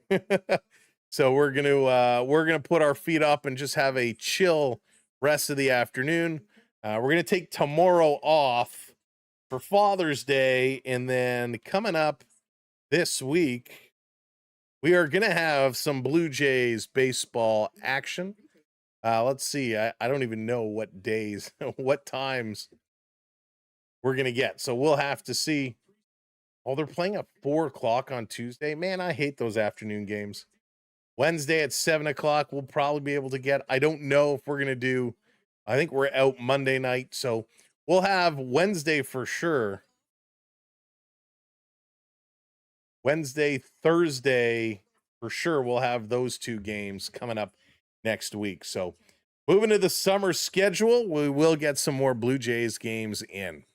So we're gonna put our feet up and just have a chill rest of the afternoon. We're gonna take tomorrow off for Father's Day, and then coming up this week, we are gonna have some Blue Jays baseball action. Let's see. I don't even know what days, what times we're gonna get. So we'll have to see. Oh, they're playing at 4 o'clock on Tuesday. Man, I hate those afternoon games. Wednesday at 7 o'clock, we'll probably be able to get. I don't know if we're going to do. I think we're out Monday night. So we'll have Wednesday for sure. Wednesday, Thursday for sure. We'll have those 2 games coming up next week. So moving to the summer schedule, we will get some more Blue Jays games in.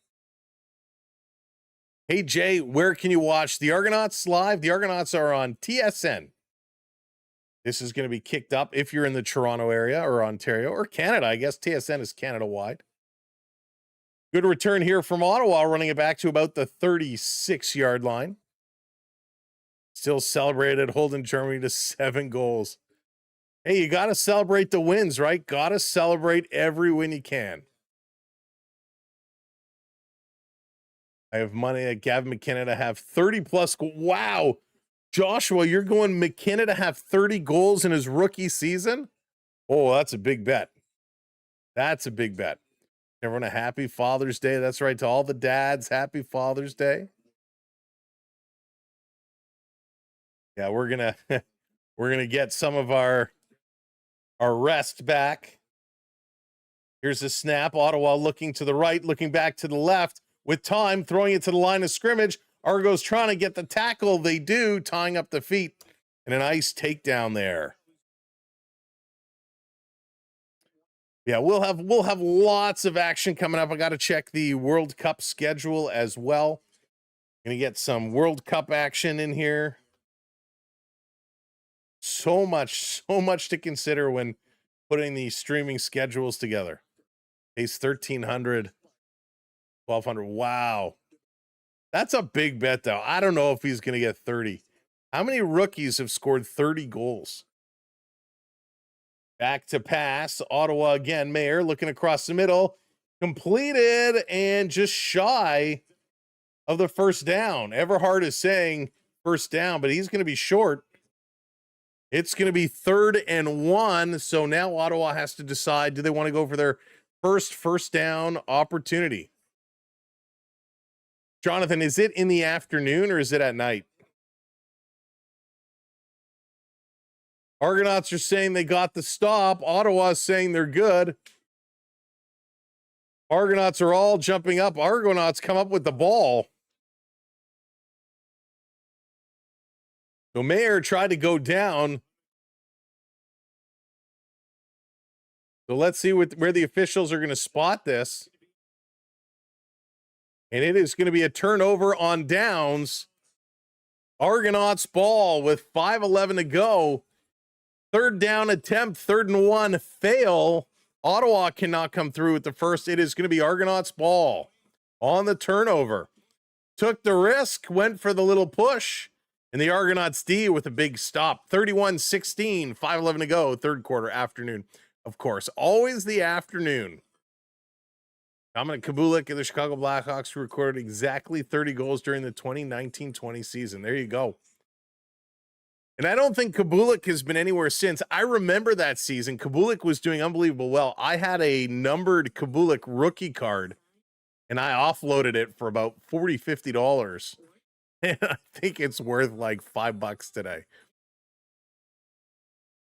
Hey, Jay, where can you watch the Argonauts live? The Argonauts are on TSN. This is going to be kicked up if you're in the Toronto area or Ontario or Canada. I guess TSN is Canada-wide. Good return here from Ottawa, running it back to about the 36-yard line. Still celebrated, holding Germany to 7 goals. Hey, you got to celebrate the wins, right? Got to celebrate every win you can. I have money at Gavin McKenna to have 30-plus. Wow. Joshua, you're going McKenna to have 30 goals in his rookie season? Oh, that's a big bet. That's a big bet. Everyone a happy Father's Day. That's right. To all the dads, happy Father's Day. Yeah, we're gonna get some of our rest back. Here's a snap. Ottawa looking to the right, looking back to the left with time, throwing it to the line of scrimmage. Argos trying to get the tackle. They do, tying up the feet, and a nice takedown there. Yeah, we'll have lots of action coming up. I got to check the World Cup schedule as well. Gonna get some World Cup action in here. So much to consider when putting the streaming schedules together. Pays 1,300, 1,200. Wow. That's a big bet, though. I don't know if he's going to get 30. How many rookies have scored 30 goals? Back to pass. Ottawa again. Mayer looking across the middle. Completed and just shy of the first down. Everhard is saying first down, but he's going to be short. It's going to be 3rd and 1. So now Ottawa has to decide, do they want to go for their first down opportunity? Jonathan, is it in the afternoon or is it at night? Argonauts are saying they got the stop. Ottawa's saying they're good. Argonauts are all jumping up. Argonauts come up with the ball. So Mayer tried to go down. So let's see where the officials are going to spot this. And it is going to be a turnover on downs. Argonauts ball with 5:11 to go. 3rd down attempt, 3rd and 1, fail. Ottawa cannot come through with the first. It is going to be Argonauts ball on the turnover. Took the risk, went for the little push, and the Argonauts D with a big stop. 31-16, 5:11 to go, 3rd quarter, afternoon. Of course, always the afternoon. Dominic Kabulik of the Chicago Blackhawks recorded exactly 30 goals during the 2019-20 season. There you go. And I don't think Kabulik has been anywhere since. I remember that season. Kabulik was doing unbelievable well. I had a numbered Kabulik rookie card, and I offloaded it for about $40, $50. And I think it's worth like $5 today.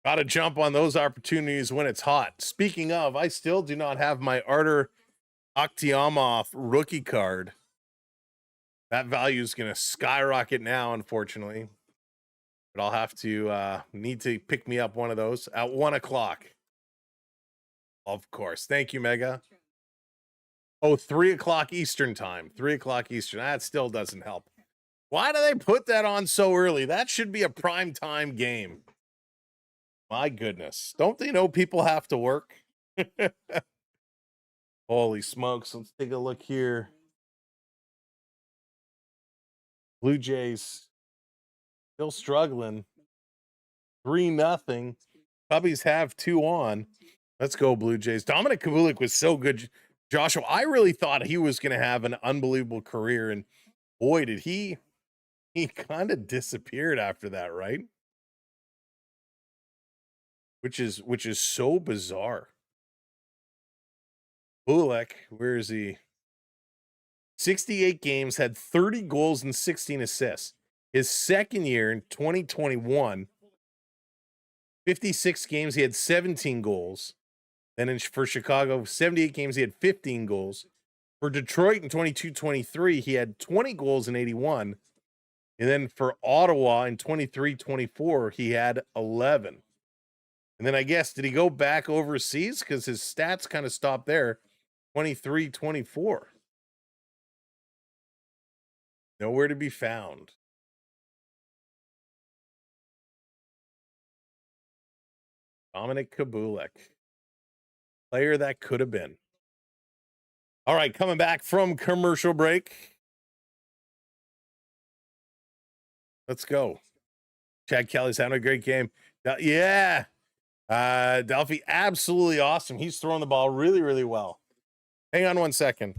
Got to jump on those opportunities when it's hot. Speaking of, I still do not have my Artur Akhtiamov rookie card. That value is going to skyrocket now, unfortunately. But I'll have to need to pick me up one of those at 1 o'clock. Of course. Thank you, Mega. Oh, 3 o'clock Eastern time. 3 o'clock Eastern. That still doesn't help. Why do they put that on so early? That should be a prime time game. My goodness. Don't they know people have to work? Holy smokes. Let's take a look here. Blue Jays still struggling. 3-0. Cubbies have 2 on. Let's go, Blue Jays. Dominic Kabulik was so good. Joshua, I really thought he was going to have an unbelievable career. And boy, did he kind of disappeared after that, right? Which is so bizarre. Bulek, where is he? 68 games, had 30 goals and 16 assists. His second year in 2021, 56 games, he had 17 goals. Then for Chicago, 78 games, he had 15 goals. For Detroit in 22-23, he had 20 goals and 81. And then for Ottawa in 23-24, he had 11. And then I guess, did he go back overseas? Because his stats kind of stopped there. 23-24. Nowhere to be found. Dominic Kabulik. Player that could have been. All right, coming back from commercial break. Let's go. Chad Kelly's having a great game. Yeah. Delphi, absolutely awesome. He's throwing the ball really, really well. Hang on 1 second.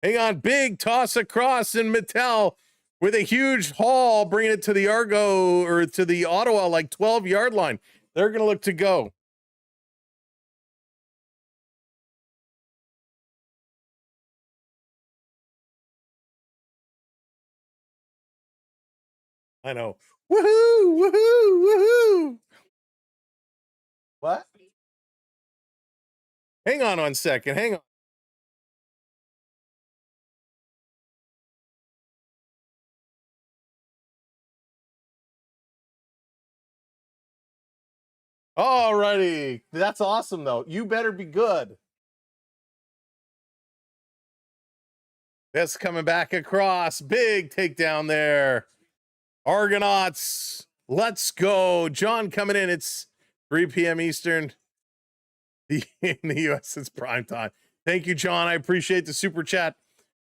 Hang on, big toss across, and Mattel with a huge haul, bringing it to the Argo or to the Ottawa like 12-yard line. They're going to look to go. I know. Woohoo! Woohoo! Woohoo! What? Hang on 1 second. Hang on. All righty. That's awesome, though. You better be good. This coming back across. Big takedown there. Argonauts, let's go. John coming in. It's 3 p.m. Eastern. In the U.S., it's prime time. Thank you, John. I appreciate the super chat.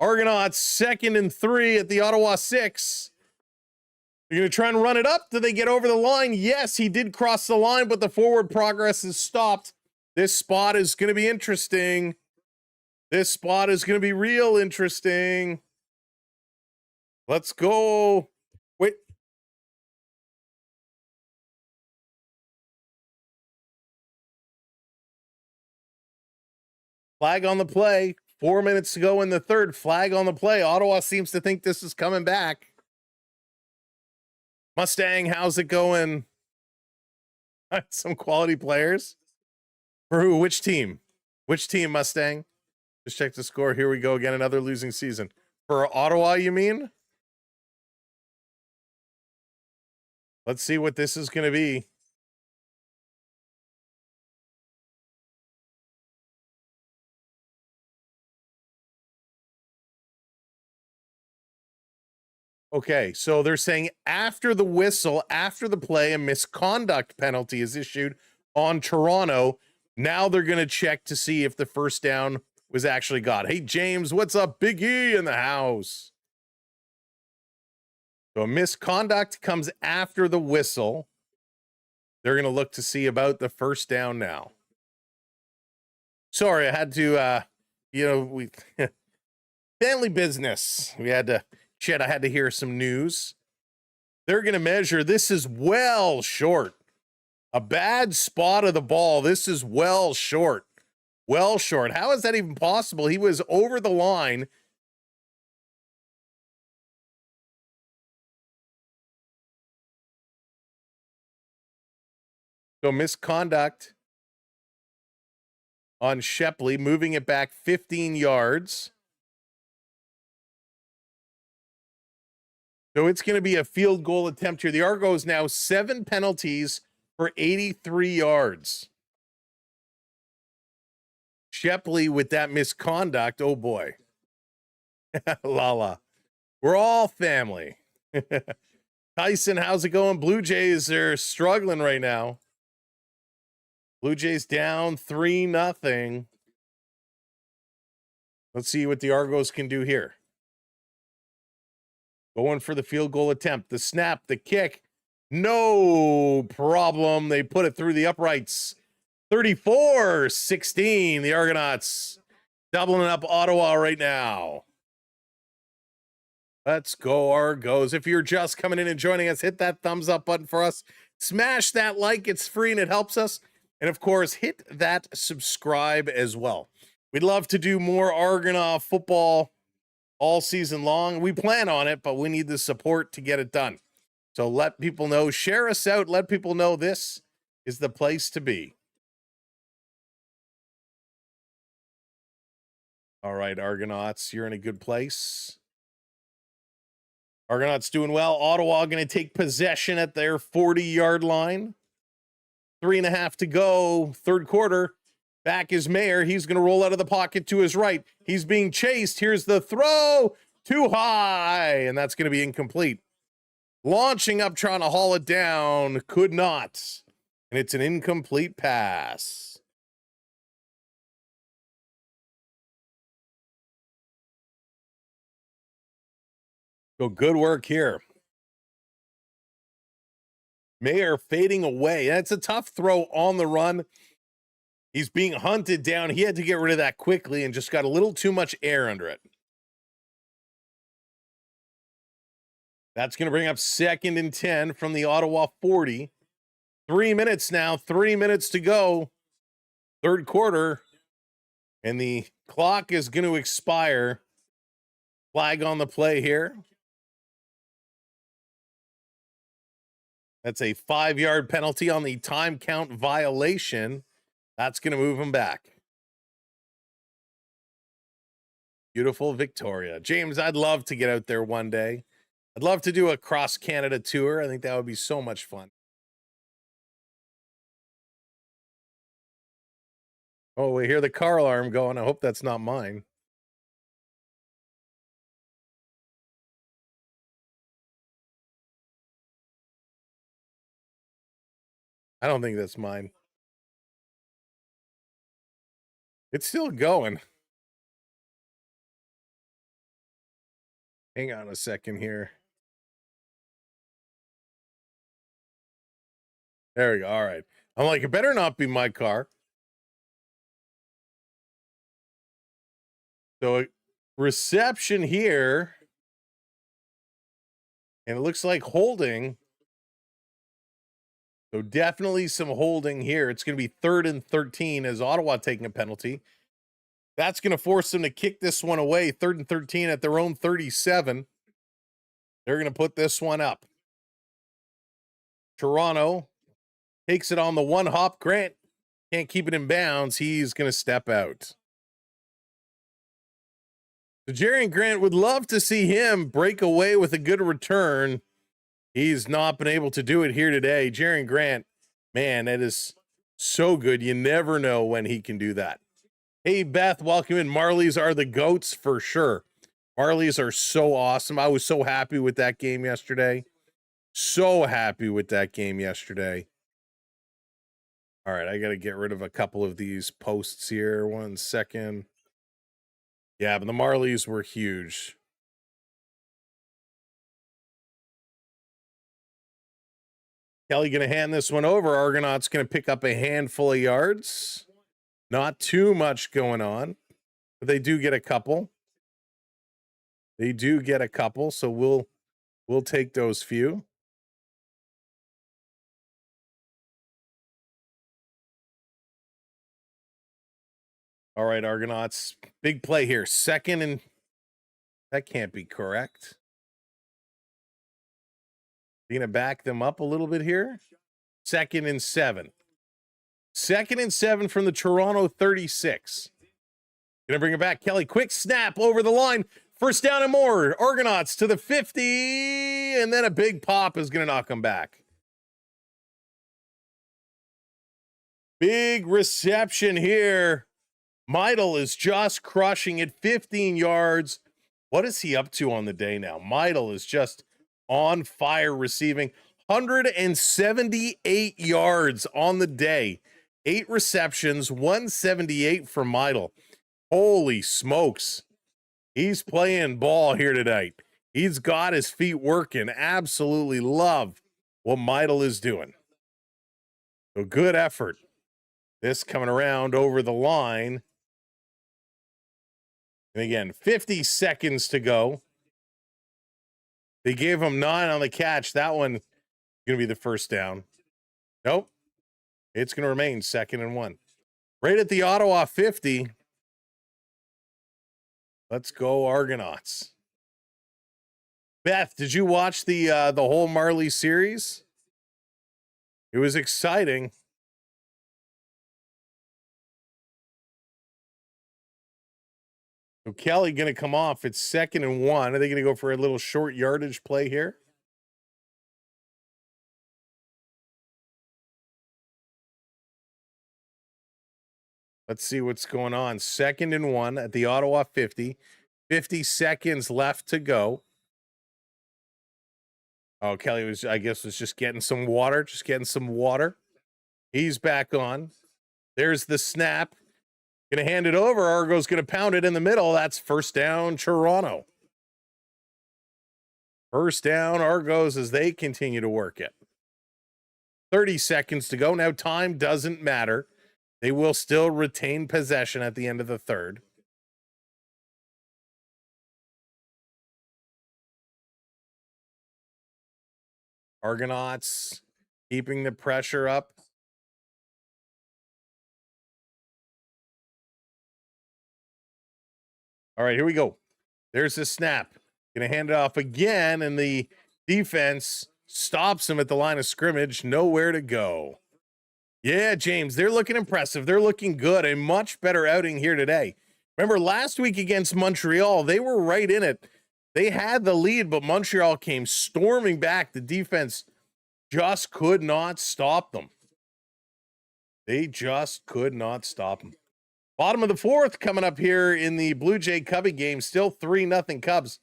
Argonauts 2nd and 3 at the Ottawa 6. They're going to try and run it up. Do they get over the line? Yes, he did cross the line, but the forward progress is stopped. This spot is going to be interesting. This spot is going to be real interesting. Let's go. Wait. Flag on the play. 4 minutes to go in the third. Flag on the play. Ottawa seems to think this is coming back. Mustang, how's it going? Some quality players. For who? Which team? Which team, Mustang? Just check the score. Here we go again. Another losing season. For Ottawa, you mean? Let's see what this is going to be. Okay, so they're saying after the whistle, after the play, a misconduct penalty is issued on Toronto. Now they're going to check to see if the first down was actually got. Hey, James, what's up? Big E in the house. So a misconduct comes after the whistle. They're going to look to see about the first down now. Sorry, I had to, we family business. We had to chat. I had to hear some news. They're going to measure. This is well short. A bad spot of the ball. This is well short. Well short. How is that even possible? He was over the line. So misconduct on Shepley, moving it back 15 yards. So it's going to be a field goal attempt here. The Argos now 7 penalties for 83 yards. Shepley with that misconduct. Oh boy. Lala. We're all family. Tyson, how's it going? Blue Jays are struggling right now. Blue Jays down 3-0. Let's see what the Argos can do here. Going for the field goal attempt. The snap, the kick. No problem. They put it through the uprights. 34-16. The Argonauts doubling up Ottawa right now. Let's go, Argos. If you're just coming in and joining us, hit that thumbs up button for us. Smash that like. It's free and it helps us. And of course, hit that subscribe as well. We'd love to do more Argonaut football all season long. We plan on it, but we need the support to get it done. So let people know, share us out, let people know this is the place to be. All right, Argonauts, you're in a good place. Argonauts doing well. Ottawa going to take possession at their 40-yard line. 3.5 to go, third quarter. Back is Mayer. He's going to roll out of the pocket to his right. He's being chased. Here's the throw. Too high, and that's going to be incomplete. Launching up, trying to haul it down. Could not. And it's an incomplete pass. So good work here. Mayer fading away. That's a tough throw on the run. He's being hunted down. He had to get rid of that quickly and just got a little too much air under it. That's going to bring up 2nd and 10 from the Ottawa 40. 3 minutes now. 3 minutes to go. Third quarter. And the clock is going to expire. Flag on the play here. That's a 5-yard penalty on the time count violation. That's going to move him back. Beautiful Victoria. James, I'd love to get out there one day. I'd love to do a cross-Canada tour. I think that would be so much fun. Oh, we hear the car alarm going. I hope that's not mine. I don't think that's mine. It's still going. Hang on a second here. There we go. All right. I'm like, it better not be my car. So reception here. And it looks like holding. So definitely some holding here. It's going to be 3rd and 13 as Ottawa taking a penalty. That's going to force them to kick this one away. 3rd and 13 at their own 37. They're going to put this one up. Toronto takes it on the one hop. Grant can't keep it in bounds. He's going to step out. So Jerry Grant would love to see him break away with a good return. He's not been able to do it here today. Jerry Grant, man, that is so good. You never know when he can do that. Hey, Beth, welcome in. Marlies are the GOATs for sure. Marlies are so awesome. I was so happy with that game yesterday. So happy with that game yesterday. All right, I got to get rid of a couple of these posts here. 1 second. Yeah, but the Marlies were huge. Kelly going to hand this one over. Argonauts going to pick up a handful of yards. Not too much going on, but they do get a couple. They do get a couple, so we'll take those few. All right, Argonauts, big play here. 2nd and that can't be correct. You're going to back them up a little bit here. 2nd and 7. 2nd and 7 from the Toronto 36. Gonna bring it back. Kelly, quick snap over the line. 1st down and more. Argonauts to the 50, and then a big pop is gonna knock them back. Big reception here. Meidel is just crushing it. 15 yards. What is he up to on the day now? Meidel is just on fire receiving. 178 yards on the day. 8 receptions, 178 from Meidel. Holy smokes. He's playing ball here tonight. He's got his feet working. Absolutely love what Meidel is doing. So good effort. This coming around over the line. And again, 50 seconds to go. They gave him 9 on the catch. That one going to be the 1st down. Nope. It's going to remain 2nd and 1. Right at the Ottawa 50. Let's go Argonauts. Beth, did you watch the whole Marley series? It was exciting. So Kelly going to come off. It's 2nd and 1. Are they going to go for a little short yardage play here? Let's see what's going on. 2nd and 1 at the Ottawa 50. 50 seconds left to go. Oh, Kelly was just getting some water. He's back on. There's the snap. Going to hand it over. Argo's going to pound it in the middle. That's 1st down, Toronto. 1st down, Argos, as they continue to work it. 30 seconds to go. Now time doesn't matter. They will still retain possession at the end of the 3rd. Argonauts keeping the pressure up. All right, here we go. There's the snap. Going to hand it off again, and the defense stops him at the line of scrimmage. Nowhere to go. Yeah, James, they're looking impressive. They're looking good. A much better outing here today. Remember, last week against Montreal, they were right in it. They had the lead, but Montreal came storming back. The defense just could not stop them. They just could not stop them. Bottom of the 4th coming up here in the Blue Jay Cubby game. Still 3-0 Cubs.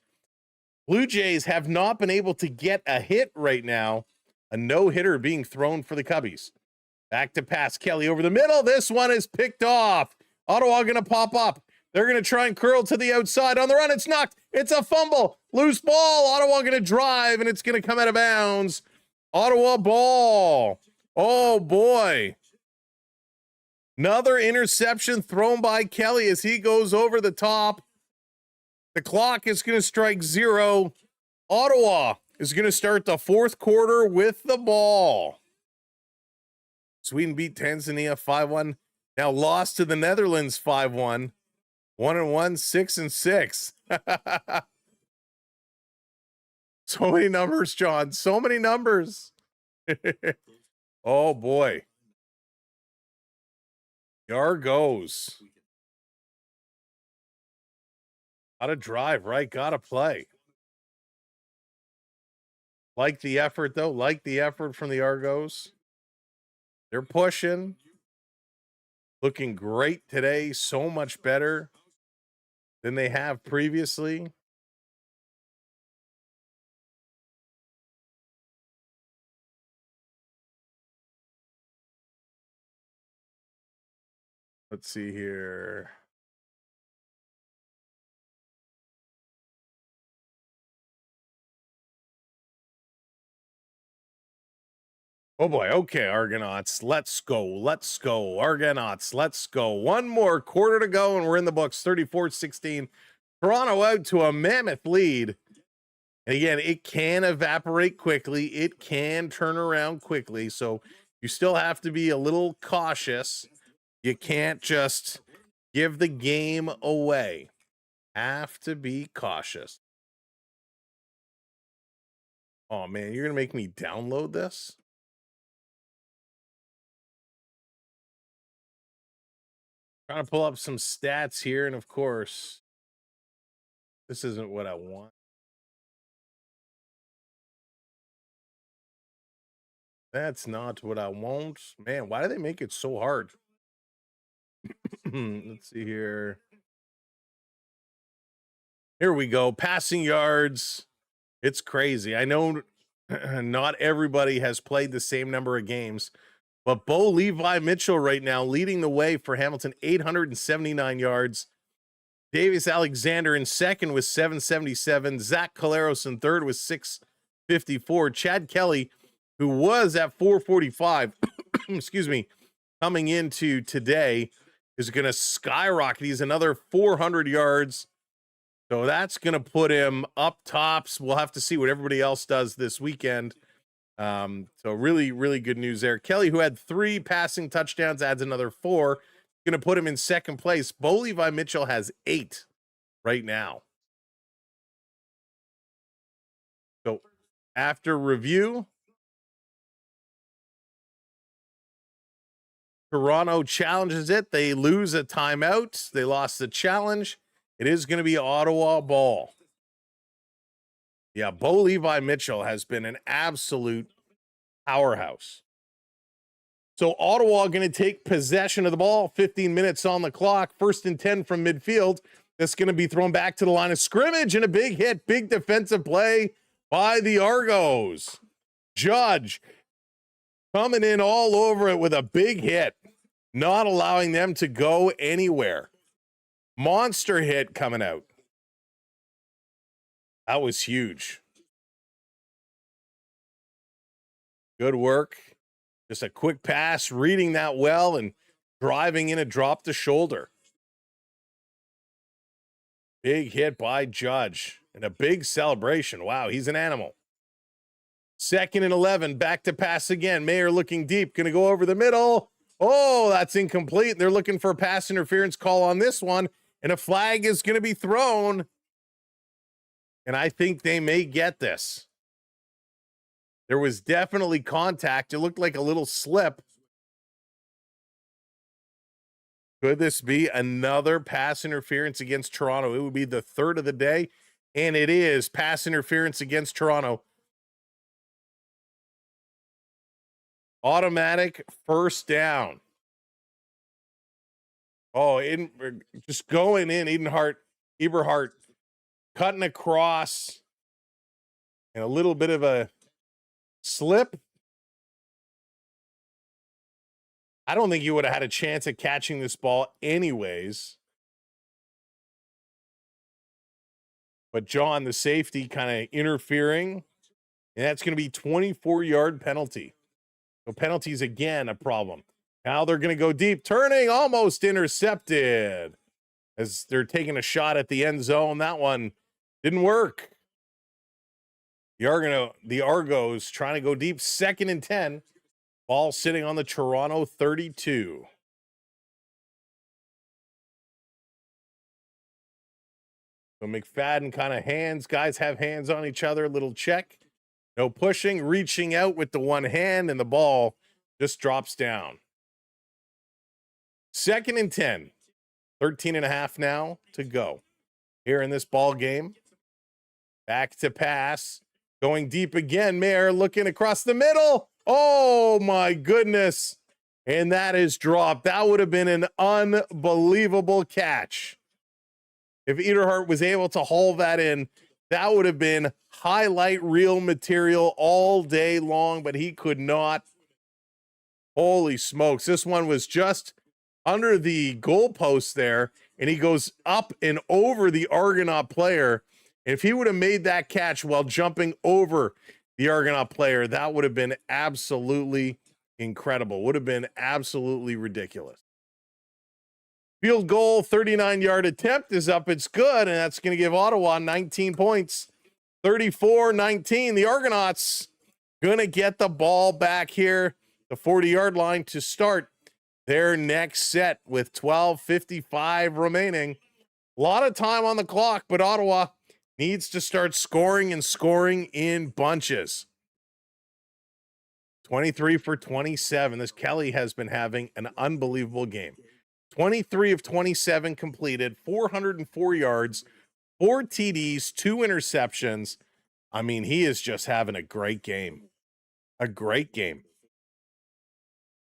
Blue Jays have not been able to get a hit right now. A no-hitter being thrown for the Cubbies. Back to pass. Kelly over the middle. This one is picked off. Ottawa going to pop up. They're going to try and curl to the outside. On the run, it's knocked. It's a fumble. Loose ball. Ottawa going to drive, and it's going to come out of bounds. Ottawa ball. Oh, boy. Another interception thrown by Kelly as he goes over the top. The clock is going to strike 0. Ottawa is going to start the fourth quarter with the ball. Sweden beat Tanzania 5-1. Now lost to the Netherlands 5-1. 1-1, 6-6. So many numbers, John. So many numbers. Oh, boy. The Argos. Gotta drive, right? Gotta play. Like the effort, though. Like the effort from the Argos. They're pushing. Looking great today. So much better than they have previously. Let's see here. Oh boy. Okay, Argonauts. Let's go. Let's go. Argonauts. Let's go. One more quarter to go, and we're in the books. 34-16. Toronto out to a mammoth lead. And again, it can evaporate quickly. It can turn around quickly. So you still have to be a little cautious. You can't just give the game away. Have to be cautious. Oh, man, you're going to make me download this? Trying to pull up some stats here, and of course, this isn't what I want. That's not what I want. Man, why do they make it so hard? Let's see here. Here we go. Passing yards. It's crazy. I know not everybody has played the same number of games, but Bo Levi Mitchell right now leading the way for Hamilton, 879 yards. Davis Alexander in second with 777. Zach Caleros in third with 654. Chad Kelly, who was at 445, excuse me, coming into today, is going to skyrocket. He's another 400 yards. So that's going to put him up tops. We'll have to see what everybody else does this weekend. So really, really good news there. Kelly, who had 3 passing touchdowns, adds another 4. Going to put him in second place. Bo Levi Mitchell has 8 right now. So after review, Toronto challenges it. They lose a timeout. They lost the challenge. It is going to be Ottawa ball. Yeah, Bo Levi Mitchell has been an absolute powerhouse. So Ottawa going to take possession of the ball. 15 minutes on the clock. 1st and 10 from midfield. That's going to be thrown back to the line of scrimmage, and a big hit. Big defensive play by the Argos. Judge coming in all over it with a big hit, not allowing them to go anywhere. Monster hit coming out. That was huge. Good work. Just a quick pass, reading that well, and driving in a drop to shoulder. Big hit by Judge, and a big celebration. Wow, he's an animal. 2nd and 11, back to pass again. Mayer looking deep, going to go over the middle. Oh, that's incomplete. They're looking for a pass interference call on this one, and a flag is going to be thrown. And I think they may get this. There was definitely contact. It looked like a little slip. Could this be another pass interference against Toronto? It would be the 3rd of the day, and it is pass interference against Toronto. Automatic 1st down. Oh, just going in, Eberhardt cutting across, and a little bit of a slip. I don't think he would have had a chance at catching this ball anyways. But John, the safety, kind of interfering. And that's going to be 24-yard penalty. So penalties, again, a problem. Now they're going to go deep. Turning, almost intercepted. As they're taking a shot at the end zone. That one didn't work. The Argos trying to go deep. 2nd and 10. Ball sitting on the Toronto 32. So McFadden kind of guys have hands on each other, little check. No pushing, reaching out with the one hand, and the ball just drops down. 2nd and 10. 13 and a half now to go. Here in this ball game. Back to pass. Going deep again. Mayer looking across the middle. Oh, my goodness. And that is dropped. That would have been an unbelievable catch. If Ederhart was able to haul that in, that would have been highlight reel material all day long, but he could not. Holy smokes. This one was just under the goalpost there, and he goes up and over the Argonaut player. And if he would have made that catch while jumping over the Argonaut player, that would have been absolutely incredible. Would have been absolutely ridiculous. Field goal, 39-yard attempt is up. It's good, and that's going to give Ottawa 19 points. 34-19. The Argonauts going to get the ball back here, the 40-yard line, to start their next set with 12:55 remaining. A lot of time on the clock, but Ottawa needs to start scoring and scoring in bunches. 23 for 27. This Kelly has been having an unbelievable game. 23 of 27 completed, 404 yards, 4 TDs, 2 interceptions. I mean, he is just having a great game. A great game.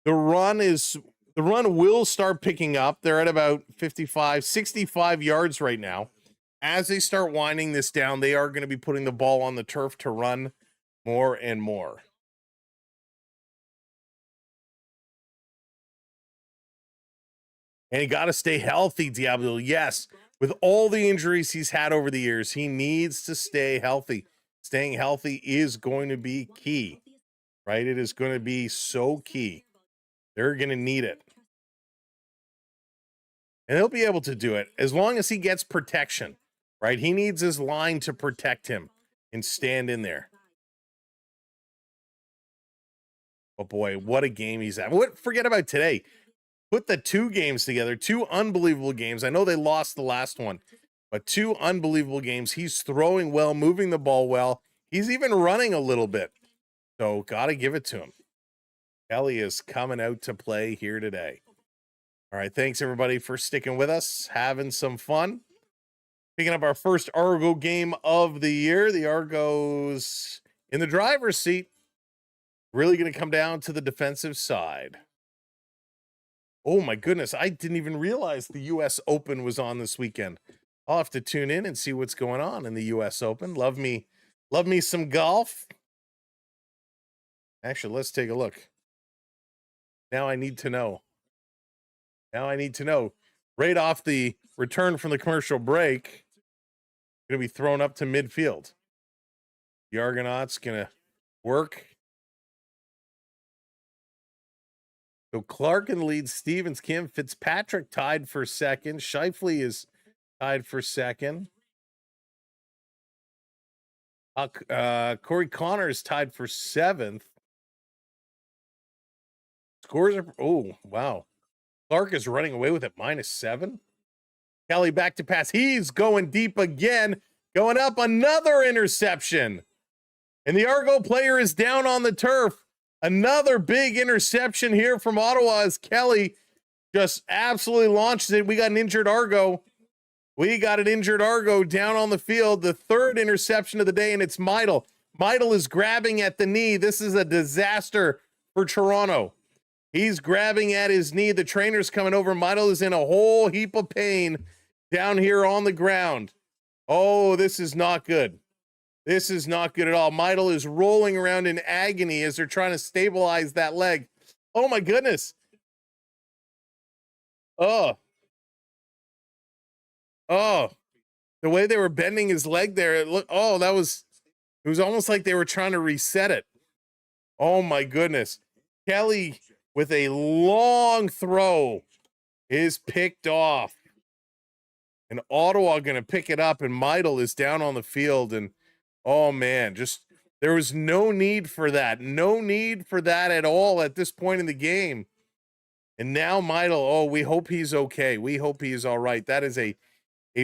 The run will start picking up. They're at about 65 yards right now. As they start winding this down, they are going to be putting the ball on the turf to run more and more. And he got to stay healthy, Diablo. Yes, with all the injuries he's had over the years, he needs to stay healthy. Staying healthy is going to be key, right? It is going to be so key. They're going to need it. And he'll be able to do it as long as he gets protection, right? He needs his line to protect him and stand in there. Oh boy, what a game he's at. Forget about today. Put the 2 games together, 2 unbelievable games. I know they lost the last one, but 2 unbelievable games. He's throwing well, moving the ball well. He's even running a little bit. So got to give it to him. Kelly is coming out to play here today. All right, thanks everybody for sticking with us, having some fun. Picking up our first Argo game of the year. The Argos in the driver's seat. Really going to come down to the defensive side. Oh my goodness, I didn't even realize the U.S. Open was on this weekend. I'll have to tune in and see what's going on in the U.S. Open. Love me some golf. Actually, let's take a look. Now I need to know. Right off the return from the commercial break, going to be thrown up to midfield. The Argonauts going to work. So Clark in the lead, Stevens, Kim, Fitzpatrick tied for second. Shifley is tied for second. Corey Connors tied for 7th. Scores are, oh, wow. Clark is running away with it, -7. Kelly back to pass. He's going deep again, going up, another interception. And the Argo player is down on the turf. Another big interception here from Ottawa as Kelly just absolutely launches it. We got an injured Argo. Down on the field. The 3rd interception of the day, and it's Meidel. Meidel is grabbing at the knee. This is a disaster for Toronto. He's grabbing at his knee. The trainer's coming over. Meidel is in a whole heap of pain down here on the ground. Oh, this is not good. This is not good at all. Meidel is rolling around in agony as they're trying to stabilize that leg. Oh, my goodness. Oh, oh, the way they were bending his leg there, it looked, oh, it was almost like they were trying to reset it. Oh my goodness. Kelly with a long throw is picked off. And Ottawa going to pick it up, and Meidel is down on the field. And oh man, just there was no need for that. No need for that at all at this point in the game. And now Meidel, oh, we hope he's okay. We hope he is all right. That is a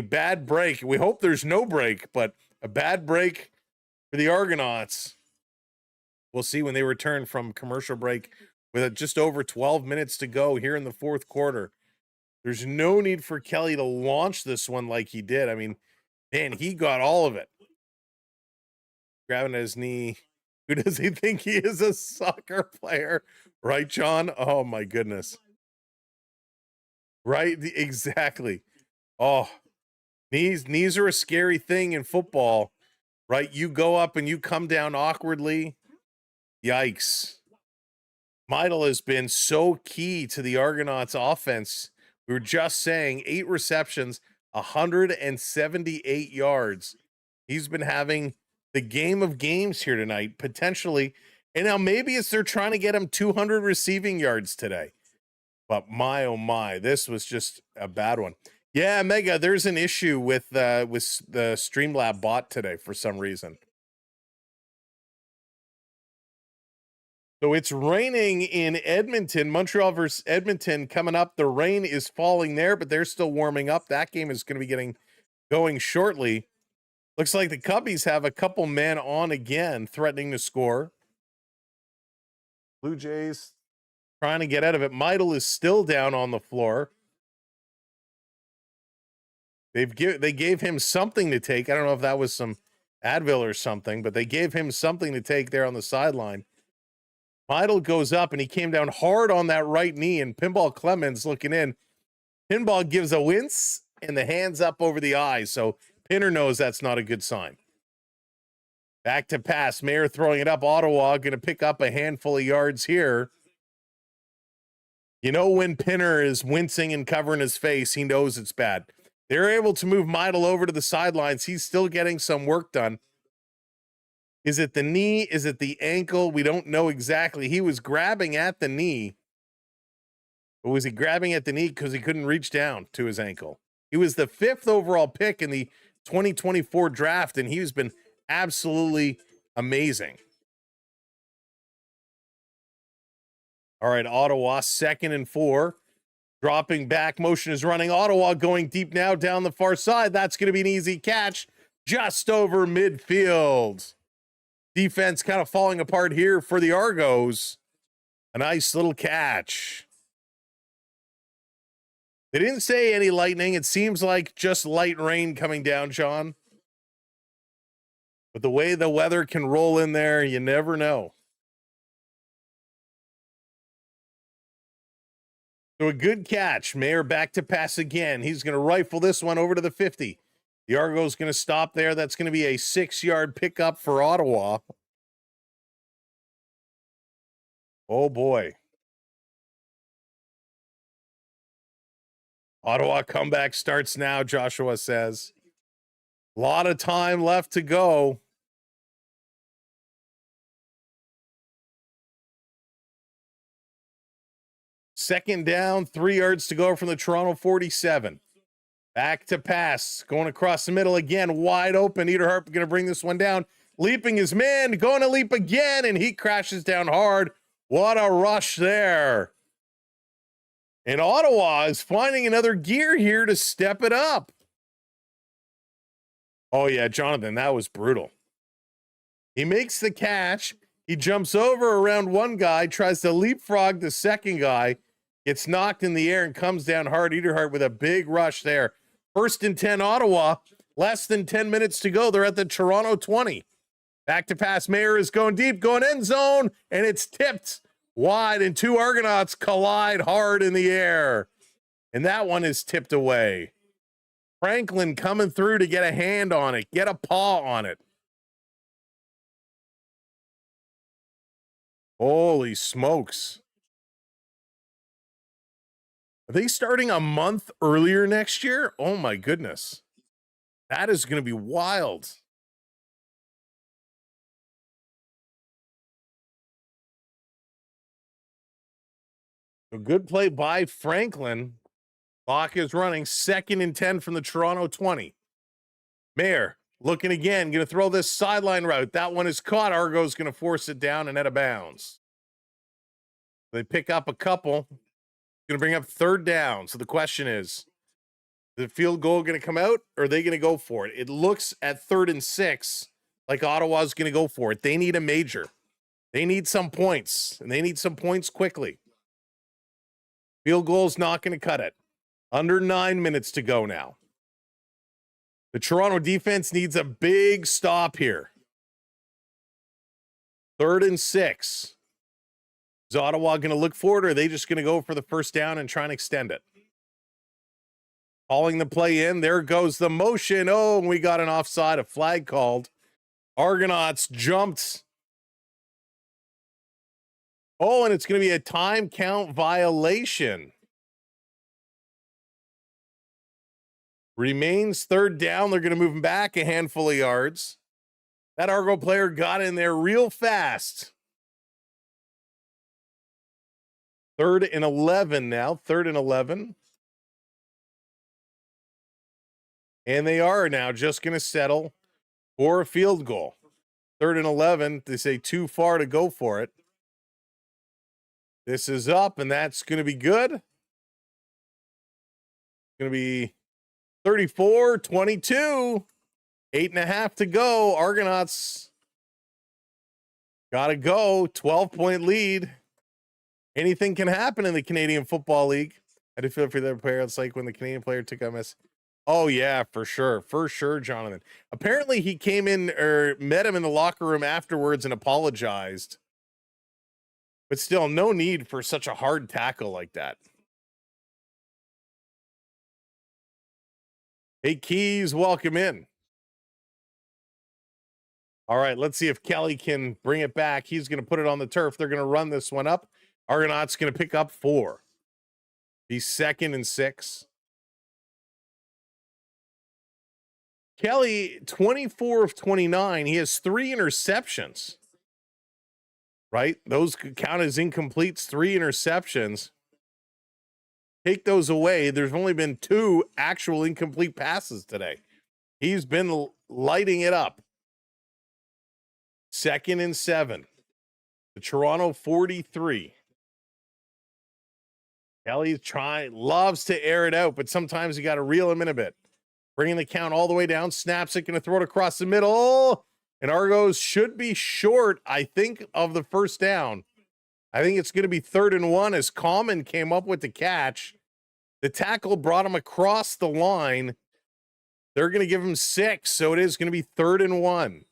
bad break. We hope there's no break, but a bad break for the Argonauts. We'll see when they return from commercial break with just over 12 minutes to go here in the fourth quarter. There's no need for Kelly to launch this one like he did. I mean, man, he got all of it. Grabbing at his knee. Who does he think he is? A soccer player? Right, John? Oh, my goodness. Right? Exactly. Oh, knees are a scary thing in football, right? You go up and you come down awkwardly. Yikes. Meidel has been so key to the Argonauts offense. We were just saying 8 receptions, 178 yards. He's been having the game of games here tonight, potentially. And now maybe it's they're trying to get him 200 receiving yards today. But my, oh my, this was just a bad one. Yeah, Mega, there's an issue with the Streamlab bot today for some reason. So it's raining in Edmonton, Montreal versus Edmonton coming up. The rain is falling there, but they're still warming up. That game is going to be going shortly. Looks like the Cubbies have a couple men on again, threatening to score. Blue Jays trying to get out of it. Meidel is still down on the floor. They gave him something to take. I don't know if that was some Advil or something, but they gave him something to take there on the sideline. Meidel goes up, and he came down hard on that right knee, and Pinball Clemens looking in. Pinball gives a wince, and the hands up over the eyes, so Pinner knows that's not a good sign. Back to pass. Mayer throwing it up. Ottawa going to pick up a handful of yards here. You know when Pinner is wincing and covering his face, he knows it's bad. They're able to move Meidel over to the sidelines. He's still getting some work done. Is it the knee? Is it the ankle? We don't know exactly. He was grabbing at the knee. Or was he grabbing at the knee because he couldn't reach down to his ankle? He was the 5th overall pick in the 2024 draft, and he's been absolutely amazing. All right, Ottawa, 2nd and 4. Dropping back, motion is running. Ottawa going deep now down the far side. That's going to be an easy catch just over midfield. Defense kind of falling apart here for the Argos. A nice little catch. They didn't say any lightning. It seems like just light rain coming down, Sean. But the way the weather can roll in there, you never know. So a good catch. Mayer back to pass again. He's going to rifle this one over to the 50. The Argos going to stop there. That's going to be a 6-yard pickup for Ottawa. Oh, boy. Ottawa comeback starts now, Joshua says. A lot of time left to go. Second down, 3 yards to go from the Toronto 47. Back to pass, going across the middle again, wide open. Ederhart going to bring this one down. Leaping his man, going to leap again, and he crashes down hard. What a rush there. And Ottawa is finding another gear here to step it up. Oh, yeah, Jonathan, that was brutal. He makes the catch. He jumps over around one guy, tries to leapfrog the second guy, gets knocked in the air and comes down hard. Ederhart with a big rush there. 1st and 10 Ottawa. Less than 10 minutes to go. They're at the Toronto 20. Back to pass. Mayer is going deep, going end zone, and it's tipped wide, and 2 Argonauts collide hard in the air. And that one is tipped away. Franklin coming through to get a hand on it, get a paw on it. Holy smokes. Are they starting a month earlier next year? Oh my goodness. That is going to be wild. A good play by Franklin. Clock is running. 2nd and 10 from the Toronto 20. Mayer looking again. Going to throw this sideline route. That one is caught. Argos going to force it down and out of bounds. They pick up a couple. Going to bring up 3rd down. So the question is the field goal going to come out, or are they going to go for it? It looks at 3rd and 6 like Ottawa's going to go for it. They need a major. They need some points, and they need some points quickly. Field goal's not going to cut it. Under 9 minutes to go now. The Toronto defense needs a big stop here. 3rd and 6. Is Ottawa going to look for it, or are they just going to go for the 1st down and try and extend it? Calling the play in. There goes the motion. Oh, and we got an offside, a flag called. Argonauts jumped. Oh, and it's going to be a time count violation. Remains 3rd down. They're going to move him back a handful of yards. That Argo player got in there real fast. 3rd and 11 now. 3rd and 11. And they are now just going to settle for a field goal. 3rd and 11. They say too far to go for it. This is up, and that's going to be good. It's going to be 34-22. 8.5 to go. Argonauts got to go. 12-point lead. Anything can happen in the Canadian Football League. I did feel for their player. It's like when the Canadian player took MS. Oh, yeah, for sure. For sure, Jonathan. Apparently, he came in or met him in the locker room afterwards and apologized. But still, no need for such a hard tackle like that. Hey, Keys, welcome in. All right, let's see if Kelly can bring it back. He's going to put it on the turf. They're going to run this one up. Argonauts going to pick up 4. He's 2nd and 6. Kelly, 24 of 29. He has 3 interceptions. Right? Those could count as incompletes, 3 interceptions. Take those away. There's only been 2 actual incomplete passes today. He's been lighting it up. 2nd and 7. The Toronto 43. Kelly loves to air it out, but sometimes you got to reel him in a bit. Bringing the count all the way down. Snaps it, going to throw it across the middle. And Argos should be short, I think, of the 1st down. I think it's going to be 3rd and 1 as Common came up with the catch. The tackle brought him across the line. They're going to give him 6, so it is going to be 3rd and 1.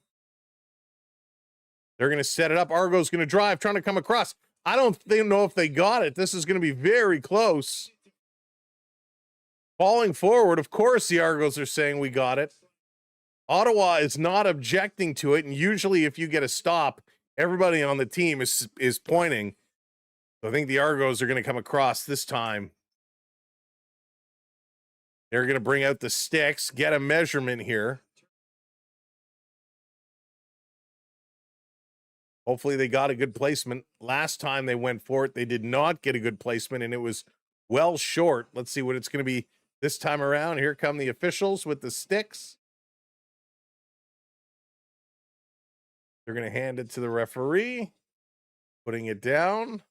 They're going to set it up. Argos going to drive, trying to come across. I don't know if they got it. This is going to be very close. Falling forward, of course, the Argos are saying we got it. Ottawa is not objecting to it, and usually if you get a stop, everybody on the team is pointing. So I think the Argos are going to come across this time. They're going to bring out the sticks, get a measurement here. Hopefully they got a good placement. Last time they went for it, they did not get a good placement, and it was well short. Let's see what it's going to be this time around. Here come the officials with the sticks. They're going to hand it to the referee, putting it down.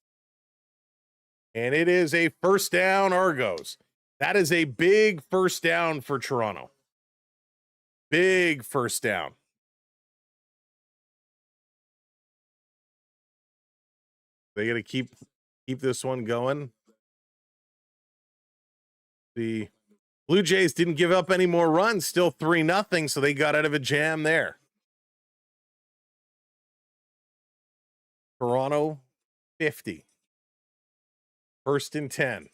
And it is a 1st down, Argos. That is a big 1st down for Toronto. Big 1st down. They got to keep this one going. The Blue Jays didn't give up any more runs, still 3-0, so they got out of a jam there. Toronto 50. 1st and 10.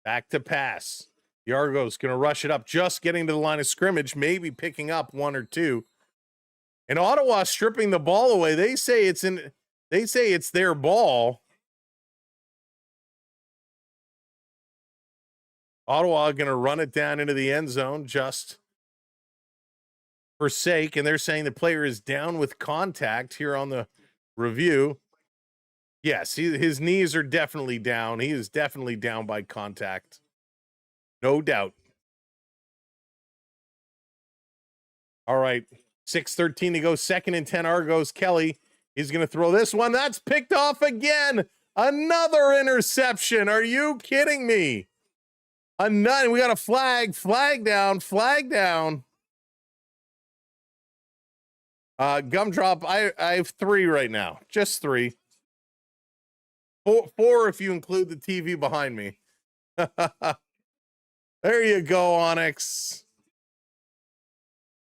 Back to pass. The Argos going to rush it up, just getting to the line of scrimmage, maybe picking up 1 or 2. And Ottawa stripping the ball away. They say it's their ball. Ottawa going to run it down into the end zone just for sake, and they're saying the player is down with contact here on the review. Yes, his knees are definitely down. He is definitely down by contact. No doubt. All right, 6:13 to go. 2nd and 10 Argos. Kelly is going to throw this one. That's picked off again. Another interception. Are you kidding me? Another. We got a flag. Flag down. Flag down. Gumdrop. I have 3 right now. Just 3. 4 if you include the TV behind me. There you go, Onyx.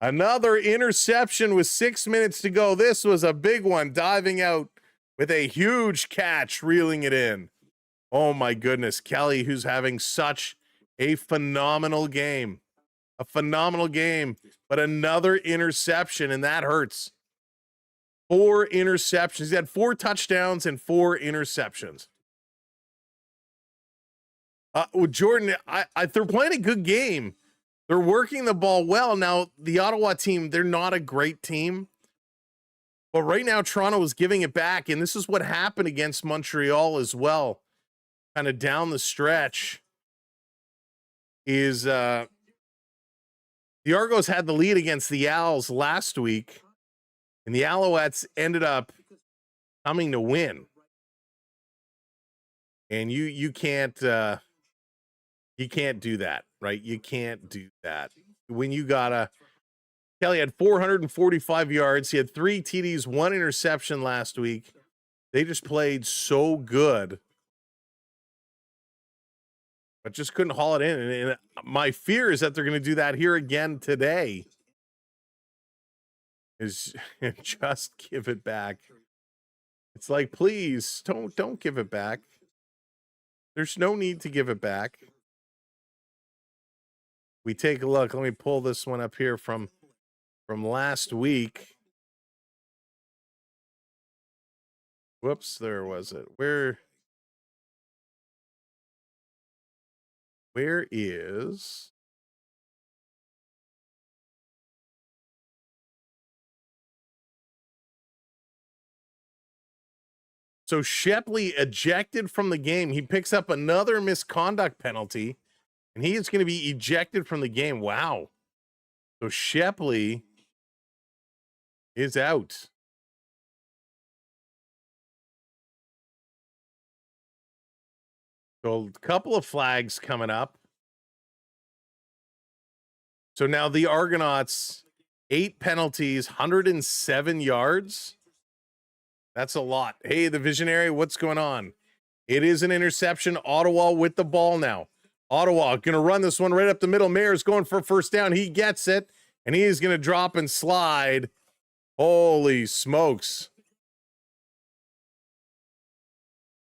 Another interception with 6 minutes to go. This was a big one, diving out with a huge catch, reeling it in. Oh my goodness. Kelly, who's having such a phenomenal game. A phenomenal game, but another interception, and that hurts. 4 interceptions. He's had 4 touchdowns and 4 interceptions. Well, Jordan, they're playing a good game. They're working the ball well. Now, the Ottawa team, they're not a great team. But right now, Toronto is giving it back, and this is what happened against Montreal as well. Kind of down the stretch is the Argos had the lead against the Owls last week, and the Alouettes ended up coming to win. And you can't do that, right? You can't do that. When you got Kelly had 445 yards. He had 3 TDs, 1 interception last week. They just played so good, but just couldn't haul it in. And my fear is that they're going to do that here again today. Is just give it back. It's like, please don't give it back. There's no need to give it back. We take a look. Let me pull this one up here from last week. Whoops, there was it. Where is so Shepley ejected from the game. He picks up another misconduct penalty, and he is going to be ejected from the game. Wow. So Shepley is out. So a couple of flags coming up. So now the Argonauts, 8 penalties, 107 yards. That's a lot. Hey, the visionary, what's going on? It is an interception. Ottawa with the ball now. Ottawa going to run this one right up the middle. Mayer's going for a first down. He gets it, and he is going to drop and slide. Holy smokes.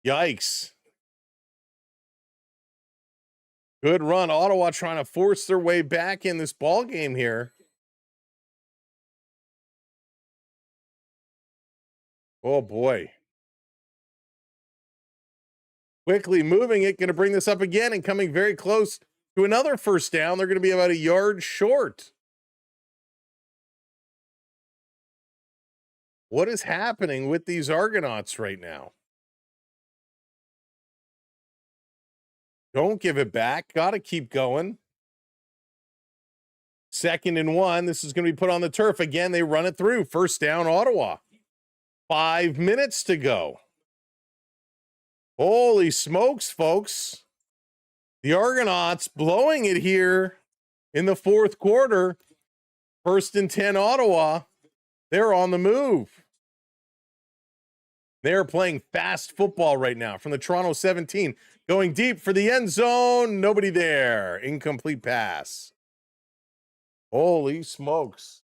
Yikes. Good run. Ottawa trying to force their way back in this ball game here. Oh, boy. Quickly moving it, going to bring this up again and coming very close to another first down. They're going to be about a yard short. What is happening with these Argonauts right now? Don't give it back. Got to keep going. 2nd and 1. This is going to be put on the turf. Again, they run it through. First down, Ottawa. 5 minutes to go. Holy smokes, folks. The Argonauts blowing it here in the 4th quarter. 1st and 10 Ottawa. They're on the move. They're playing fast football right now from the Toronto 17. Going deep for the end zone. Nobody there. Incomplete pass. Holy smokes.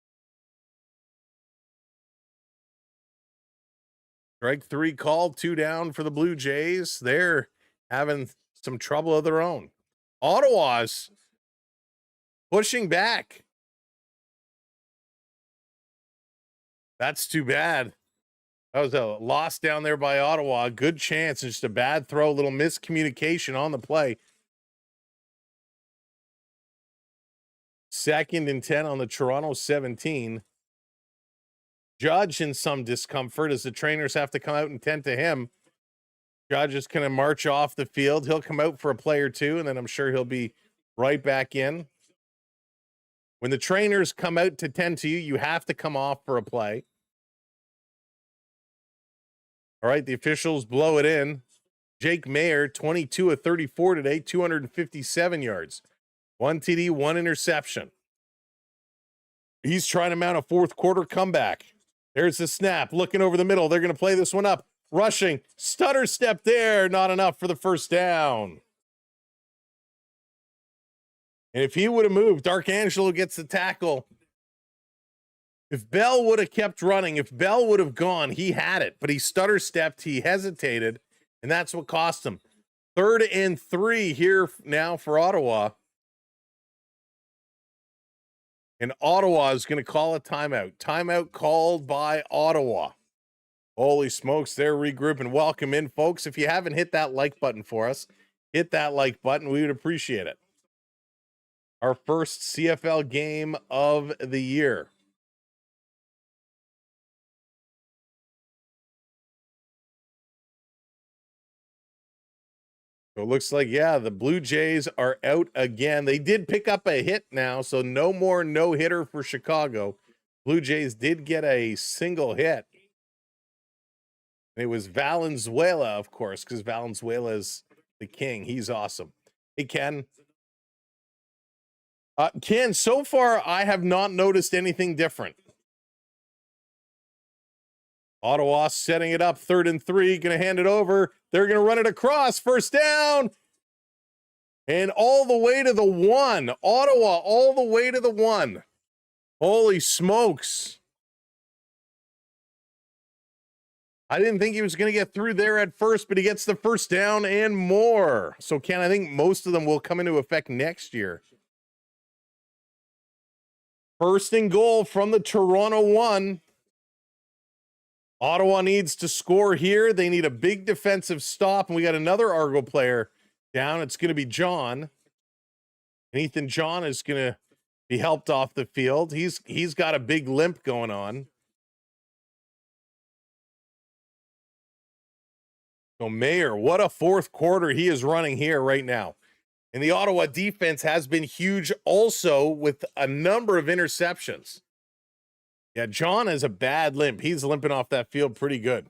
Strike 3 called, 2 down for the Blue Jays. They're having some trouble of their own. Ottawa's pushing back. That's too bad. That was a loss down there by Ottawa. Good chance. Just a bad throw, a little miscommunication on the play. 2nd and 10 on the Toronto 17. Judge in some discomfort as the trainers have to come out and tend to him. Judge is going to march off the field. He'll come out for a play or two, and then I'm sure he'll be right back in. When the trainers come out to tend to you, you have to come off for a play. All right, the officials blow it in. Jake Mayer, 22 of 34 today, 257 yards. 1 TD, 1 interception. He's trying to mount a fourth quarter comeback. There's the snap, looking over the middle. They're going to play this one up. Rushing, stutter step there, not enough for the first down. And if he would have moved, D'Arcangelo gets the tackle. If Bell would have kept running, if Bell would have gone, he had it. But he stutter stepped, he hesitated, and that's what cost him. 3rd and 3 here now for Ottawa. And Ottawa is going to call a timeout. Timeout called by Ottawa. Holy smokes, they're regrouping. Welcome in, folks. If you haven't hit that like button for us, hit that like button. We would appreciate it. Our first CFL game of the year. So it looks like, yeah, the Blue Jays are out again. They did pick up a hit now, so no more no-hitter for Chicago. Blue Jays did get a single hit. And it was Valenzuela, of course, because Valenzuela is the king. He's awesome. Hey, Ken. Ken, so far, I have not noticed anything different. Ottawa setting it up, 3rd and 3, going to hand it over. They're going to run it across, first down. And all the way to the 1. Ottawa all the way to the 1. Holy smokes. I didn't think he was going to get through there at first, but he gets the first down and more. So, Ken, I think most of them will come into effect next year. 1st and goal from the Toronto 1. Ottawa needs to score here. They need a big defensive stop, and we got another Argo player down. It's going to be John. And Ethan John is going to be helped off the field. He's got a big limp going on. So Mayer, what a fourth quarter he is running here right now. And the Ottawa defense has been huge also with a number of interceptions. Yeah, John has a bad limp. He's limping off that field pretty good.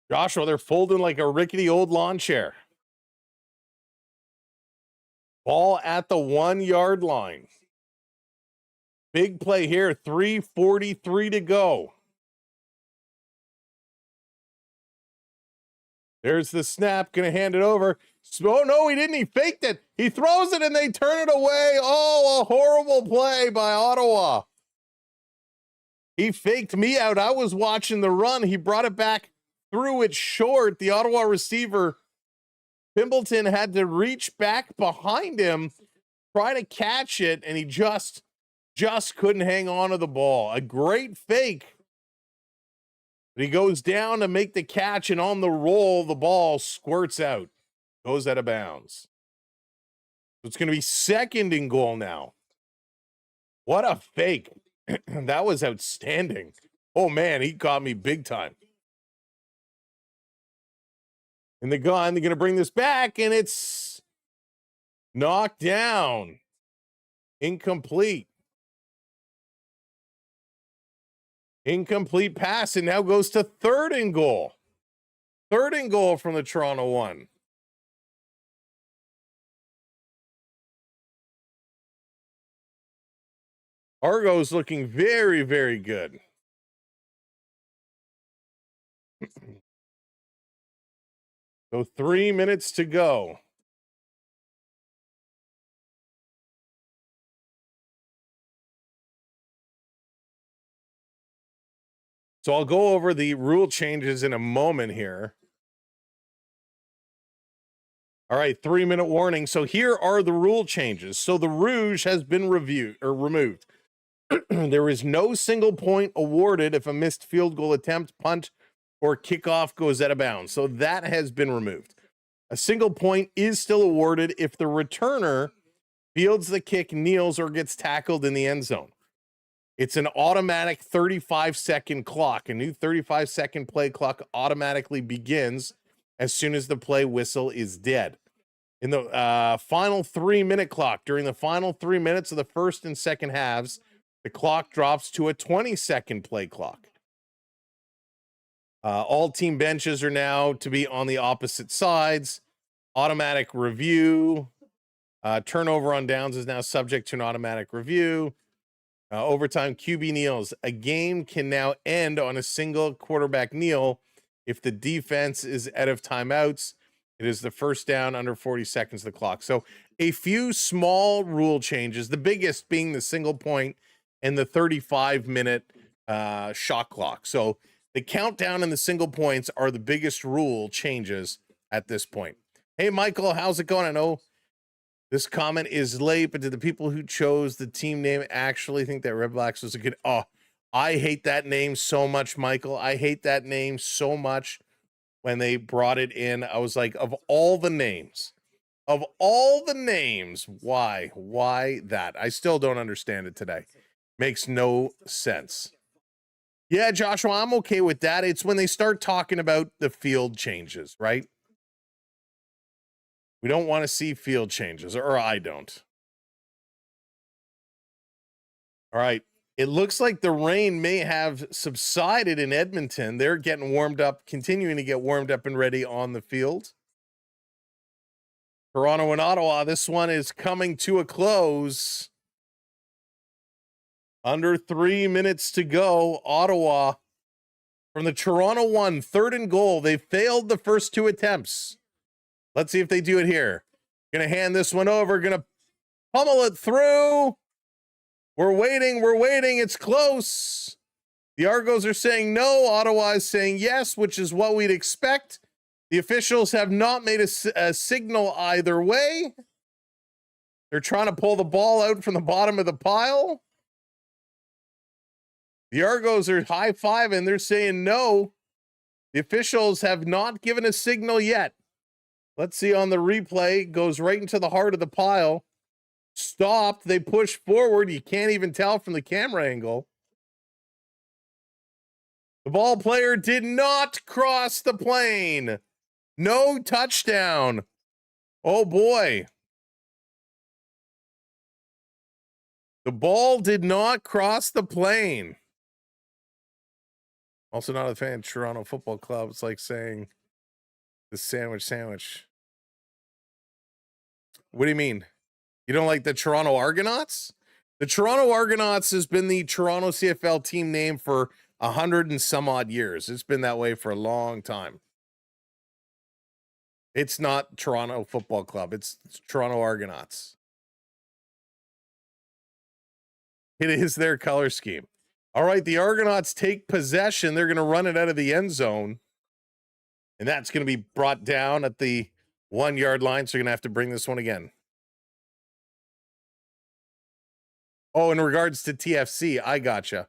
Joshua, they're folding like a rickety old lawn chair. Ball at the 1-yard line. Big play here, 3:43 to go. There's the snap, going to hand it over. Oh, no, he didn't. He faked it. He throws it, and they turn it away. Oh, a horrible play by Ottawa. He faked me out. I was watching the run. He brought it back, threw it short. The Ottawa receiver, Pimbleton, had to reach back behind him, try to catch it, and he just couldn't hang on to the ball. A great fake. But he goes down to make the catch, and on the roll, the ball squirts out. Goes out of bounds. So it's going to be 2nd and goal now. What a fake. That was outstanding. Oh, man, he caught me big time. And they're going to bring this back, and it's knocked down. Incomplete. Incomplete pass, and now goes to 3rd and goal. 3rd and goal from the Toronto 1. Argos looking very, very good. So 3 minutes to go. So I'll go over the rule changes in a moment here. All right, 3-minute warning. So here are the rule changes. So the rouge has been removed. There is no single point awarded if a missed field goal attempt, punt, or kickoff goes out of bounds. So that has been removed. A single point is still awarded if the returner fields the kick, kneels, or gets tackled in the end zone. It's an automatic 35-second clock. A new 35-second play clock automatically begins as soon as the play whistle is dead. In the final 3-minute clock, during the final 3 minutes of the first and second halves, the clock drops to a 20-second play clock. All team benches are now to be on the opposite sides. Automatic review. Turnover on downs is now subject to an automatic review. Overtime QB kneels. A game can now end on a single quarterback kneel if the defense is out of timeouts. It is the first down under 40 seconds of the clock. So a few small rule changes, the biggest being the single point and the 35-minute shot clock. So the countdown and the single points are the biggest rule changes at this point. Hey, Michael, how's it going? I know this comment is late, but did the people who chose the team name actually think that Redblacks was a good... Oh, I hate that name so much, Michael. I hate that name so much. When they brought it in, I was like, of all the names, why that? I still don't understand it today. Makes no sense. Yeah, Joshua, I'm okay with that. It's when they start talking about the field changes, right? We don't want to see field changes, or I don't. All right. It looks like the rain may have subsided in Edmonton. They're getting warmed up, continuing to get warmed up and ready on the field. Toronto and Ottawa, this one is coming to a close. Under 3 minutes to go. Ottawa from the Toronto 1, 3rd and goal. They failed the first 2 attempts. Let's see if they do it here. Gonna hand this one over, gonna pummel it through. We're waiting. It's close. The Argos are saying no. Ottawa is saying yes, which is what we'd expect. The officials have not made a signal either way. They're trying to pull the ball out from the bottom of the pile. The Argos are high-fiving. They're saying no. The officials have not given a signal yet. Let's see on the replay. Goes right into the heart of the pile. Stopped. They push forward. You can't even tell from the camera angle. The ball player did not cross the plane. No touchdown. Oh boy. The ball did not cross the plane. Also not a fan of Toronto Football Club. It's like saying the sandwich. What do you mean? You don't like the Toronto Argonauts? The Toronto Argonauts has been the Toronto CFL team name for 100 and some odd years. It's been that way for a long time. It's not Toronto Football Club. It's Toronto Argonauts. It is their color scheme. All right, the Argonauts take possession. They're going to run it out of the end zone. And that's going to be brought down at the 1 yard line. So you're going to have to bring this one again. Oh, in regards to TFC, I gotcha.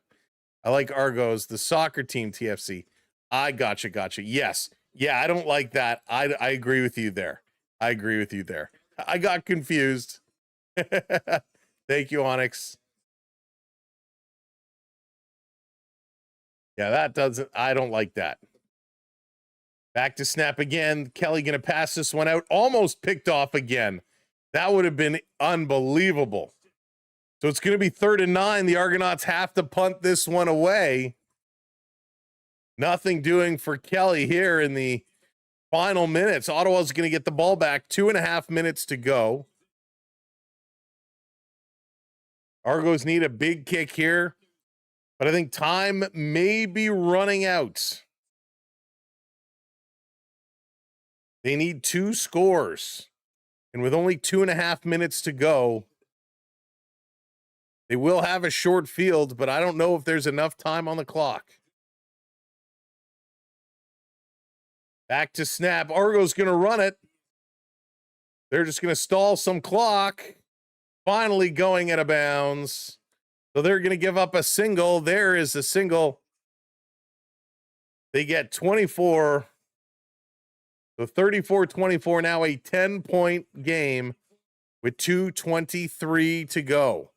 I like Argos, the soccer team TFC. I gotcha. Yes. Yeah, I don't like that. I agree with you there. I got confused. Thank you, Onyx. Yeah, I don't like that. Back to snap again. Kelly going to pass this one out. Almost picked off again. That would have been unbelievable. So it's going to be 3rd and 9. The Argonauts have to punt this one away. Nothing doing for Kelly here in the final minutes. Ottawa's going to get the ball back. 2.5 minutes to go. Argos need a big kick here, but I think time may be running out. They need 2 scores. And with only 2.5 minutes to go, they will have a short field, but I don't know if there's enough time on the clock. Back to snap. Argo's going to run it. They're just going to stall some clock. Finally going out of bounds. So they're going to give up a single. There is a single. They get 24. So 34-24, now a 10-point game with 2:23 to go.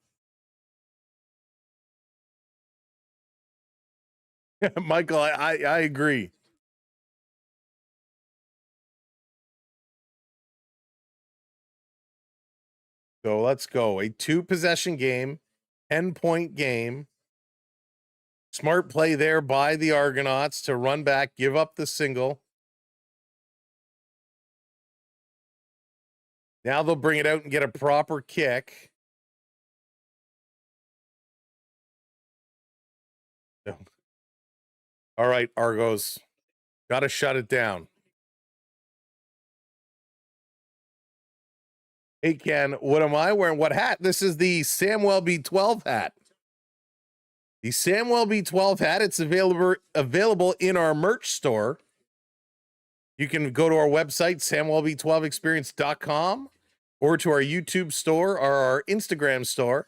Michael, I agree. So let's go. A 2-possession game, 10-point game. Smart play there by the Argonauts to run back, give up the single. Now they'll bring it out and get a proper kick. All right, Argos. Got to shut it down. Hey, Ken, what am I wearing? What hat? This is the Samwell B12 hat. The Samwell B12 hat. It's available in our merch store. You can go to our website, samwellb12experience.com, or to our YouTube store or our Instagram store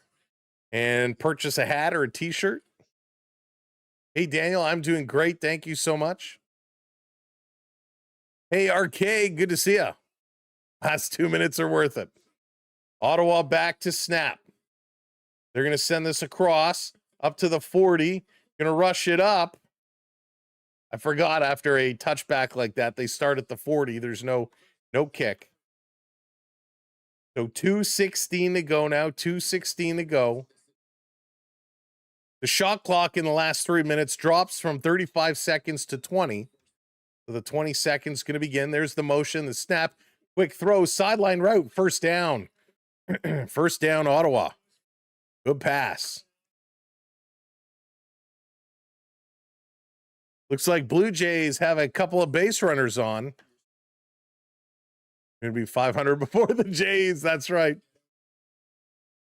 and purchase a hat or a t-shirt. Hey, Daniel, I'm doing great. Thank you so much. Hey, Arcade, good to see you. Last 2 minutes are worth it. Ottawa back to snap. They're going to send this across up to the 40. Going to rush it up. I forgot after a touchback like that, they start at the 40. There's no kick. So 2:16 to go now. 2:16 to go. The shot clock in the last 3 minutes drops from 35 seconds to 20. So the 20 seconds going to begin. There's the motion, the snap, quick throw, sideline route, first down. First down, Ottawa. Good pass. Looks like Blue Jays have a couple of base runners on. Going to be 500 before the Jays. That's right.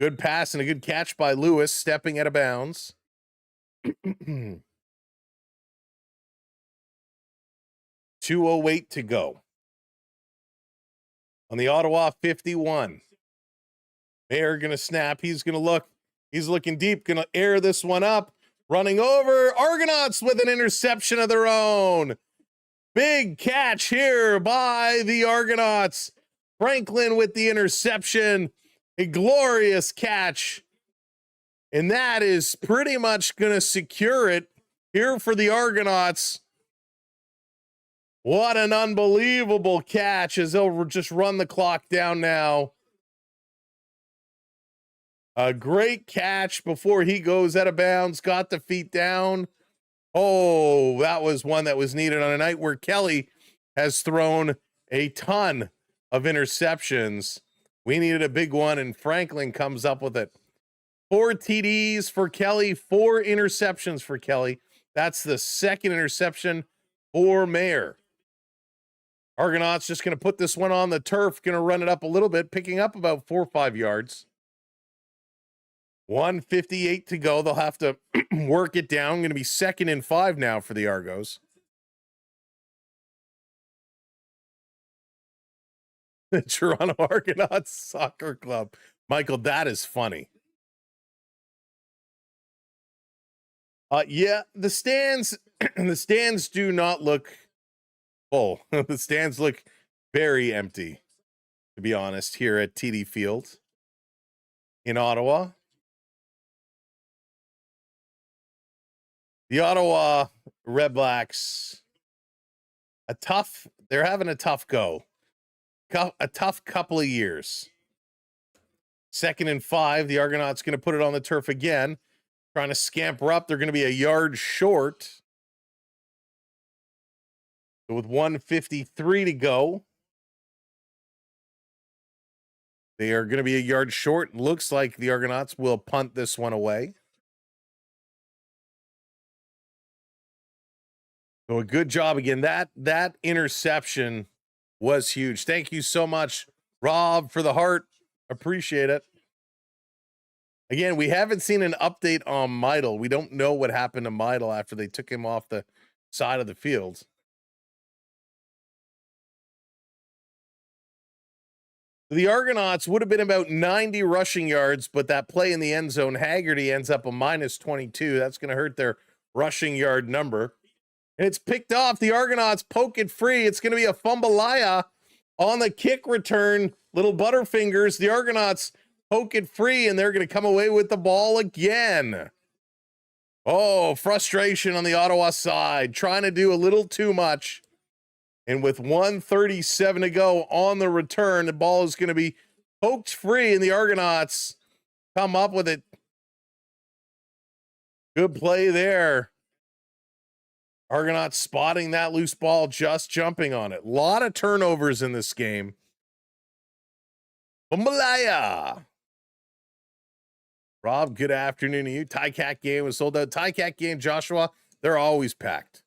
Good pass and a good catch by Lewis, stepping out of bounds. 2:08 to go. On the Ottawa 51. Mayer going to snap. He's going to look. He's looking deep. Going to air this one up. Running over. Argonauts with an interception of their own. Big catch here by the Argonauts. Franklin with the interception. A glorious catch. And that is pretty much going to secure it here for the Argonauts. What an unbelievable catch as they'll just run the clock down now. A great catch before he goes out of bounds. Got the feet down. Oh, that was one that was needed on a night where Kelly has thrown a ton of interceptions. We needed a big one, and Franklin comes up with it. 4 TDs for Kelly, 4 interceptions for Kelly. That's the second interception for Mayer. Argonauts just going to put this one on the turf, going to run it up a little bit, picking up about 4 or 5 yards. 1:58 to go. They'll have to work it down. Going to be 2nd and 5 now for the Argos. The Toronto Argonauts Soccer Club. Michael, that is funny. Yeah, the stands do not look full. The stands look very empty, to be honest, here at TD Field in Ottawa. The Ottawa Redblacks, they're having a tough go. A tough couple of years. 2nd and 5. The Argonauts going to put it on the turf again. Trying to scamper up. They're going to be a yard short. So with 1:53 to go, they are going to be a yard short. Looks like the Argonauts will punt this one away. So a good job again. That interception was huge. Thank you so much, Rob, for the heart. Appreciate it. Again, we haven't seen an update on Meidel. We don't know what happened to Meidel after they took him off the side of the field. The Argonauts would have been about 90 rushing yards, but that play in the end zone, Haggerty ends up a -22. That's going to hurt their rushing yard number. And it's picked off. The Argonauts poke it free. It's going to be a fumbalaya. On the kick return, little Butterfingers, the Argonauts poke it free, and they're going to come away with the ball again. Oh, frustration on the Ottawa side, trying to do a little too much. And with 1:37 to go on the return, the ball is going to be poked free, and the Argonauts come up with it. Good play there. Argonauts spotting that loose ball, just jumping on it. A lot of turnovers in this game. Malaya. Rob, good afternoon to you. Tycat game was sold out. Tycat game, Joshua, they're always packed.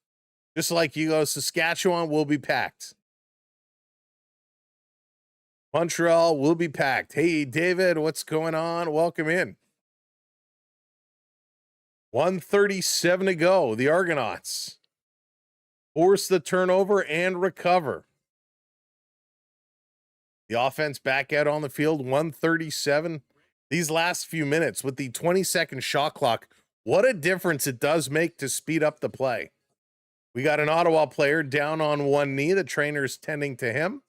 Just like you go, Saskatchewan will be packed. Montreal will be packed. Hey, David, what's going on? Welcome in. 1:37 to go. The Argonauts force the turnover and recover. The offense back out on the field, 1:37. These last few minutes with the 20-second shot clock, what a difference it does make to speed up the play. We got an Ottawa player down on one knee. The trainer's tending to him.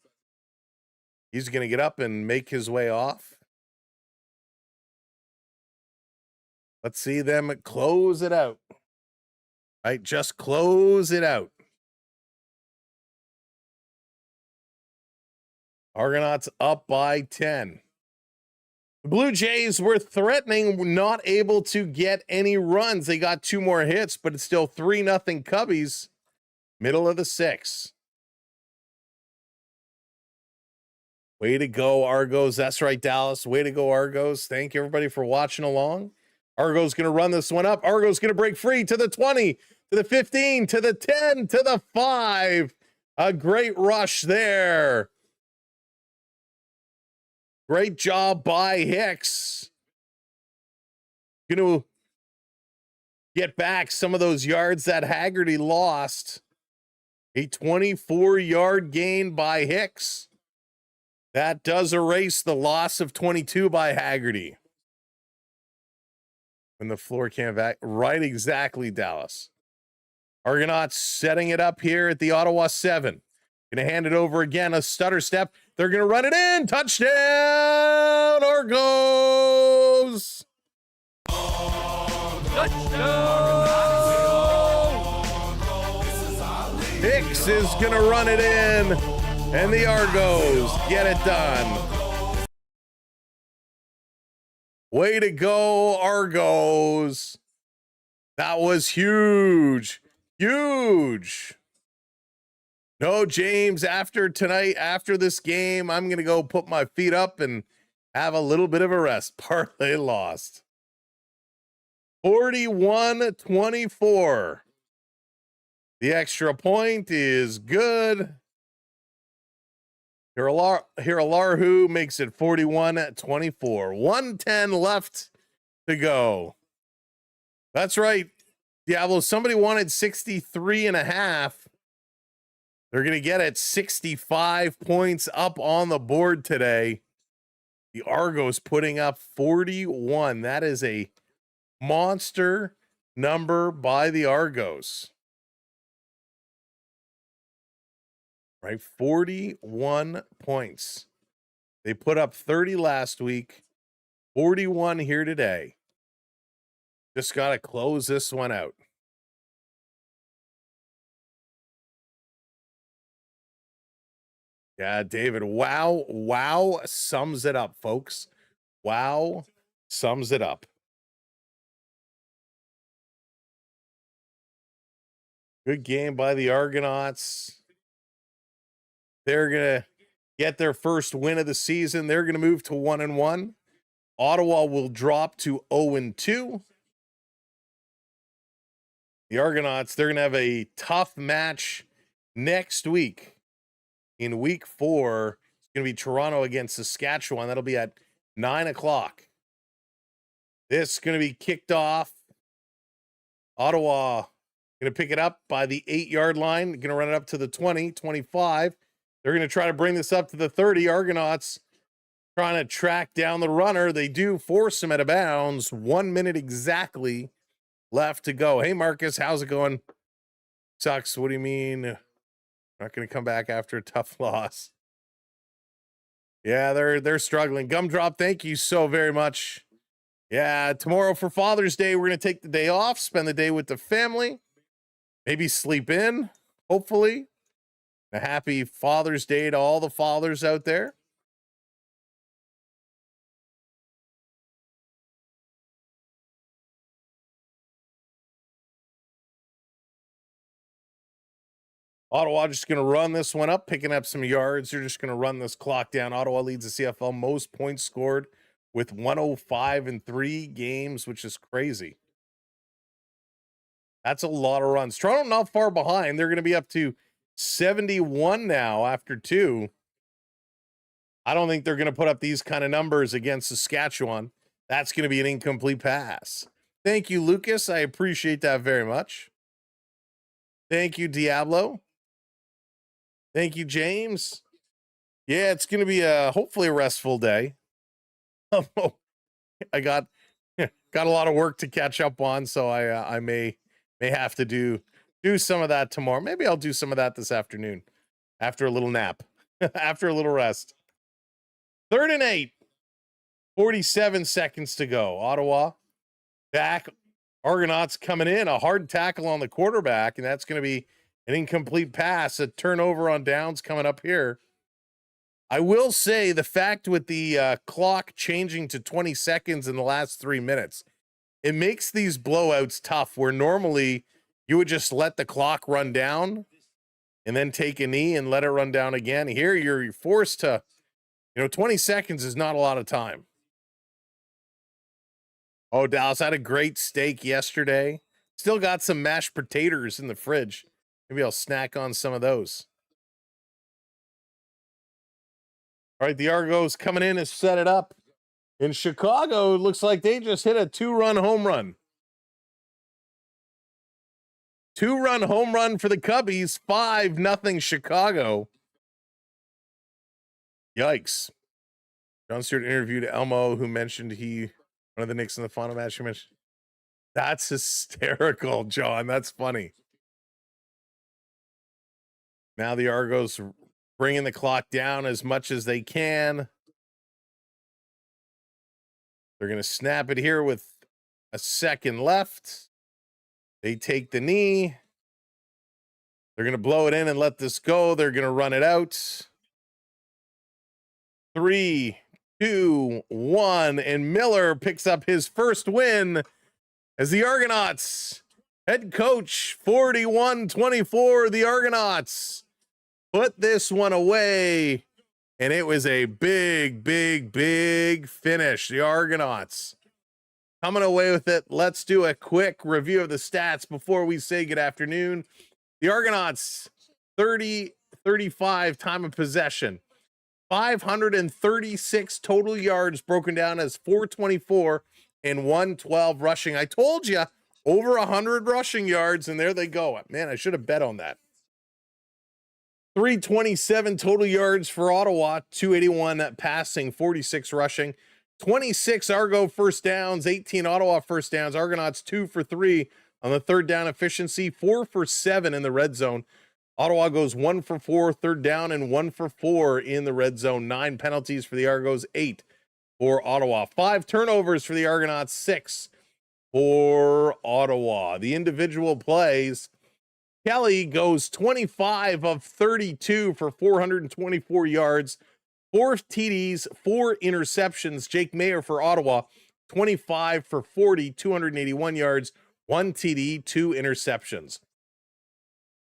He's going to get up and make his way off. Let's see them close it out. Right, just close it out. Argonauts up by 10. The Blue Jays were threatening, not able to get any runs. They got 2 more hits, but it's still 3-0 Cubbies. Middle of the 6th. Way to go, Argos. That's right, Dallas. Way to go, Argos. Thank you, everybody, for watching along. Argos going to run this one up. Argos going to break free to the 20, to the 15, to the 10, to the 5. A great rush there. Great job by Hicks. Going to get back some of those yards that Haggerty lost. A 24-yard gain by Hicks. That does erase the loss of 22 by Haggerty. When the floor can't back. Right, exactly, Dallas. Argonauts setting it up here at the Ottawa 7. Going to hand it over again. A stutter step. They're going to run it in. Touchdown, Argos! Hicks is going to run it in, and the Argos get it done. Way to go, Argos. That was huge. Huge. No, James, after tonight, after this game, I'm going to go put my feet up and have a little bit of a rest. Parlay lost. 41-24. The extra point is good. Hiralarhu makes it 41-24. 110 left to go. That's right, Diablo. Somebody wanted 63.5. They're going to get it. 65 points up on the board today. The Argos putting up 41. That is a monster number by the Argos. Right? 41 points. They put up 30 last week. 41 here today. Just got to close this one out. Yeah, David. Wow. Wow sums it up, folks. Wow sums it up. Good game by the Argonauts. They're going to get their first win of the season. They're going to move to 1-1. Ottawa will drop to 0-2. The Argonauts, they're going to have a tough match next week. In week 4, it's going to be Toronto against Saskatchewan. That'll be at 9 o'clock. This is going to be kicked off. Ottawa going to pick it up by the 8-yard line. Going to run it up to the 20, 25. They're going to try to bring this up to the 30. Argonauts trying to track down the runner. They do force him out of bounds. 1 minute exactly left to go. Hey, Marcus, how's it going? Sucks. What do you mean? Not going to come back after a tough loss. Yeah, they're struggling. Gumdrop, thank you so very much. Yeah, tomorrow for Father's Day, we're going to take the day off, spend the day with the family, maybe sleep in, hopefully. A happy Father's Day to all the fathers out there. Ottawa just going to run this one up, picking up some yards. They're just going to run this clock down. Ottawa leads the CFL most points scored with 105 in 3 games, which is crazy. That's a lot of runs. Toronto not far behind. They're going to be up to 71 now after 2. I don't think they're going to put up these kind of numbers against Saskatchewan. That's going to be an incomplete pass. Thank you, Lucas. I appreciate that very much. Thank you, Diablo. Thank you, James. Yeah, it's going to be hopefully a restful day. I got a lot of work to catch up on, so I may have to do some of that tomorrow. Maybe I'll do some of that this afternoon after a little nap, after a little rest. 3rd and 8, 47 seconds to go. Ottawa back. Argonauts coming in, a hard tackle on the quarterback, and that's going to be an incomplete pass, a turnover on downs coming up here. I will say the fact with the clock changing to 20 seconds in the last 3 minutes, it makes these blowouts tough where normally you would just let the clock run down and then take a knee and let it run down again. Here you're forced to, 20 seconds is not a lot of time. Oh, Dallas had a great steak yesterday. Still got some mashed potatoes in the fridge. Maybe I'll snack on some of those. All right, the Argos coming in and set it up. In Chicago, it looks like they just hit a 2-run home run. 2-run home run for the Cubbies, 5-0 Chicago. Yikes. John Stewart interviewed Elmo, who mentioned one of the Knicks in the final match. He mentioned. That's hysterical, John. That's funny. Now the Argos bringing the clock down as much as they can. They're going to snap it here with a second left. They take the knee. They're going to blow it in and let this go. They're going to run it out. 3, 2, 1, and Miller picks up his first win as the Argonauts head coach 41-24. The Argonauts put this one away, and it was a big finish. The Argonauts coming away with it. Let's do a quick review of the stats before we say good afternoon. The Argonauts 30-35 time of possession. 536 total yards, broken down as 424 and 112 rushing. I told you, over 100 rushing yards, and there they go. Man, I should have bet on that. 327 total yards for Ottawa, 281 passing, 46 rushing, 26 Argo first downs, 18 Ottawa first downs. Argonauts 2 for 3 on the 3rd down efficiency, 4 for 7 in the red zone. Ottawa goes 1 for 4 3rd down and 1 for 4 in the red zone. 9 penalties for the Argos, 8 for Ottawa. 5 turnovers for the Argonauts, 6 for Ottawa. The individual plays. Kelly goes 25 of 32 for 424 yards, 4 TDs, 4 interceptions. Jake Mayer for Ottawa, 25 for 40, 281 yards, 1 TD, 2 interceptions.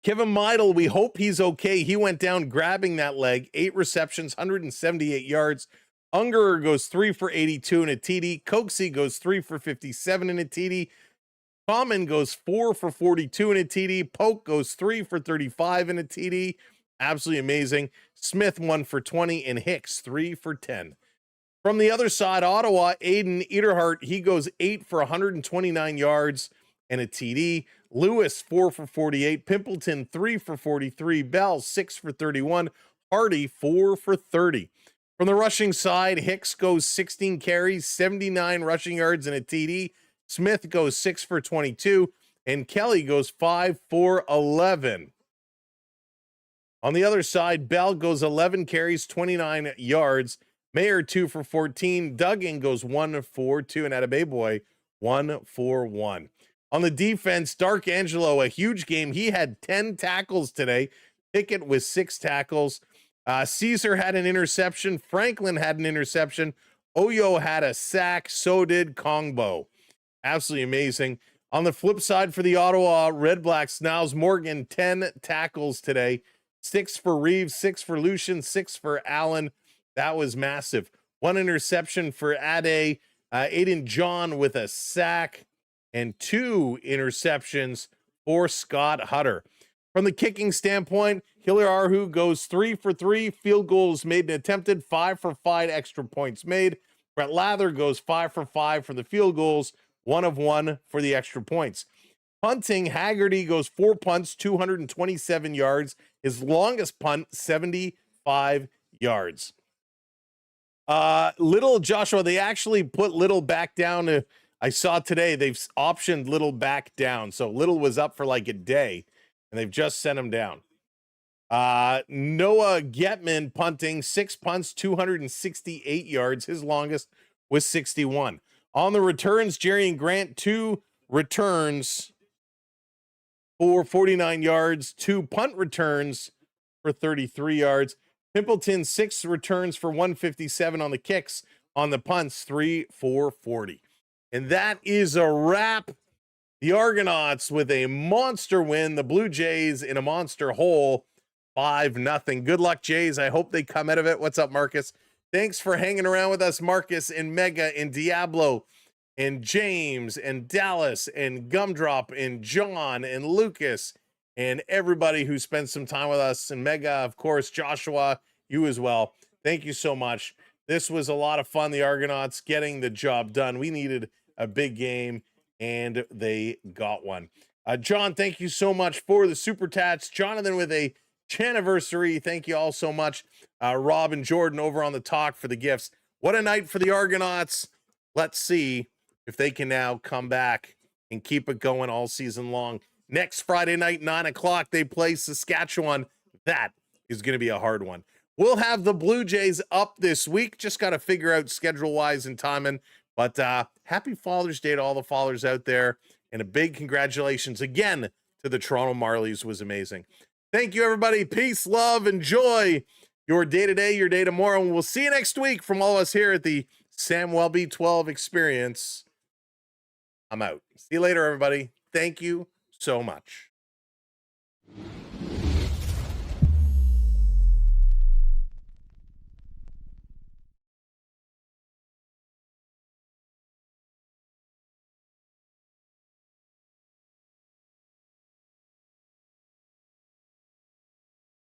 Kevin Meidel, we hope he's okay. He went down grabbing that leg, 8 receptions, 178 yards. Ungerer goes 3 for 82 and a TD. Coxie goes 3 for 57 and a TD. Common goes 4 for 42 and a TD. Polk goes 3 for 35 and a TD. Absolutely amazing. Smith 1 for 20 and Hicks 3 for 10. From the other side, Ottawa, Aiden Ederhart, he goes 8 for 129 yards and a TD. Lewis 4 for 48. Pimpleton 3 for 43. Bell 6 for 31. Hardy 4 for 30. From the rushing side, Hicks goes 16 carries, 79 rushing yards and a TD. Smith goes 6 for 22, and Kelly goes 5 for 11. On the other side, Bell goes 11 carries, 29 yards. Mayer 2 for 14. Duggan goes 1 for 2, and Atabay Boy 1 for 1. On the defense, Dark Angelo, a huge game. He had 10 tackles today. Pickett with 6 tackles. Caesar had an interception. Franklin had an interception. Oyo had a sack. So did Kongbo. Absolutely amazing. On the flip side for the Ottawa Redblacks, Niles Morgan, 10 tackles today. 6 for Reeves, 6 for Lucian, 6 for Allen. That was massive. 1 interception for Ade. Aiden John with a sack. And 2 interceptions for Scott Hutter. From the kicking standpoint, Hiller Arhu goes 3 for 3. Field goals made and attempted, 5 for 5 extra points made. Brett Lather goes 5 for 5 for the field goals, 1 of 1 for the extra points. Punting, Haggerty goes 4 punts, 227 yards. His longest punt, 75 yards. Little Joshua, they actually put Little back down. I saw today they've optioned Little back down. So Little was up for like a day, and they've just sent him down. Noah Getman punting, 6 punts, 268 yards. His longest was 61. On the returns, Jerry and Grant, 2 returns for 49 yards, 2 punt returns for 33 yards. Pimpleton, 6 returns for 157 on the kicks. On the punts, 3 for 40. And that is a wrap. The Argonauts with a monster win. The Blue Jays in a monster hole, 5-0. Good luck, Jays. I hope they come out of it. What's up, Marcus? Thanks for hanging around with us, Marcus and Mega and Diablo and James and Dallas and Gumdrop and John and Lucas and everybody who spent some time with us, and Mega, of course, Joshua, you as well. Thank you so much. This was a lot of fun. The Argonauts getting the job done. We needed a big game, and they got one. John, thank you so much for the super tats. Jonathan with a Chaniversary. Thank you all so much. Rob and Jordan over on the talk for the gifts. What a night for the Argonauts. Let's see if they can now come back and keep it going all season long. Next Friday night, 9 o'clock, they play Saskatchewan. That is going to be a hard one. We'll have the Blue Jays up this week. Just got to figure out schedule-wise and timing. But happy Father's Day to all the fathers out there. And a big congratulations again to the Toronto Marlies. Was amazing. Thank you, everybody. Peace, love, and joy. Your day today, your day tomorrow. And we'll see you next week from all of us here at the Sam Welby 12 Experience. I'm out. See you later, everybody. Thank you so much.